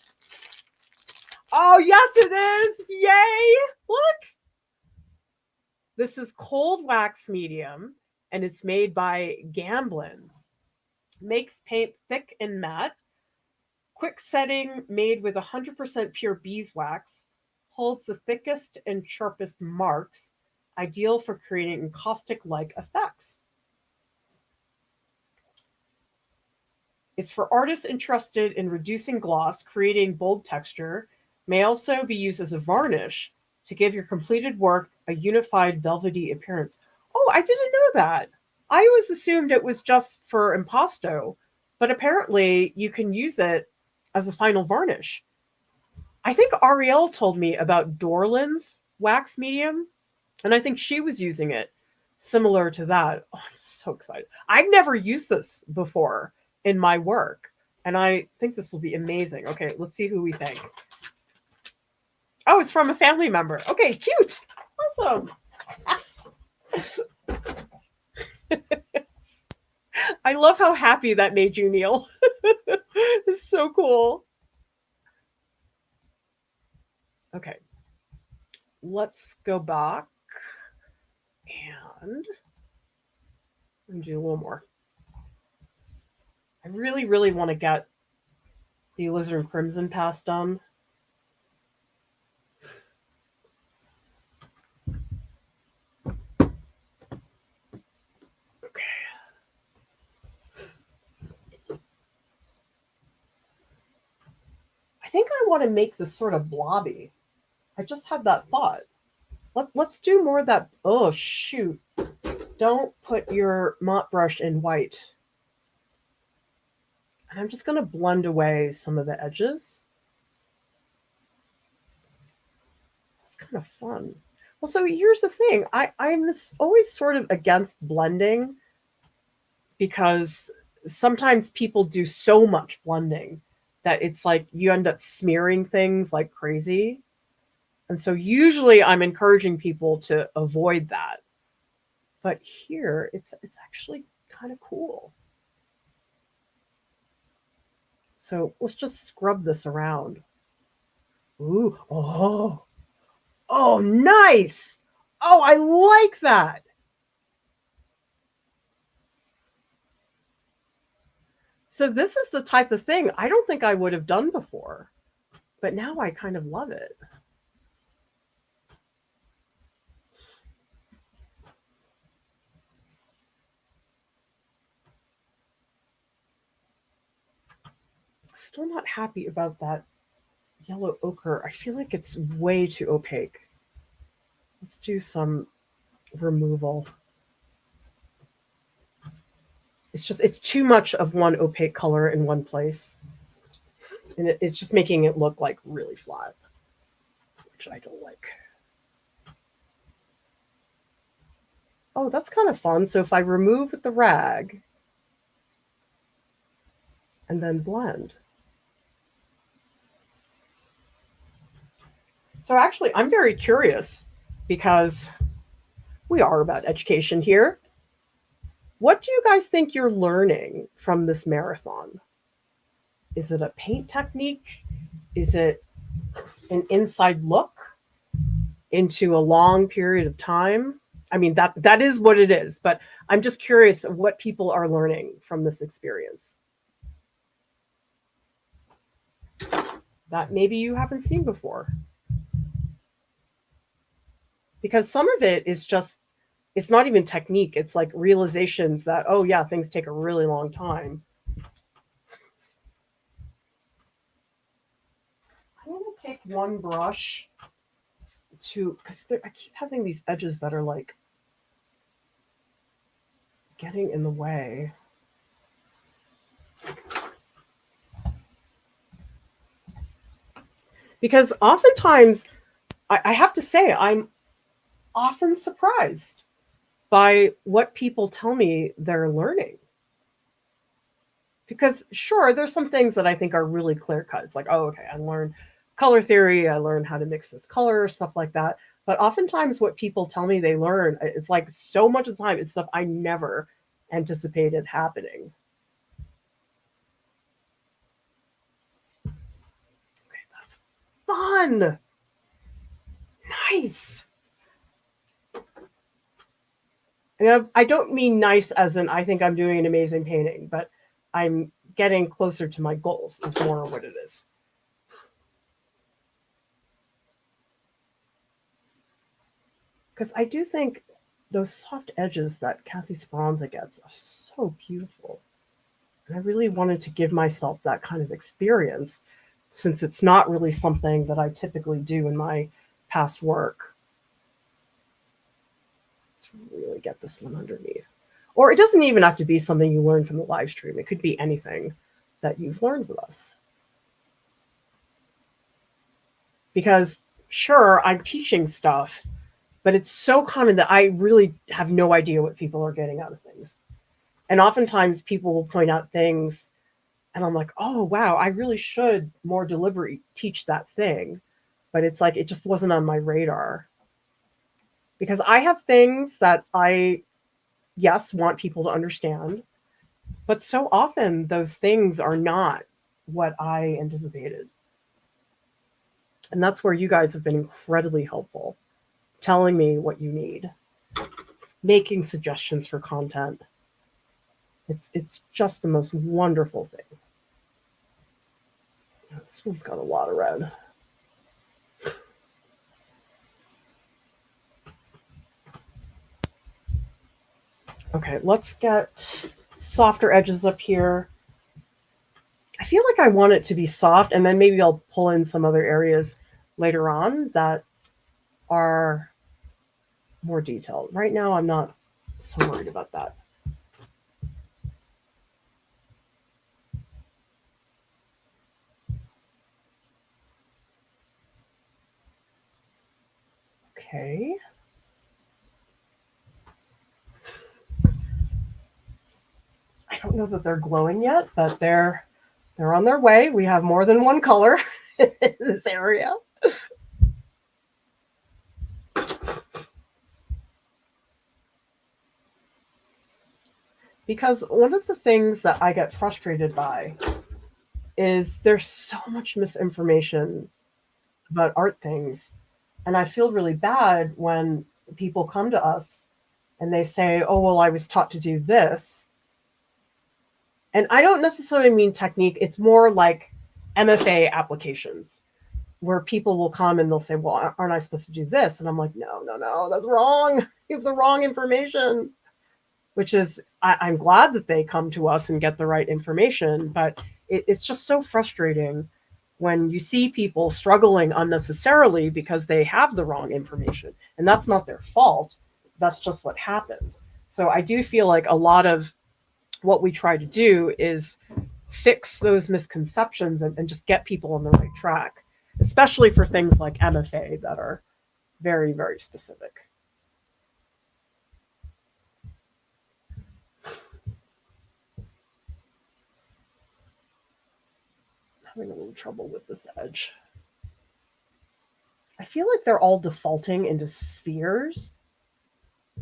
Oh, yes, it is. Yay. Look. This is cold wax medium, and it's made by Gamblin. makes paint thick and matte. Quick setting made with 100% pure beeswax. Holds the thickest and sharpest marks. Ideal for creating caustic-like effects. It's for artists interested in reducing gloss, creating bold texture. May also be used as a varnish to give your completed work a unified velvety appearance. Oh, I didn't know that. I always assumed it was just for impasto, but apparently you can use it as a final varnish. I think Ariel told me about Dorland's wax medium, and I think she was using it similar to that. Oh, I'm so excited. I've never used this before in my work, and I think this will be amazing. Okay, let's see who we think. Oh, it's from a family member. Okay, cute. Awesome. I love how happy that made you, Neil. It's so cool. Okay, let's go back and do a little more. I really, really want to get the Alizarin Crimson Pass done. Okay. I think I want to make this sort of blobby. I just had that thought. Let's do more of that. Oh, shoot. Don't put your mop brush in white. And I'm just going to blend away some of the edges. It's kind of fun. Well, so here's the thing. I'm always sort of against blending because sometimes people do so much blending that it's like you end up smearing things like crazy. And so usually I'm encouraging people to avoid that. But here it's actually kind of cool. So let's just scrub this around. Ooh, oh, nice. Oh, I like that. So this is the type of thing I don't think I would have done before, but now I kind of love it. Still not happy about that yellow ochre. I feel like it's way too opaque. Let's do some removal. It's too much of one opaque color in one place. And it's just making it look like really flat, which I don't like. Oh, that's kind of fun. So if I remove the rag and then blend. So actually, I'm very curious because we are about education here. What do you guys think you're learning from this marathon? Is it a paint technique? Is it an inside look into a long period of time? I mean, that is what it is, but I'm just curious what people are learning from this experience that maybe you haven't seen before. Because some of it is just, it's not even technique. It's like realizations that, oh yeah, things take a really long time. I'm going to take one brush because I keep having these edges that are like getting in the way. Because oftentimes, I have to say, I'm often surprised by what people tell me they're learning. Because sure, there's some things that I think are really clear cut. It's like, oh, okay, I learned color theory, I learned how to mix this color, stuff like that. But oftentimes what people tell me they learn, it's like so much of the time, it's stuff I never anticipated happening. Okay, that's fun. Nice. And I don't mean nice as in I think I'm doing an amazing painting, but I'm getting closer to my goals is more what it is. Because I do think those soft edges that Kathy Speranza gets are so beautiful. And I really wanted to give myself that kind of experience since it's not really something that I typically do in my past work. Let's really get this one underneath. Or it doesn't even have to be something you learn from the live stream. It could be anything that you've learned with us. Because sure, I'm teaching stuff, but it's so common that I really have no idea what people are getting out of things. And oftentimes people will point out things and I'm like, oh, wow, I really should more deliberately teach that thing. But it's like, it just wasn't on my radar. Because I have things that I, yes, want people to understand. But so often those things are not what I anticipated. And that's where you guys have been incredibly helpful, telling me what you need, making suggestions for content. It's just the most wonderful thing. This one's got a lot of red. Okay, let's get softer edges up here. I feel like I want it to be soft, and then maybe I'll pull in some other areas later on that are more detailed. Right now, I'm not so worried about that. Okay. I don't know that they're glowing yet, but they're on their way. We have more than one color in this area. Because one of the things that I get frustrated by is there's so much misinformation about art things. And I feel really bad when people come to us and they say, oh, well, I was taught to do this. And I don't necessarily mean technique. It's more like MFA applications where people will come and they'll say, well, aren't I supposed to do this? And I'm like, no, that's wrong. You have the wrong information, which is, I'm glad that they come to us and get the right information, but it's just so frustrating when you see people struggling unnecessarily because they have the wrong information. And that's not their fault. That's just what happens. So I do feel like a lot of what we try to do is fix those misconceptions and just get people on the right track, especially for things like MFA that are very, very specific. Having a little trouble with this edge. I feel like they're all defaulting into spheres.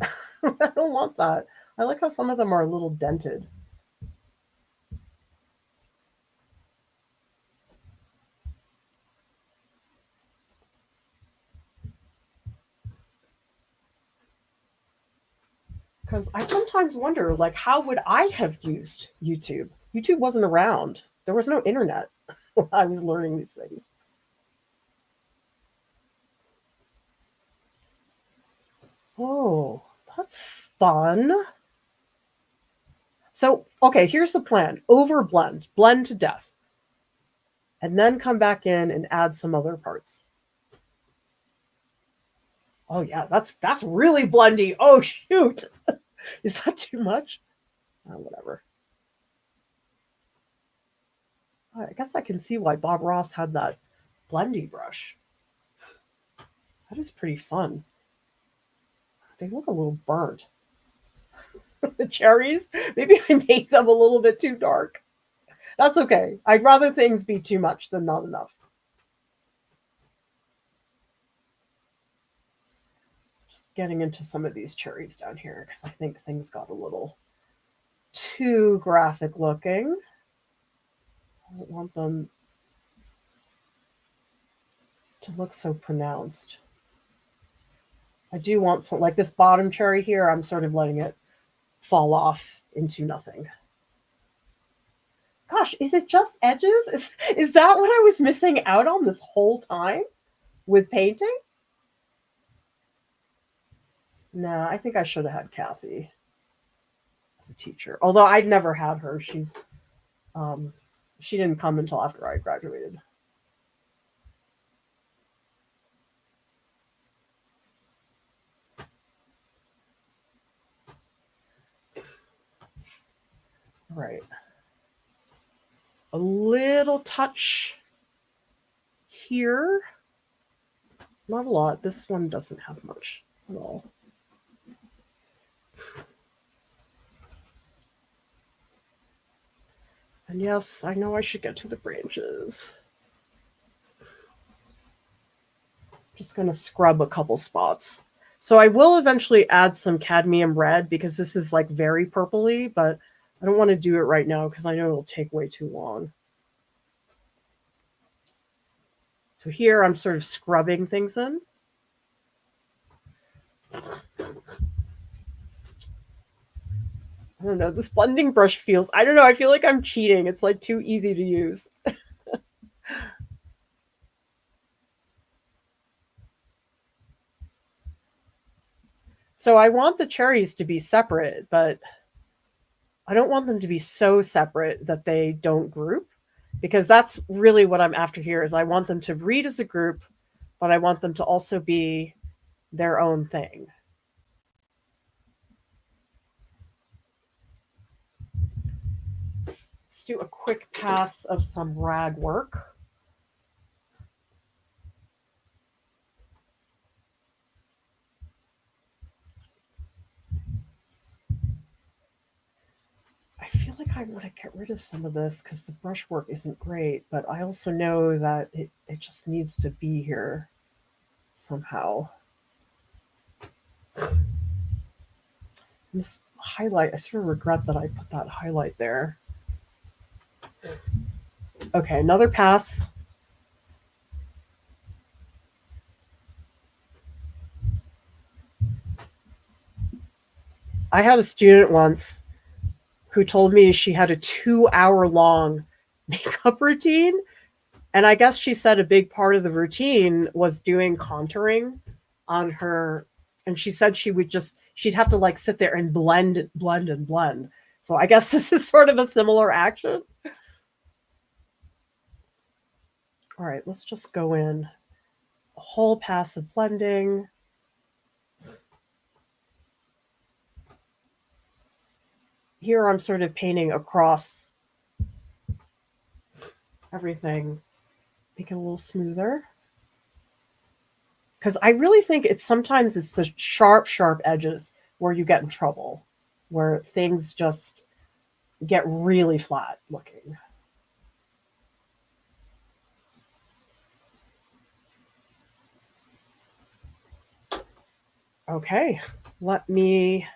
I don't want that. I like how some of them are a little dented. Because I sometimes wonder, like, how would I have used YouTube? YouTube wasn't around. There was no internet when I was learning these things. Oh, that's fun. So, okay, here's the plan. Overblend, blend to death. And then come back in and add some other parts. Oh yeah, that's really blendy. Oh shoot. Is that too much? Oh, whatever. I guess I can see why Bob Ross had that blendy brush. That is pretty fun. They look a little burnt. The cherries, maybe I made them a little bit too dark. That's okay. I'd rather things be too much than not enough. Just getting into some of these cherries down here because I think things got a little too graphic looking. I don't want them to look so pronounced. I do want some, like this bottom cherry here, I'm sort of letting it fall off into nothing. Gosh, is it just edges? Is that what I was missing out on this whole time with painting? Nah, I think I should have had Kathy as a teacher. Although I'd never had her. She didn't come until after I graduated. Right. A little touch here. Not a lot. This one doesn't have much at all. And yes, I know I should get to the branches. Just going to scrub a couple spots. So I will eventually add some cadmium red because this is like very purpley, but I don't want to do it right now because I know it'll take way too long. So here I'm sort of scrubbing things in. I don't know, this blending brush feels, I don't know, I feel like I'm cheating. It's like too easy to use. So I want the cherries to be separate, but I don't want them to be so separate that they don't group, because that's really what I'm after here is I want them to read as a group, but I want them to also be their own thing. Let's do a quick pass of some rag work. I feel like I want to get rid of some of this because the brushwork isn't great, but I also know that it just needs to be here somehow. And this highlight, I sort of regret that I put that highlight there. Okay, another pass. I had a student once who told me she had a 2-hour-long makeup routine. And I guess she said a big part of the routine was doing contouring on her. And she said she'd have to like sit there and blend. So I guess this is sort of a similar action. All right, let's just go in a whole pass of blending. Here I'm sort of painting across everything, make it a little smoother. Because I really think sometimes it's the sharp edges where you get in trouble, where things just get really flat looking. Okay, let me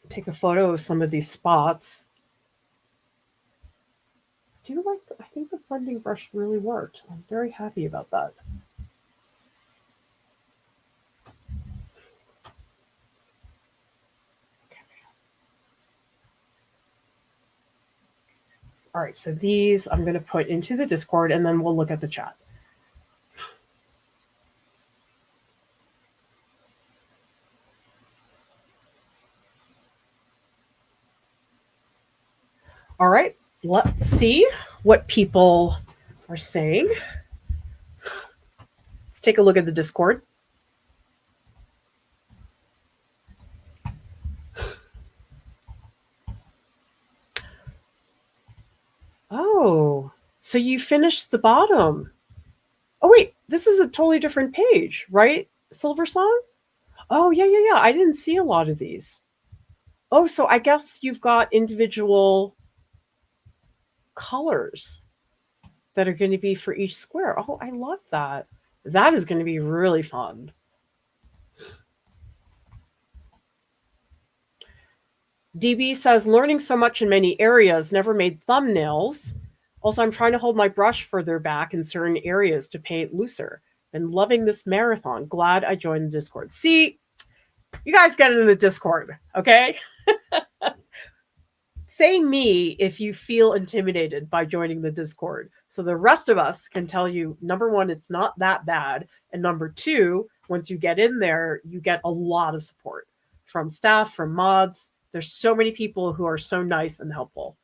take a photo of some of these spots. I think the blending brush really worked. I'm very happy about that. Okay. All right, so these I'm going to put into the Discord and then we'll look at the chat. All right, let's see what people are saying. Let's take a look at the Discord. Oh, so you finished the bottom. Oh, wait, this is a totally different page, right? Silver Song? Oh, yeah. I didn't see a lot of these. Oh, so I guess you've got individual colors that are going to be for each square. Oh, I love that. That is going to be really fun. DB says, learning so much in many areas, never made thumbnails. Also, I'm trying to hold my brush further back in certain areas to paint looser. Been loving this marathon. Glad I joined the Discord. See, you guys get into the Discord, okay? say me if you feel intimidated by joining the Discord. So the rest of us can tell you, number one, it's not that bad. And number two, once you get in there, you get a lot of support from staff, from mods. There's so many people who are so nice and helpful.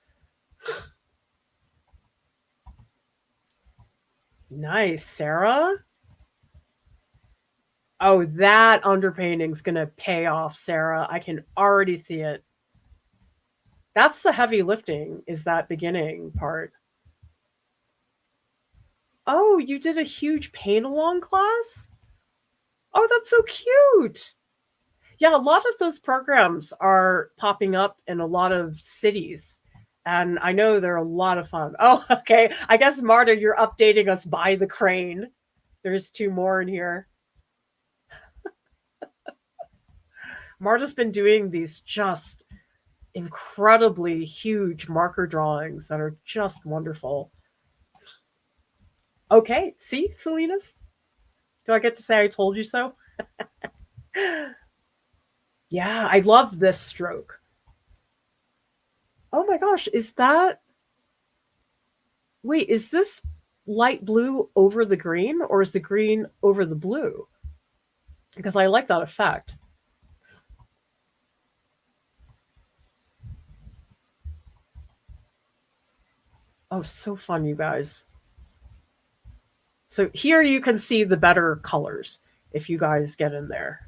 Nice, Sarah. Oh, that underpainting's going to pay off, Sarah. I can already see it. That's the heavy lifting, is that beginning part. Oh, you did a huge paint along class? Oh, that's so cute. Yeah, a lot of those programs are popping up in a lot of cities. And I know they're a lot of fun. Oh, okay. I guess, Marta, you're updating us by the crane. There's two more in here. Marta's been doing these just incredibly huge marker drawings that are just wonderful. Okay, see, Salinas? Do I get to say I told you so? Yeah, I love this stroke. Oh my gosh, is that... Wait, is this light blue over the green, or is the green over the blue? Because I like that effect. Oh, so fun, you guys. So here you can see the better colors if you guys get in there.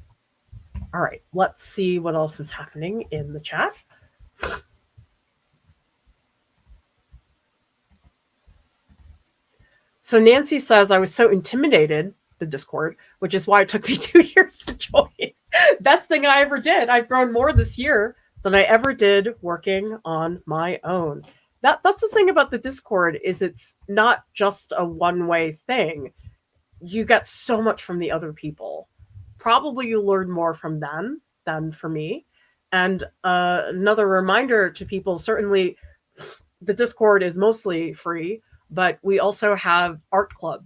All right, let's see what else is happening in the chat. So Nancy says, I was so intimidated, the Discord, which is why it took me 2 years to join. Best thing I ever did. I've grown more this year than I ever did working on my own. That's the thing about the Discord, is it's not just a one-way thing. You get so much from the other people. Probably you learn more from them than for me. And another reminder to people, certainly the Discord is mostly free, but we also have Art Club.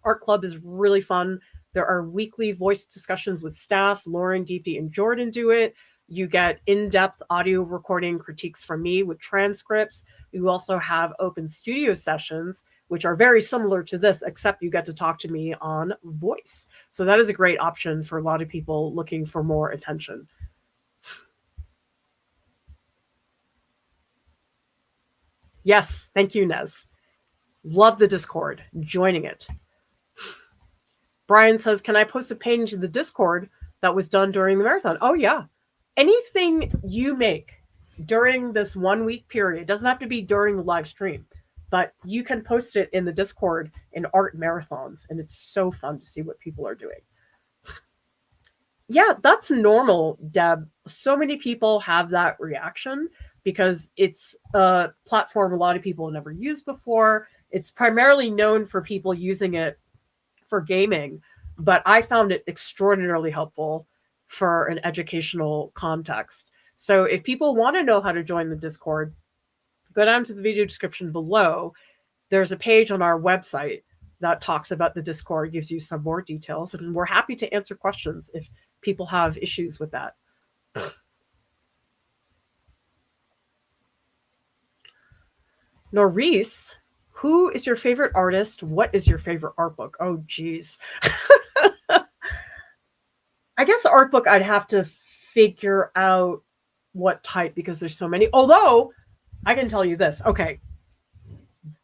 Art Club is really fun. There are weekly voice discussions with staff. Lauren, Deepti, and Jordan do it. You get in-depth audio recording critiques from me with transcripts. You also have open studio sessions, which are very similar to this, except you get to talk to me on voice. So that is a great option for a lot of people looking for more attention. Yes, thank you, Nez. Love the Discord, joining it. Brian says, can I post a page in the Discord that was done during the marathon? Oh, yeah. Anything you make during this 1 week period, doesn't have to be during the live stream, but you can post it in the Discord in art marathons, and it's so fun to see what people are doing. Yeah, that's normal, Deb. So many people have that reaction because it's a platform a lot of people have never used before. It's primarily known for people using it for gaming, but I found it extraordinarily helpful for an educational context. So if people want to know how to join the Discord, go down to the video description below. There's a page on our website that talks about the Discord, gives you some more details, and we're happy to answer questions if people have issues with that. Norris, who is your favorite artist? What is your favorite art book? Oh, geez. I guess the art book, I'd have to figure out what type because there's so many. Although, I can tell you this. Okay.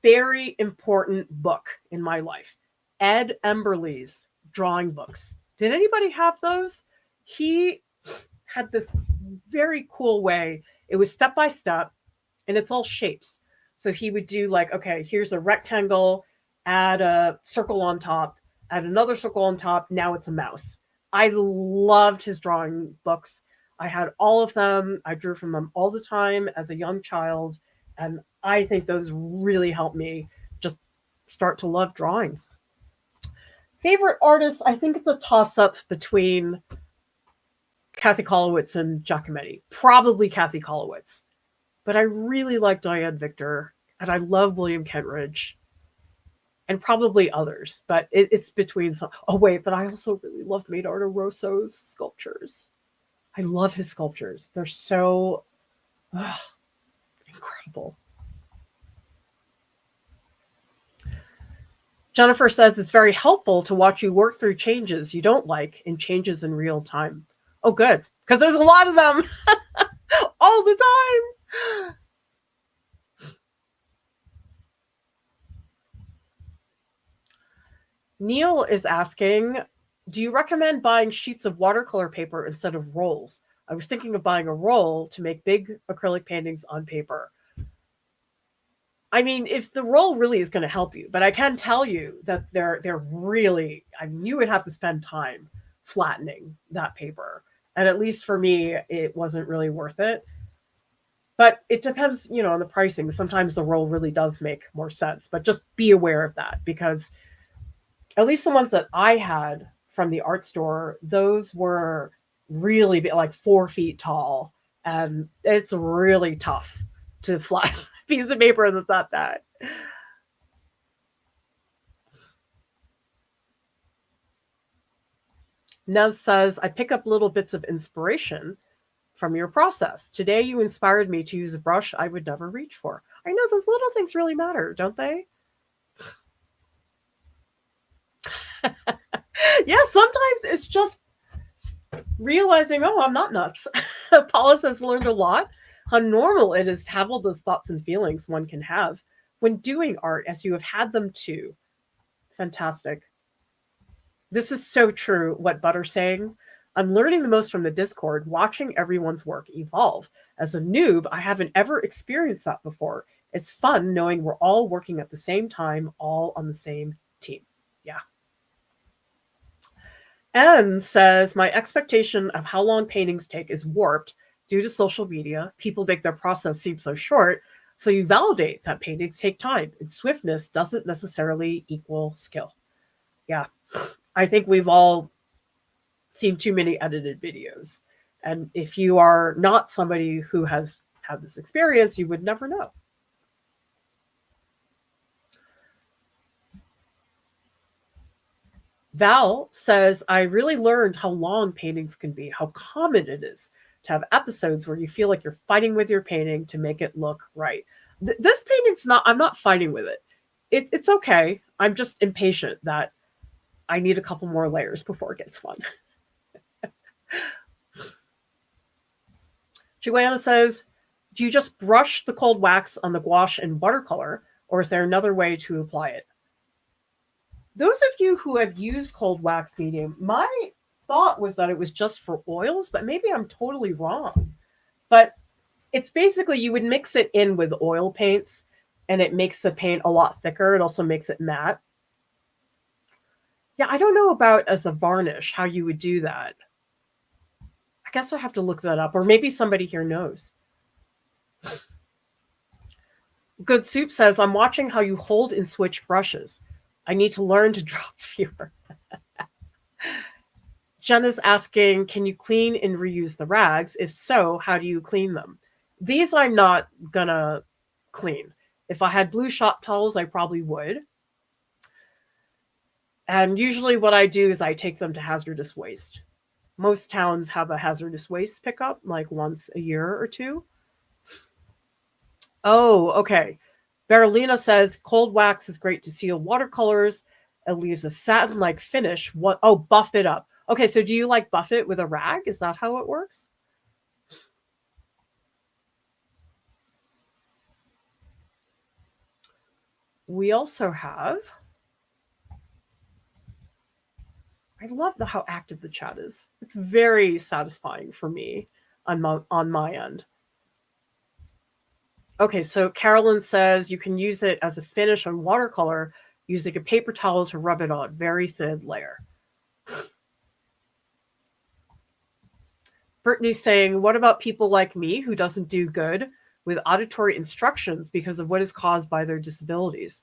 Very important book in my life. Ed Emberley's drawing books. Did anybody have those? He had this very cool way. It was step by step, and it's all shapes. So he would do like, okay, here's a rectangle, add a circle on top, add another circle on top. Now it's a mouse. I loved his drawing books. I had all of them. I drew from them all the time as a young child. And I think those really helped me just start to love drawing. Favorite artists, I think it's a toss-up between Kathy Kollowitz and Giacometti. Probably Kathy Kollowitz. But I really like Diane Victor, and I love William Kentridge, and probably others. But it's between some... Oh, wait, but I also really love Maynard Rosso's sculptures. I love his sculptures. They're so... incredible. Jennifer says it's very helpful to watch you work through changes you don't like and changes in real time. Oh, good, because there's a lot of them all the time. Neil is asking, do you recommend buying sheets of watercolor paper instead of rolls? I was thinking of buying a roll to make big acrylic paintings on paper. I mean, if the roll really is going to help you, but I can tell you that they're really, I mean, you would have to spend time flattening that paper. And at least for me, it wasn't really worth it. But it depends, on the pricing. Sometimes the roll really does make more sense, but just be aware of that, because at least the ones that I had from the art store, those were really big, like 4 feet tall. And it's really tough to flatten a piece of paper that's not that. Nez says, I pick up little bits of inspiration from your process. Today you inspired me to use a brush I would never reach for. I know those little things really matter, don't they? Yeah, sometimes it's just realizing, oh, I'm not nuts. Paula has learned a lot how normal it is to have all those thoughts and feelings one can have when doing art, as you have had them too. Fantastic. This is so true, what Butter's saying. I'm learning the most from the Discord, watching everyone's work evolve. As a noob, I haven't ever experienced that before. It's fun knowing we're all working at the same time, all on the same team. Yeah. Anne says, my expectation of how long paintings take is warped due to social media. People make their process seem so short, so you validate that paintings take time, and swiftness doesn't necessarily equal skill. Yeah, I think we've all seen too many edited videos. And if you are not somebody who has had this experience, you would never know. Val says, I really learned how long paintings can be, how common it is to have episodes where you feel like you're fighting with your painting to make it look right. This painting's not, I'm not fighting with it. It's okay. I'm just impatient that I need a couple more layers before it gets fun. Joanna says, do you just brush the cold wax on the gouache and watercolor, or is there another way to apply it? Those of you who have used cold wax medium, my thought was that it was just for oils, but maybe I'm totally wrong. But it's basically, you would mix it in with oil paints and it makes the paint a lot thicker. It also makes it matte. Yeah, I don't know about as a varnish how you would do that. I guess I have to look that up, or maybe somebody here knows. Good Soup says, I'm watching how you hold and switch brushes. I need to learn to drop fewer. Jenna's asking, can you clean and reuse the rags? If so, how do you clean them? These I'm not gonna clean. If I had blue shop towels, I probably would. And usually what I do is I take them to hazardous waste. Most towns have a hazardous waste pickup, like once a year or two. Oh, okay. Berlina says, cold wax is great to seal watercolors. It leaves a satin-like finish. What? Oh, buff it up. Okay, so do you like buff it with a rag? Is that how it works? We also have, I love how active the chat is. It's very satisfying for me on my end. Okay, so Carolyn says you can use it as a finish on watercolor using a paper towel to rub it on. Very thin layer. Brittany's saying, what about people like me who doesn't do good with auditory instructions because of what is caused by their disabilities?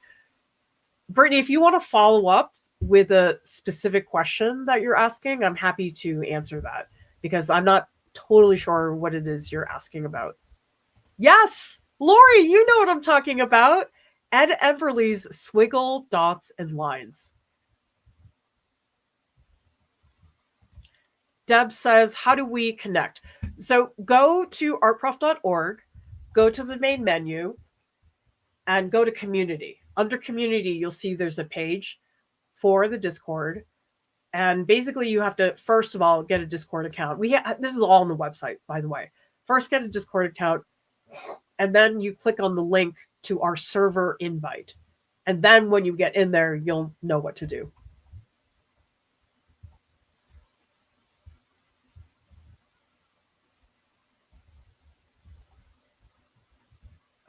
Brittany, if you want to follow up with a specific question that you're asking, I'm happy to answer that, because I'm not totally sure what it is you're asking about. Yes, Lori, you know what I'm talking about. Ed Everly's Swiggle, Dots, and Lines. Deb says, how do we connect? So go to artprof.org go to the main menu and go to community. Under community, you'll see there's a page for the Discord. And basically, you have to, first of all, get a Discord account. This is all on the website, by the way. First, get a Discord account, and then you click on the link to our server invite. And then when you get in there, you'll know what to do.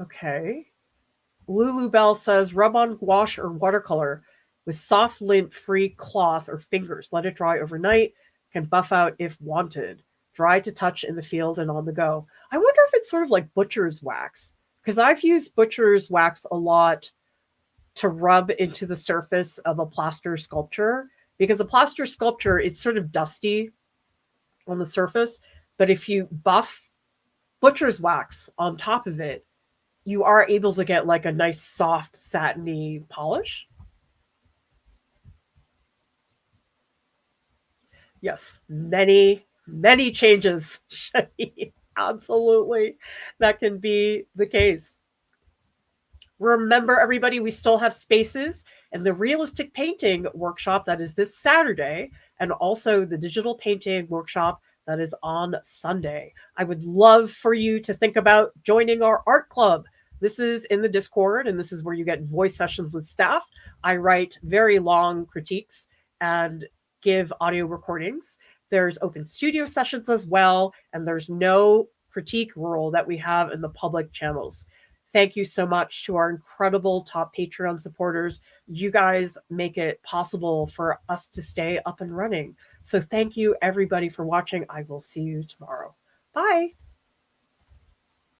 Okay. Lulu Bell says, rub on gouache or watercolor with soft lint-free cloth or fingers. Let it dry overnight. Can buff out if wanted. Dry to touch in the field and on the go. I wonder if it's sort of like butcher's wax, because I've used butcher's wax a lot to rub into the surface of a plaster sculpture, because a plaster sculpture, it's sort of dusty on the surface, but if you buff butcher's wax on top of it, you are able to get like a nice soft satiny polish. Yes, many changes. Absolutely, that can be the case. Remember, everybody, we still have spaces and the realistic painting workshop that is this Saturday, and also the digital painting workshop that is on Sunday. I would love for you to think about joining our art club. This is in the Discord, and this is where you get voice sessions with staff. I write very long critiques and give audio recordings. There's open studio sessions as well, and there's no critique rule that we have in the public channels. Thank you so much to our incredible top Patreon supporters. You guys make it possible for us to stay up and running. So thank you, everybody, for watching. I will see you tomorrow. Bye.